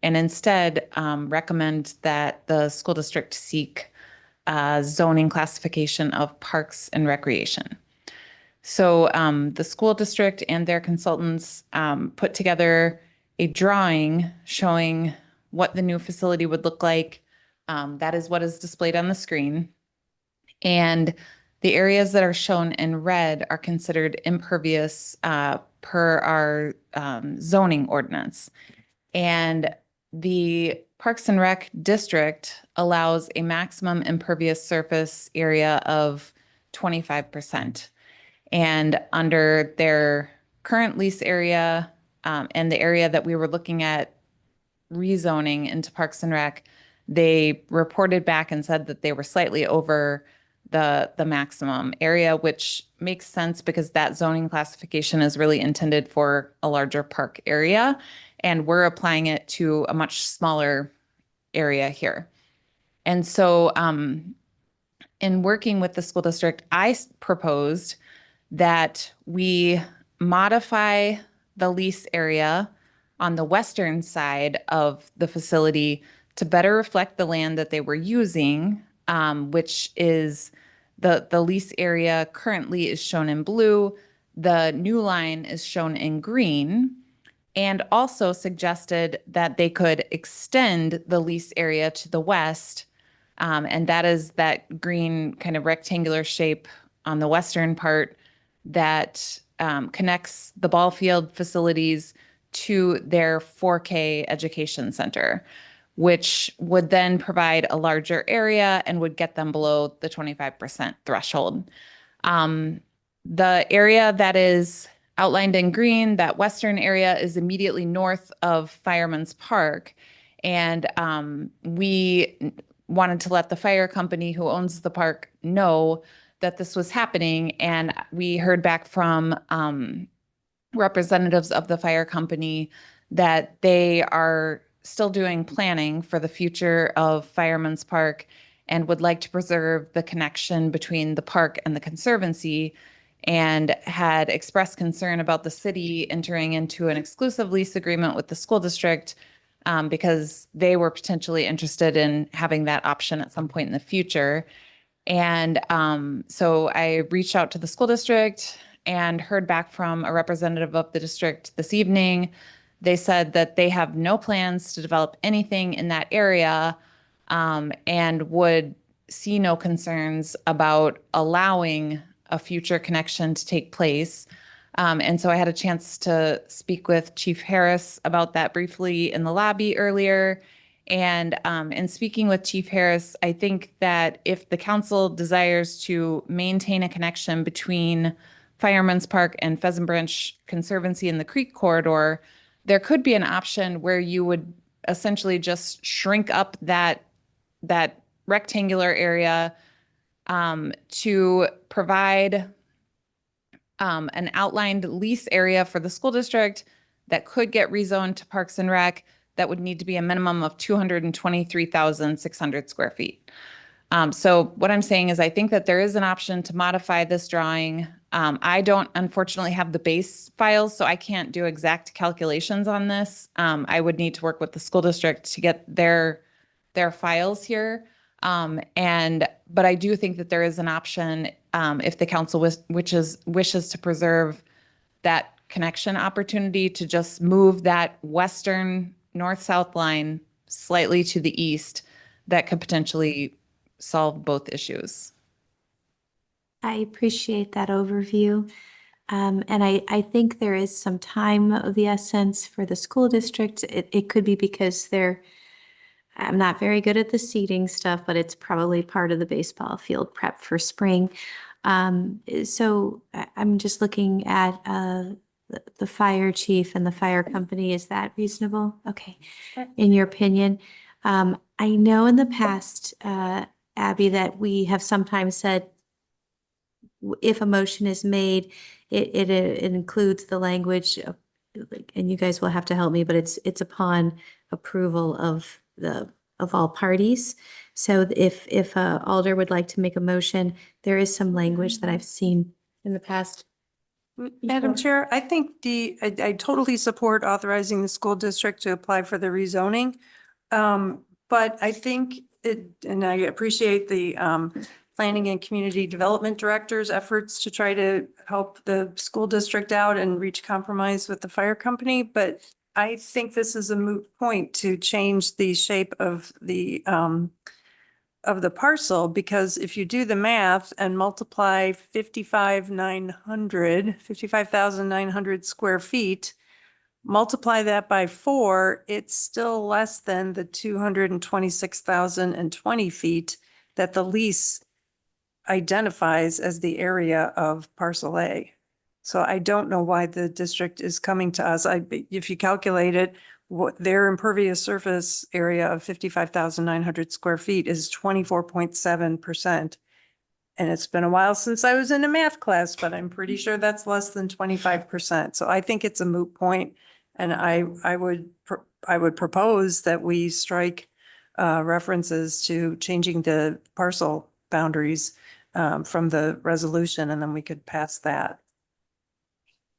and instead recommend that the school district seek zoning classification of parks and recreation. So the school district and their consultants put together a drawing showing what the new facility would look like. That is what is displayed on the screen. And the areas that are shown in red are considered impervious per our zoning ordinance. And the Parks and Rec district allows a maximum impervious surface area of 25%. And under their current lease area and the area that we were looking at rezoning into Parks and Rec, they reported back and said that they were slightly over the maximum area, which makes sense because that zoning classification is really intended for a larger park area. And we're applying it to a much smaller area here. And so in working with the school district, I proposed that we modify the lease area on the western side of the facility to better reflect the land that they were using, which is the lease area currently is shown in blue. The new line is shown in green, and also suggested that they could extend the lease area to the west. And that is that green kind of rectangular shape on the western part that connects the ball field facilities to their 4K education center, which would then provide a larger area and would get them below the 25% threshold. The area that is outlined in green, that western area, is immediately north of Fireman's Park. And we wanted to let the fire company who owns the park know that this was happening. And we heard back from representatives of the fire company that they are still doing planning for the future of Fireman's Park and would like to preserve the connection between the park and the conservancy, and had expressed concern about the city entering into an exclusive lease agreement with the school district because they were potentially interested in having that option at some point in the future. And so I reached out to the school district and heard back from a representative of the district this evening. They said that they have no plans to develop anything in that area and would see no concerns about allowing a future connection to take place. And so I had a chance to speak with Chief Harris about that briefly in the lobby earlier. And in speaking with Chief Harris, I think that if the council desires to maintain a connection between Fireman's Park and Pheasant Branch Conservancy in the Creek Corridor, there could be an option where you would essentially just shrink up that rectangular area to provide an outlined lease area for the school district that could get rezoned to Parks and Rec. That would need to be a minimum of 223,600 square feet. So what I'm saying is I think that there is an option to modify this drawing. I don't unfortunately have the base files, so I can't do exact calculations on this. I would need to work with the school district to get their files here. But I do think that there is an option if the council wishes to preserve that connection opportunity to just move that western north-south line slightly to the east that could potentially solve both issues. I appreciate that overview. And I think there is some time of the essence for the school district. It could be because I'm not very good at the seating stuff, but it's probably part of the baseball field prep for spring. So I'm just looking at the fire chief and the fire company. Is that reasonable? Okay. In your opinion? I know in the past, Abby, that we have sometimes said if a motion is made, it includes the language of, and you guys will have to help me, but it's upon approval of all parties. So if Alder would like to make a motion, there is some language that I've seen in the past. Madam Chair, I think I totally support authorizing the school district to apply for the rezoning. But I think and I appreciate the Planning and Community Development Director's efforts to try to help the school district out and reach compromise with the fire company, but I think this is a moot point to change the shape of the parcel, because if you do the math and multiply 55,900 square feet, multiply that by 4, it's still less than the 226,020 feet that the lease identifies as the area of parcel A. So I don't know why the district is coming to us. If you calculate it, what their impervious surface area of 55,900 square feet is 24.7%. And it's been a while since I was in a math class, but I'm pretty sure that's less than 25%. So I think it's a moot point. And I would propose that we strike references to changing the parcel boundaries from the resolution, and then we could pass that.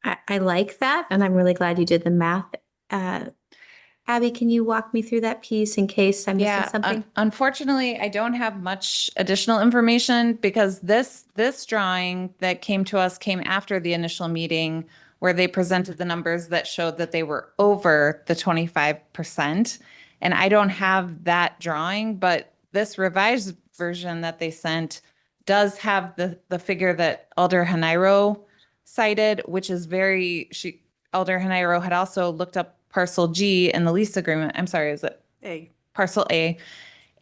I like that, and I'm really glad you did the math. Abby, can you walk me through that piece in case I'm missing something? Unfortunately, I don't have much additional information because this drawing that came to us came after the initial meeting where they presented the numbers that showed that they were over the 25%. And I don't have that drawing, but this revised version that they sent does have the figure that Alder Hanairo cited, which is Alder Hanairo had also looked up parcel G in the lease agreement. I'm sorry, is it A? Parcel A.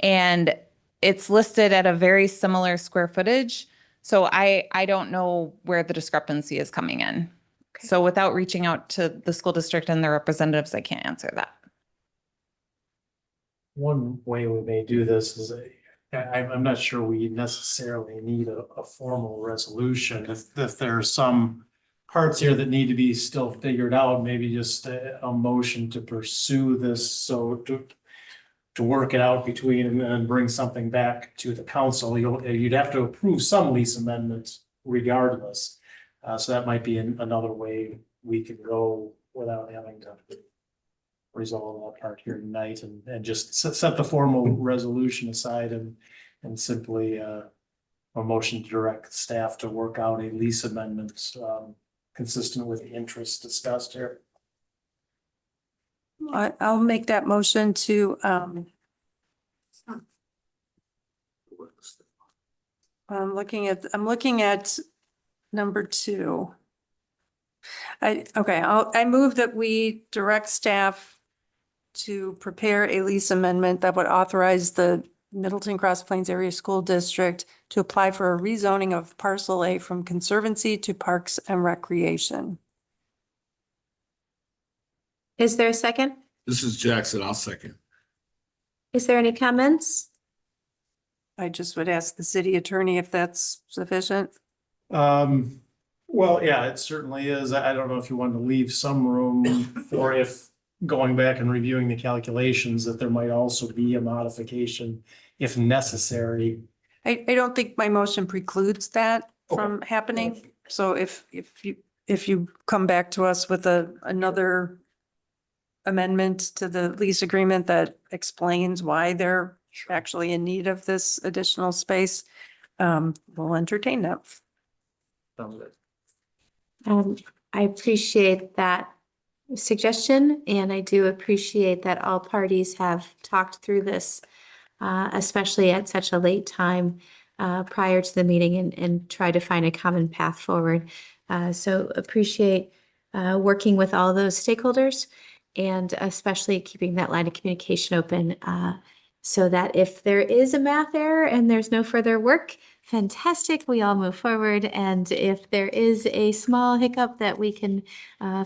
And it's listed at a very similar square footage. So I don't know where the discrepancy is coming in. Okay. So without reaching out to the school district and their representatives, I can't answer that. One way we may do this is, I'm not sure we necessarily need a formal resolution. If there are some parts here that need to be still figured out, maybe just a motion to pursue this, so to work it out between and bring something back to the council. You'd have to approve some lease amendments regardless. So that might be another way we could go without having to resolve that part here tonight, and just set the formal resolution aside and simply a motion to direct staff to work out a lease amendment consistent with the interests discussed here. I'll make that motion to, I'm looking at number 2. I move that we direct staff to prepare a lease amendment that would authorize the Middleton Cross Plains Area School District to apply for a rezoning of parcel A from Conservancy to Parks and Recreation. Is there a second? This is Jackson. I'll second. Is there any comments? I just would ask the city attorney if that's sufficient. Well, yeah, it certainly is. I don't know if you want to leave some room for, if going back and reviewing the calculations, that there might also be a modification if necessary. I don't think my motion precludes that from happening. So if you come back to us with another amendment to the lease agreement that explains why they're actually in need of this additional space, we'll entertain that. Sounds good. I appreciate that suggestion, and I do appreciate that all parties have talked through this, especially at such a late time prior to the meeting, and try to find a common path forward. So appreciate working with all those stakeholders, and especially keeping that line of communication open so that if there is a math error and there's no further work, fantastic, we all move forward. And if there is a small hiccup, that we can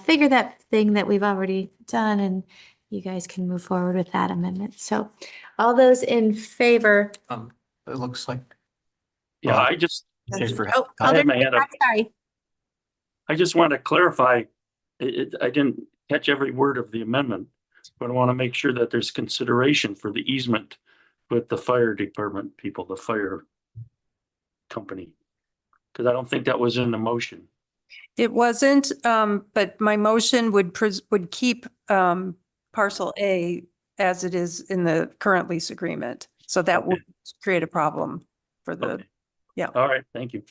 figure that thing that we've already done, and you guys can move forward with that amendment. So all those in favor? It looks like. Yeah, I just, Oh, I had my hand up. sorry. I just want to clarify, I didn't catch every word of the amendment, but I want to make sure that there's consideration for the easement with the fire department people, the fire company. Because I don't think that was in the motion. It wasn't, but my motion would keep parcel A as it is in the current lease agreement. So that would create a problem for the Yeah. All right, thank you.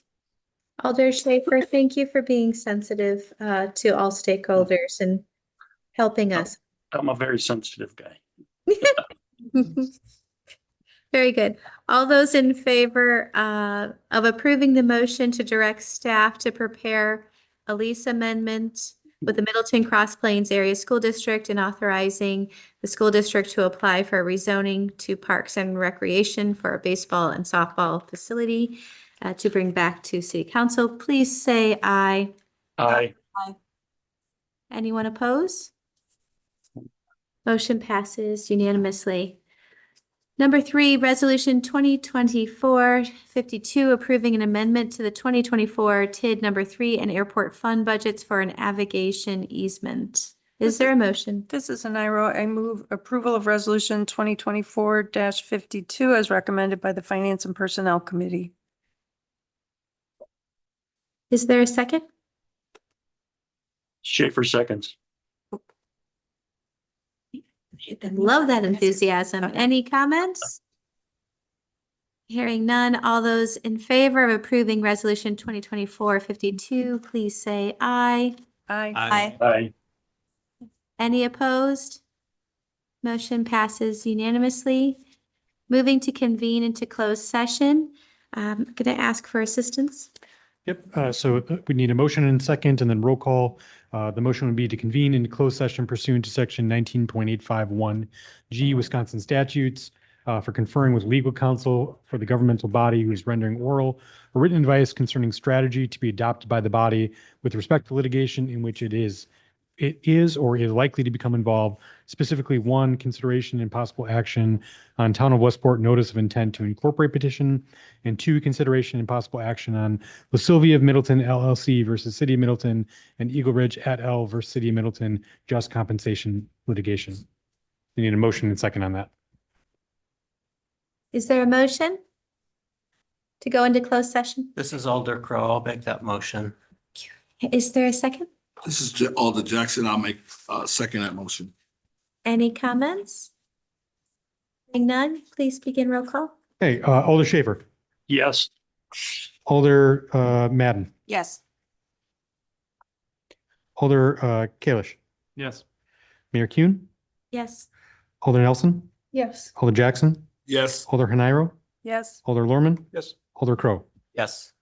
Alder Schaefer, thank you for being sensitive to all stakeholders and helping us. I'm a very sensitive guy. Very good. All those in favor of approving the motion to direct staff to prepare a lease amendment with the Middleton Cross Plains Area School District and authorizing the school district to apply for rezoning to Parks and Recreation for a baseball and softball facility to bring back to City Council, please say aye. Aye. Anyone oppose? Motion passes unanimously. Number 3, Resolution 2024-52, approving an amendment to the 2024 TID number 3 and airport fund budgets for an navigation easement. Is there a motion? This is an IRO. I move approval of resolution 2024-52 as recommended by the Finance and Personnel Committee. Is there a second? Schaefer seconds. I love that enthusiasm. Any comments? Hearing none, all those in favor of approving Resolution 2024-52, please say aye. Aye. Aye. Any opposed? Motion passes unanimously. Moving to convene into closed session. I'm going to ask for assistance. Yep, so we need a motion and second and then roll call. The motion would be to convene into closed session pursuant to section 19.851G Wisconsin statutes for conferring with legal counsel for the governmental body who is rendering oral or written advice concerning strategy to be adopted by the body with respect to litigation in which it is or is likely to become involved, specifically 1, consideration and possible action on Town of Westport notice of intent to incorporate petition, and 2, consideration and possible action on La Sylvia of Middleton LLC versus City of Middleton and Eagle Ridge et al. Versus City of Middleton just compensation litigation. We need a motion and second on that. Is there a motion to go into closed session? This is Alder Crowe. I'll make that motion. Is there a second? This is Alder Jackson. I'll make second that motion. Any comments? Hearing none, please begin roll call. Hey, Alder Schaefer, Yes. Alder Madden, Yes. Alder Kalish, Yes. Mayor Kuhn, Yes. Alder Nelson, Yes. Alder Jackson, Yes. Alder Hanairo, Yes. Alder Lorman, Yes. Alder Crowe. Yes.